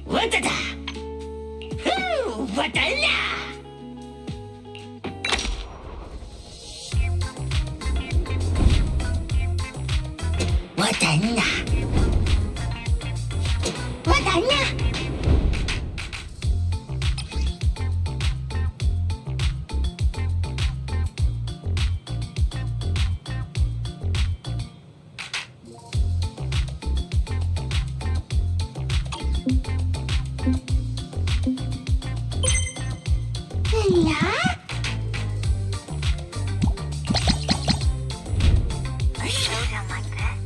What-da-da! Hoo! What-da-la! Yeah? A showdown like this?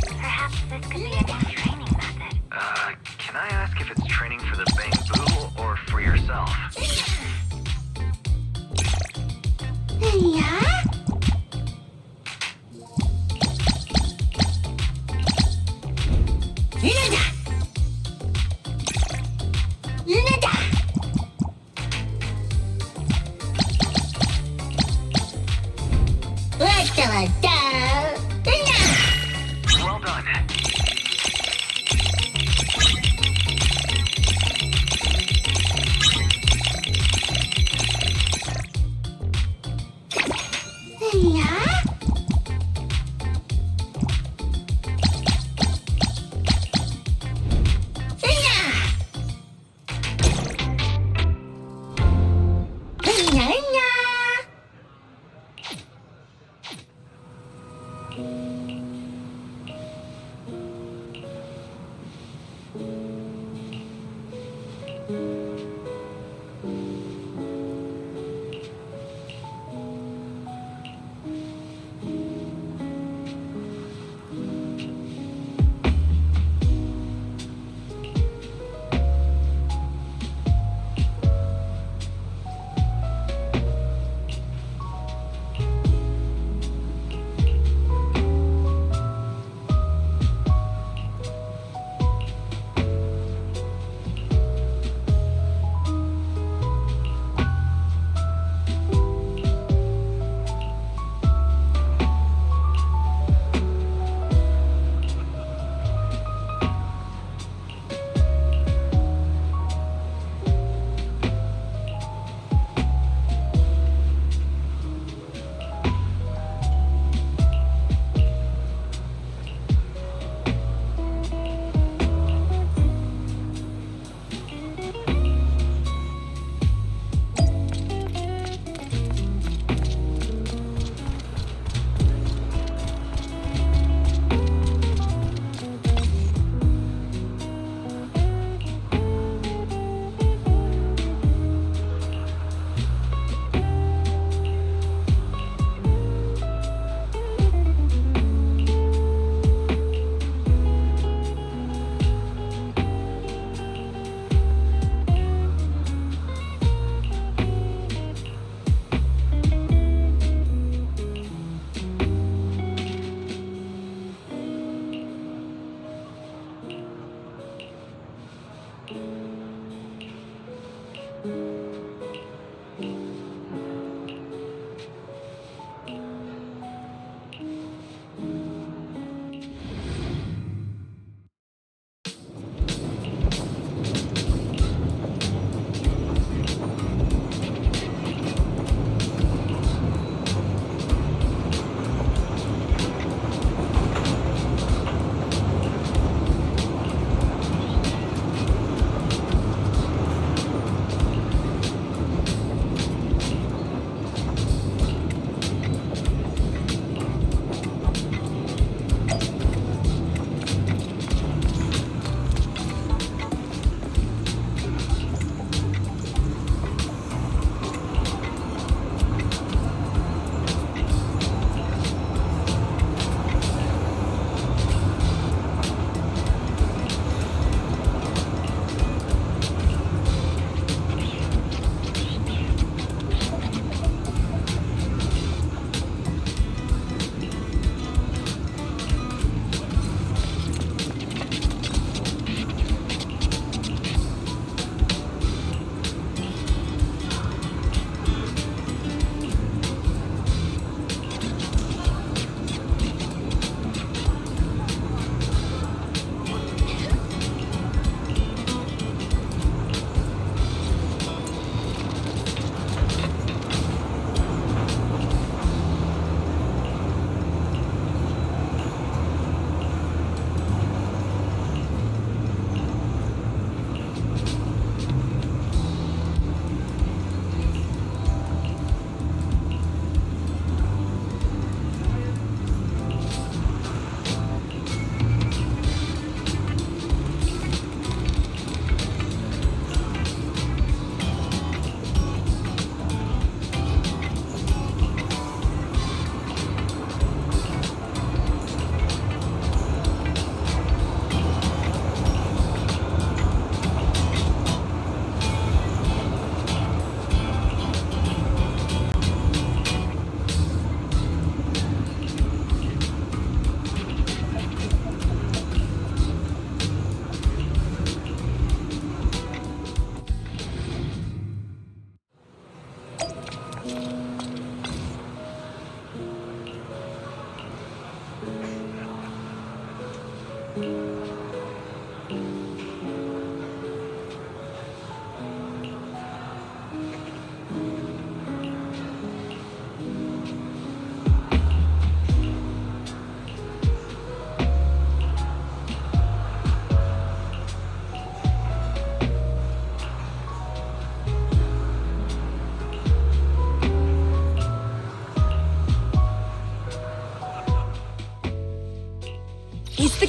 Perhaps this could be a new training method. Can I ask if it's training for the bamboo or for yourself? Yeah? Well done. Yeah?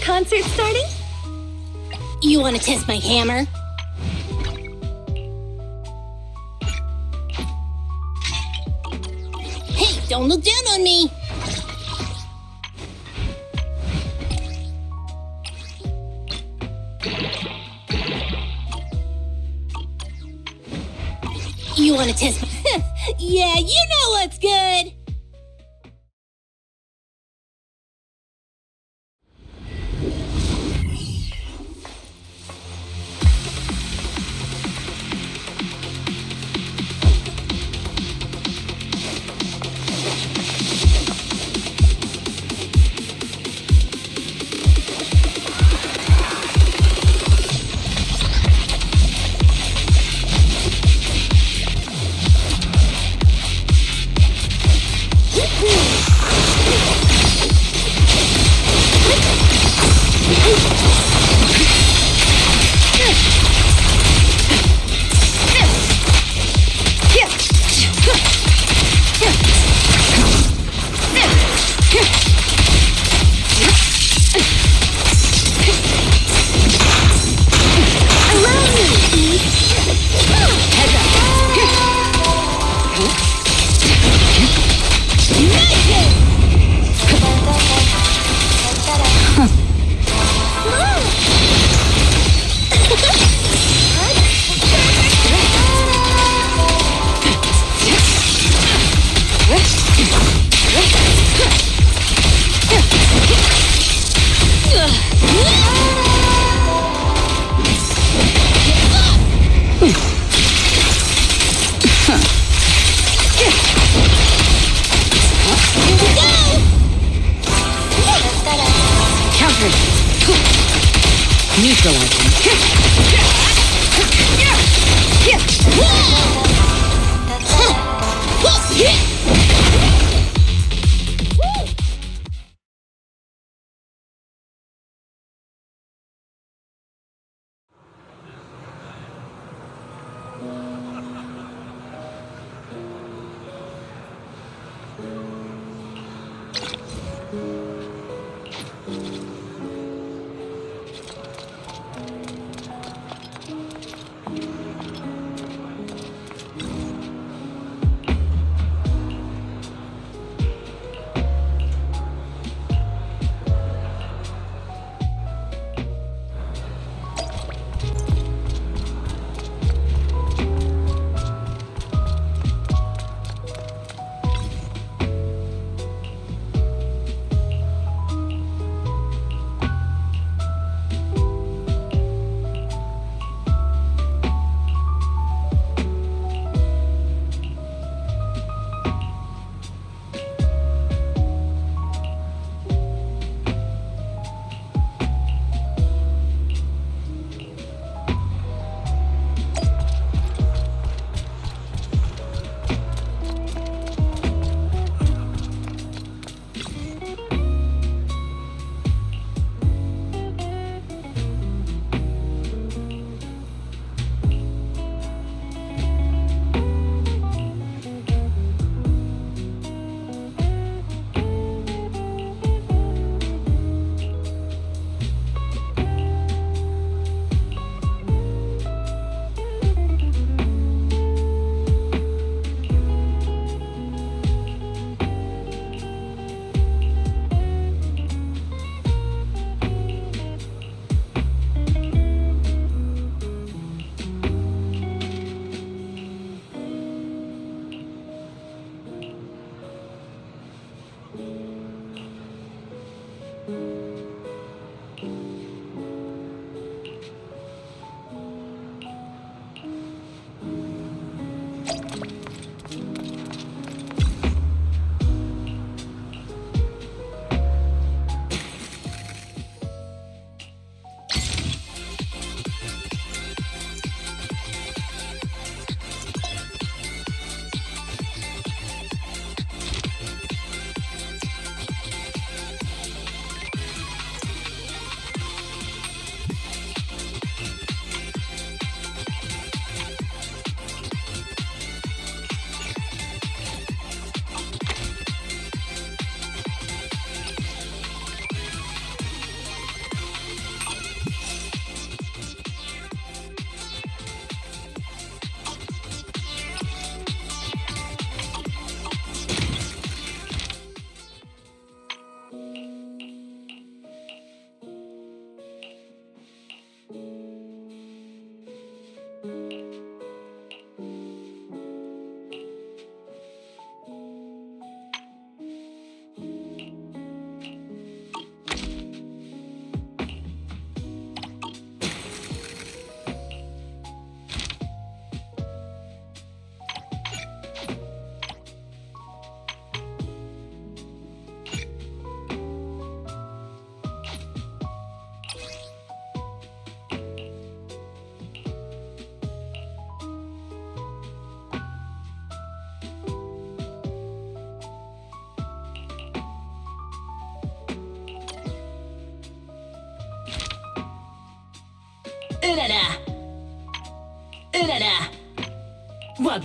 concert starting? You want to test my hammer? Hey, don't look down on me! You want to test my... Yeah, you know what's good!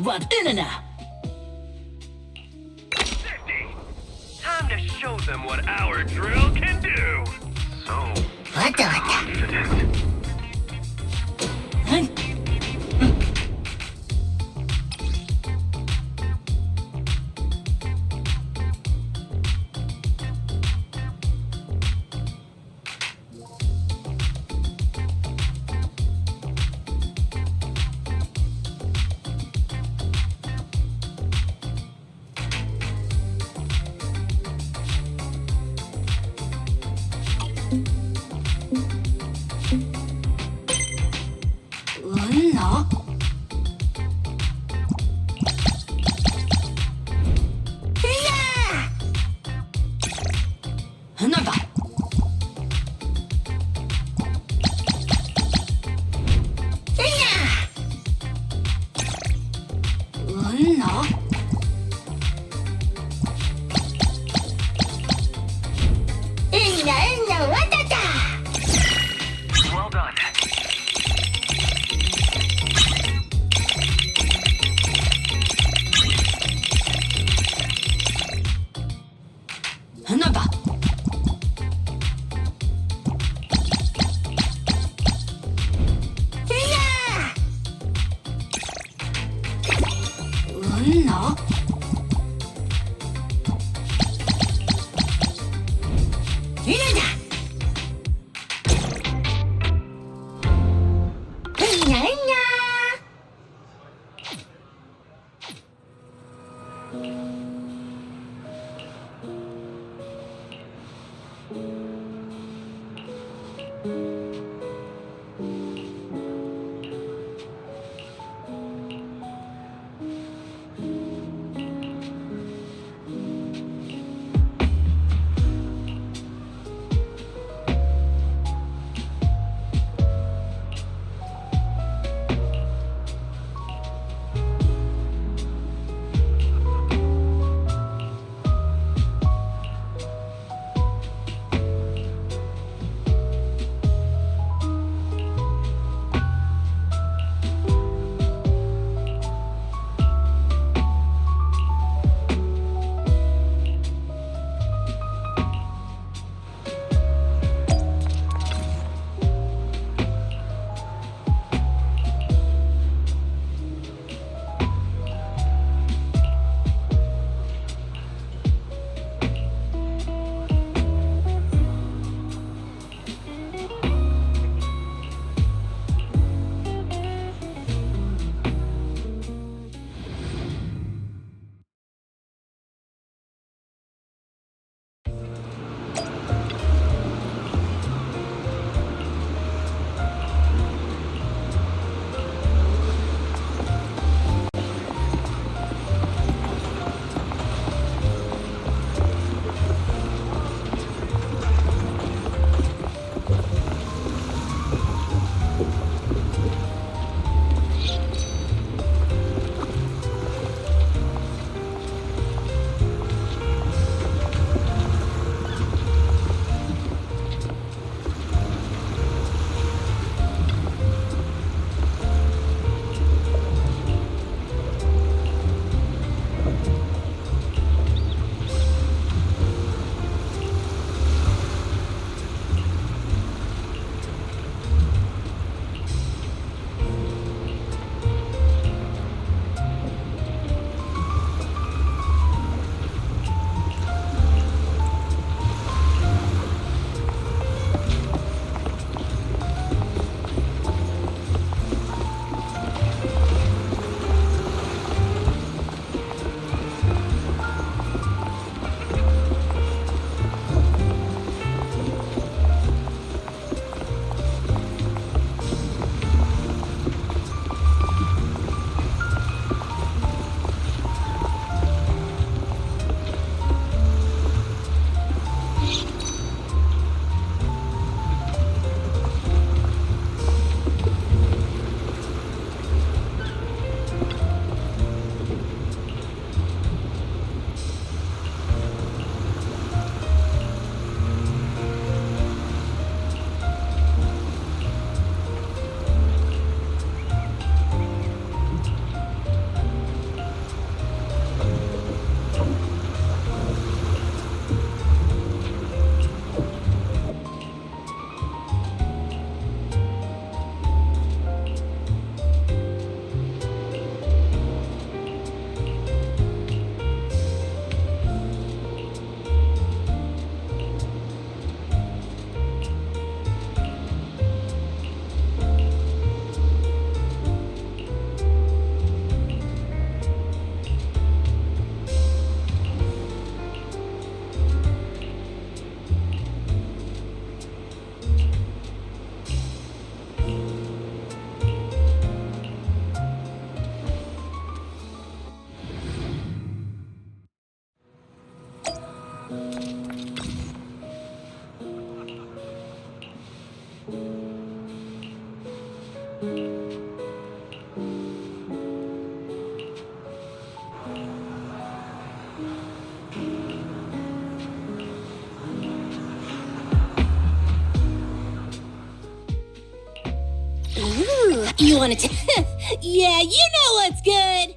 What, Inana? Time to show them what our drill can do. So confident. Well done. You wanna Yeah, you know what's good!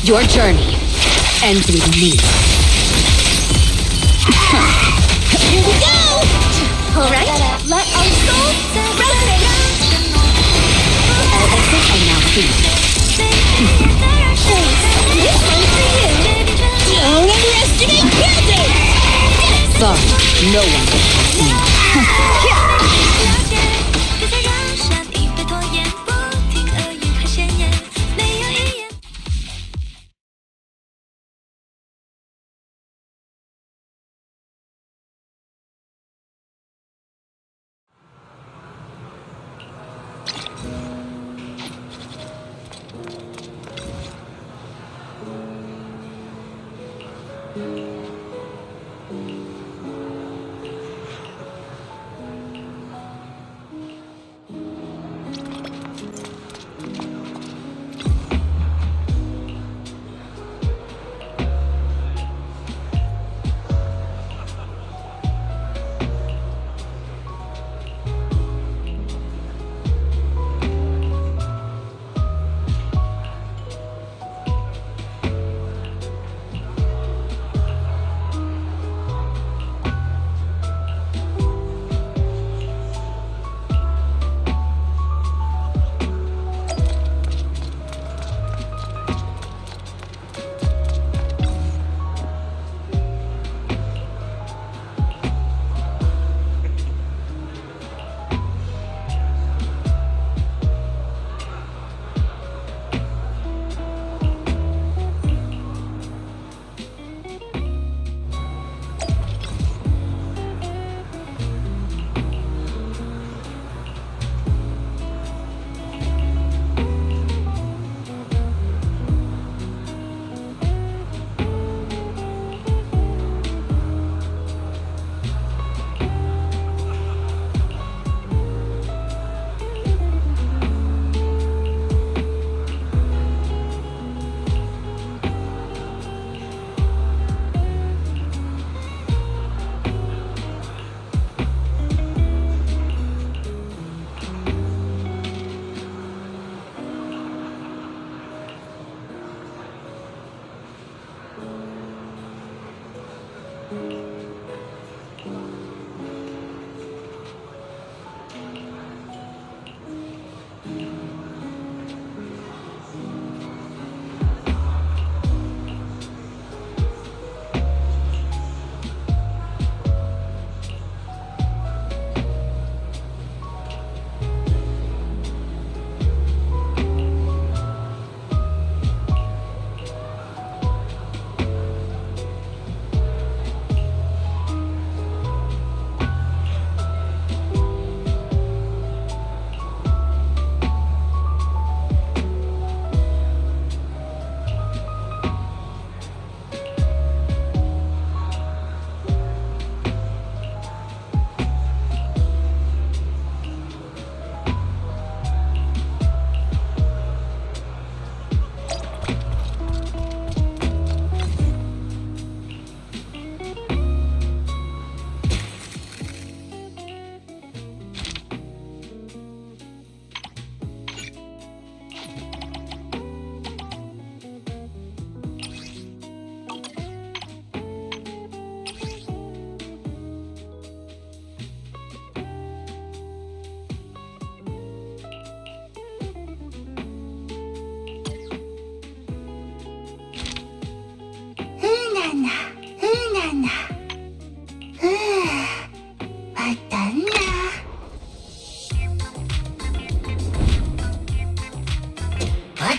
Your journey ends with me. Here we go! Alright, let our souls resonate! All exits are now free. This one's for you! Don't underestimate building! Sorry, no one will see me.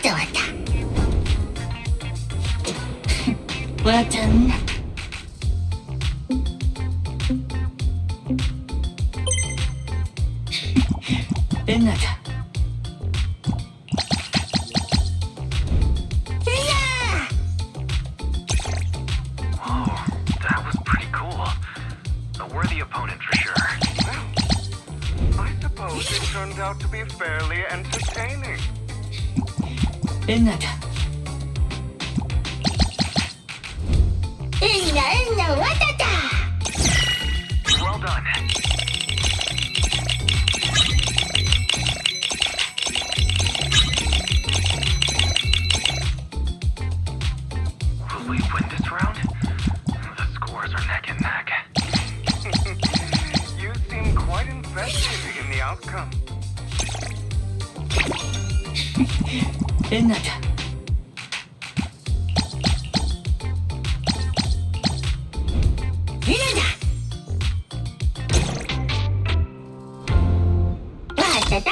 왔다 왔다. 왔던. 끝나자. That was pretty cool. A worthy opponent for sure. I suppose it turned out to be fairly entertaining. 끝나자. 왔다. Well done. Will we win this round? The scores are neck and neck. You seem quite invested in the outcome. 끝나자. 왔다.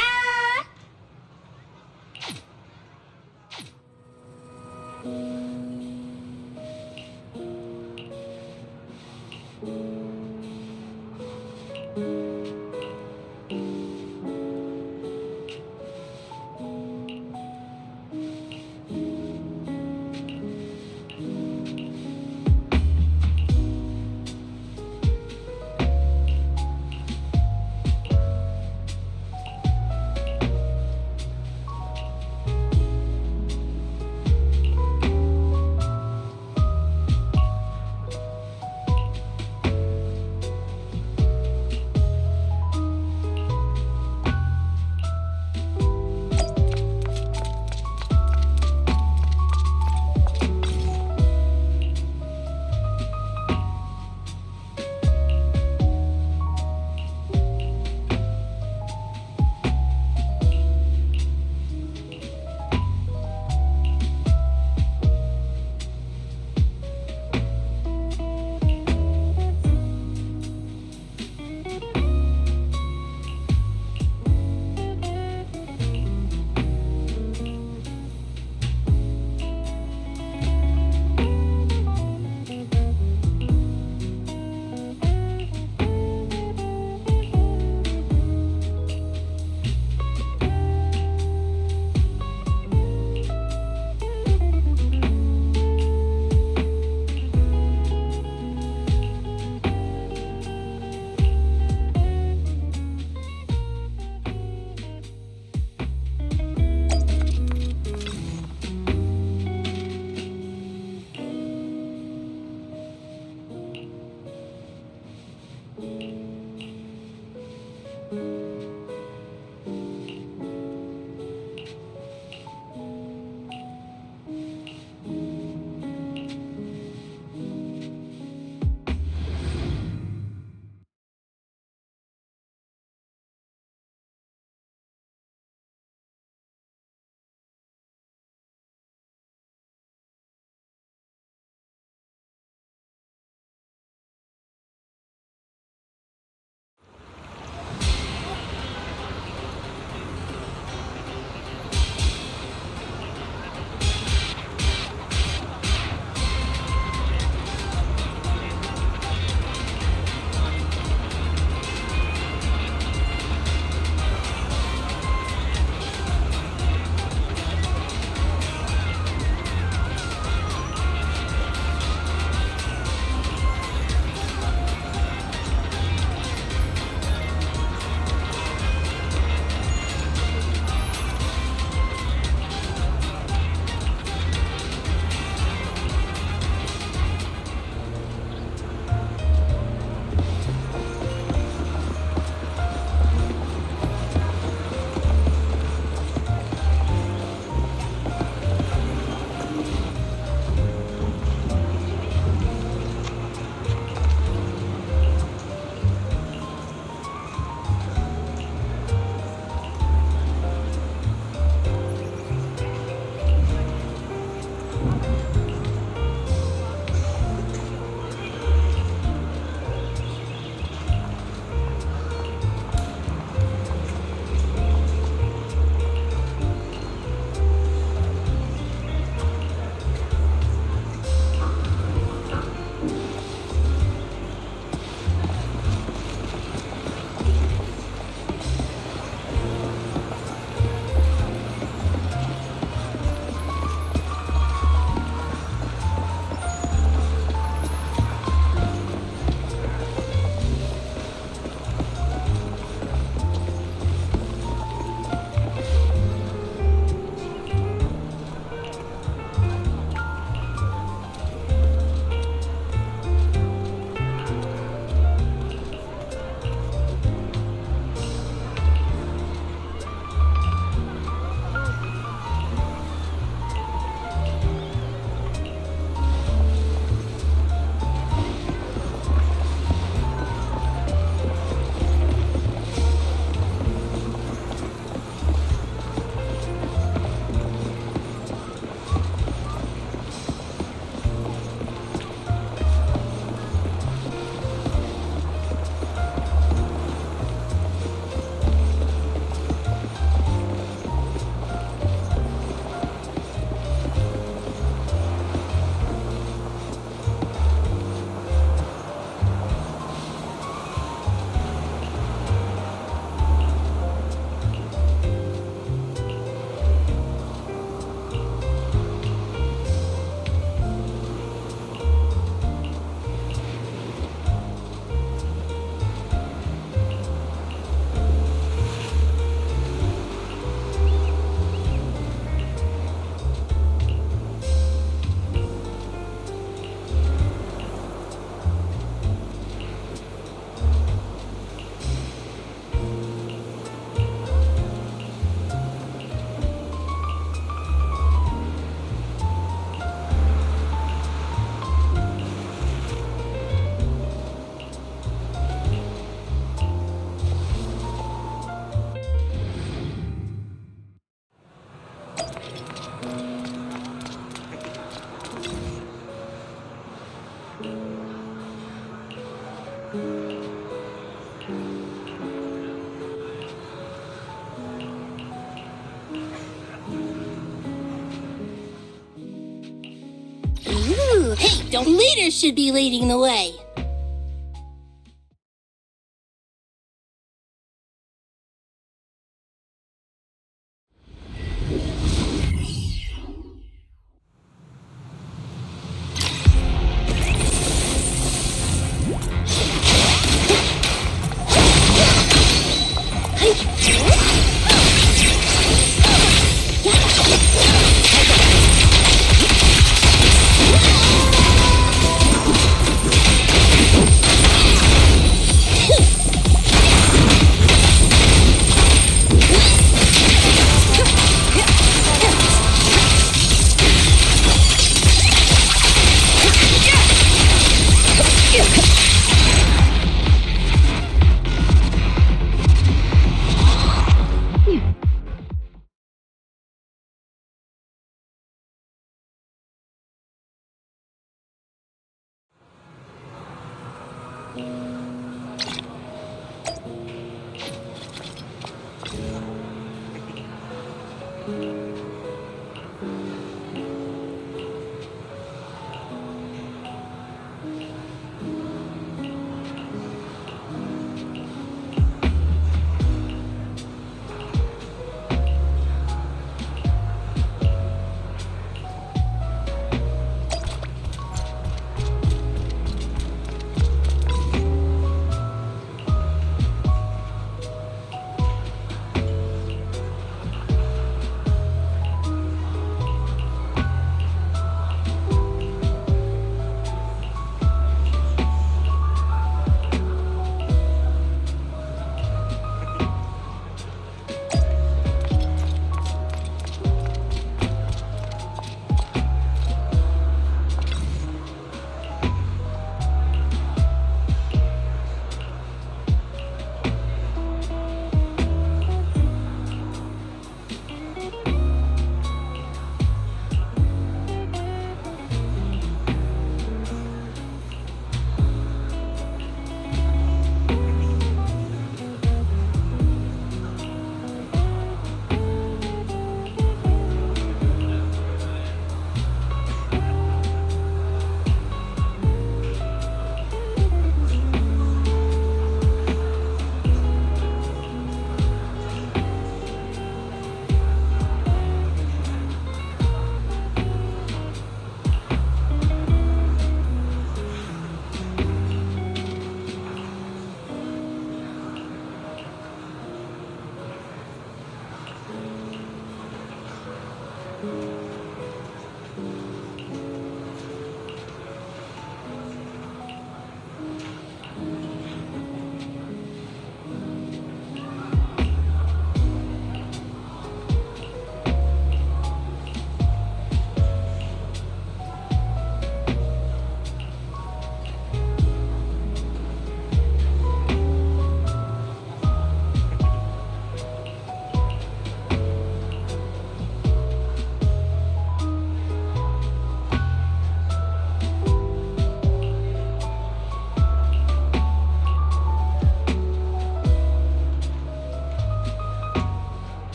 Ooh, hey, the leader should be leading the way.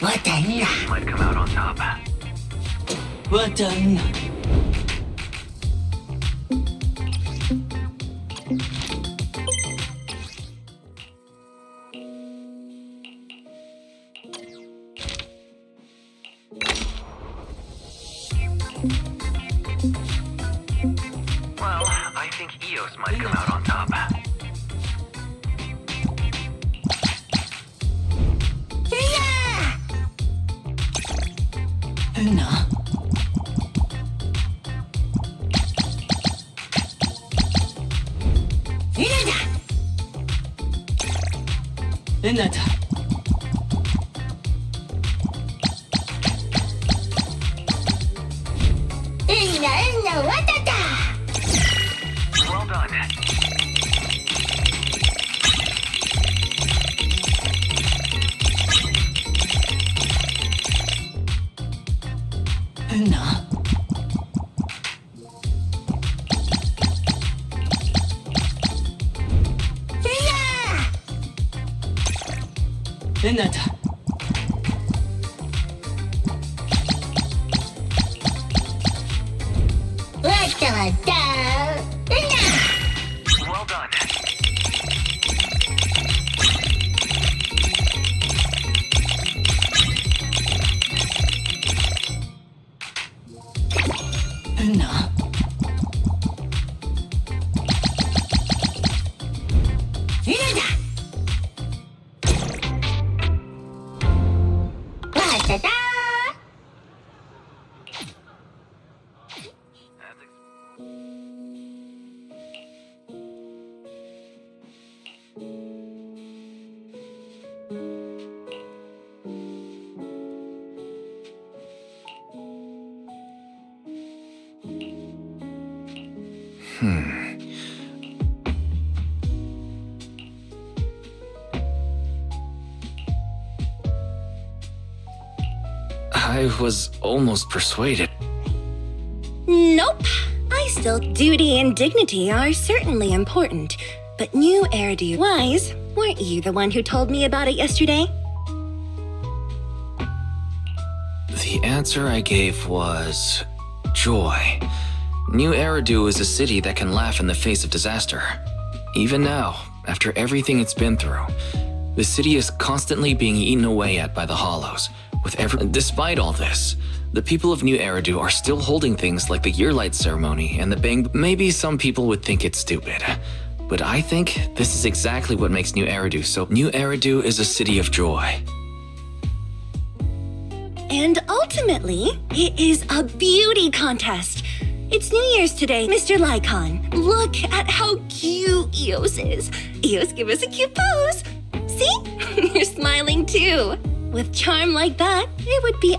Eos might come out on top. Well, I think Eos might come out on top. Well done. Well done. I was almost persuaded. Nope. I still duty and dignity are certainly important. But new Eridu wise, weren't you the one who told me about it yesterday? The answer I gave was joy. New Eridu is a city that can laugh in the face of disaster. Even now, after everything it's been through, the city is constantly being eaten away at by the Hollows. Despite all this, the people of New Eridu are still holding things like the Yearlight ceremony and the Bang. Maybe some people would think it's stupid, but I think this is exactly what makes New Eridu so. New Eridu is a city of joy. And ultimately, it is a beauty contest. It's New Year's today, Mr. Lycon. Look at how cute Eos is. Eos, give us a cute pose. See? You're smiling too. With charm like that, it would be...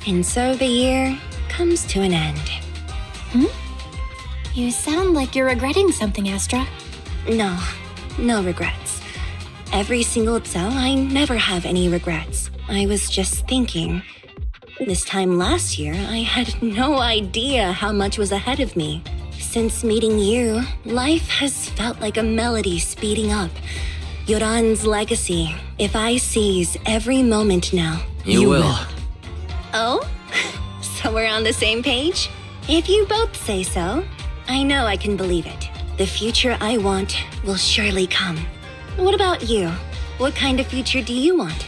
And so the year comes to an end. You sound like you're regretting something, Astra. No regrets. Every single Zao, I never have any regrets. I was just thinking. This time last year, I had no idea how much was ahead of me. Since meeting you, life has felt like a melody speeding up. Yoran's legacy. If I seize every moment now, You will. Oh? So we're on the same page? If you both say so, I know I can believe it. The future I want will surely come. What about you? What kind of future do you want?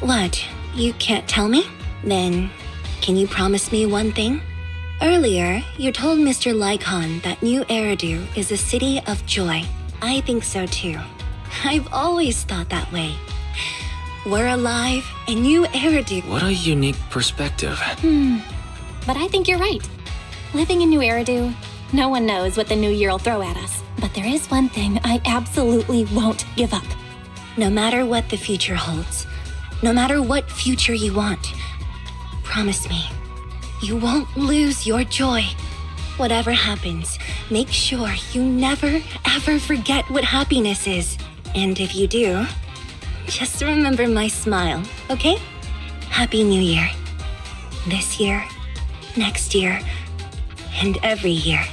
What? You can't tell me? Then, can you promise me one thing? Earlier, you told Mr. Lycon that New Eridu is a city of joy. I think so too. I've always thought that way. We're alive, and New Eridu... What a unique perspective. But I think you're right. Living in New Eridu, no one knows what the new year will throw at us. But there is one thing I absolutely won't give up. No matter what the future holds, no matter what future you want, promise me, you won't lose your joy. Whatever happens, make sure you never, ever forget what happiness is. And if you do, just remember my smile, okay? Happy New Year. This year, next year, and every year.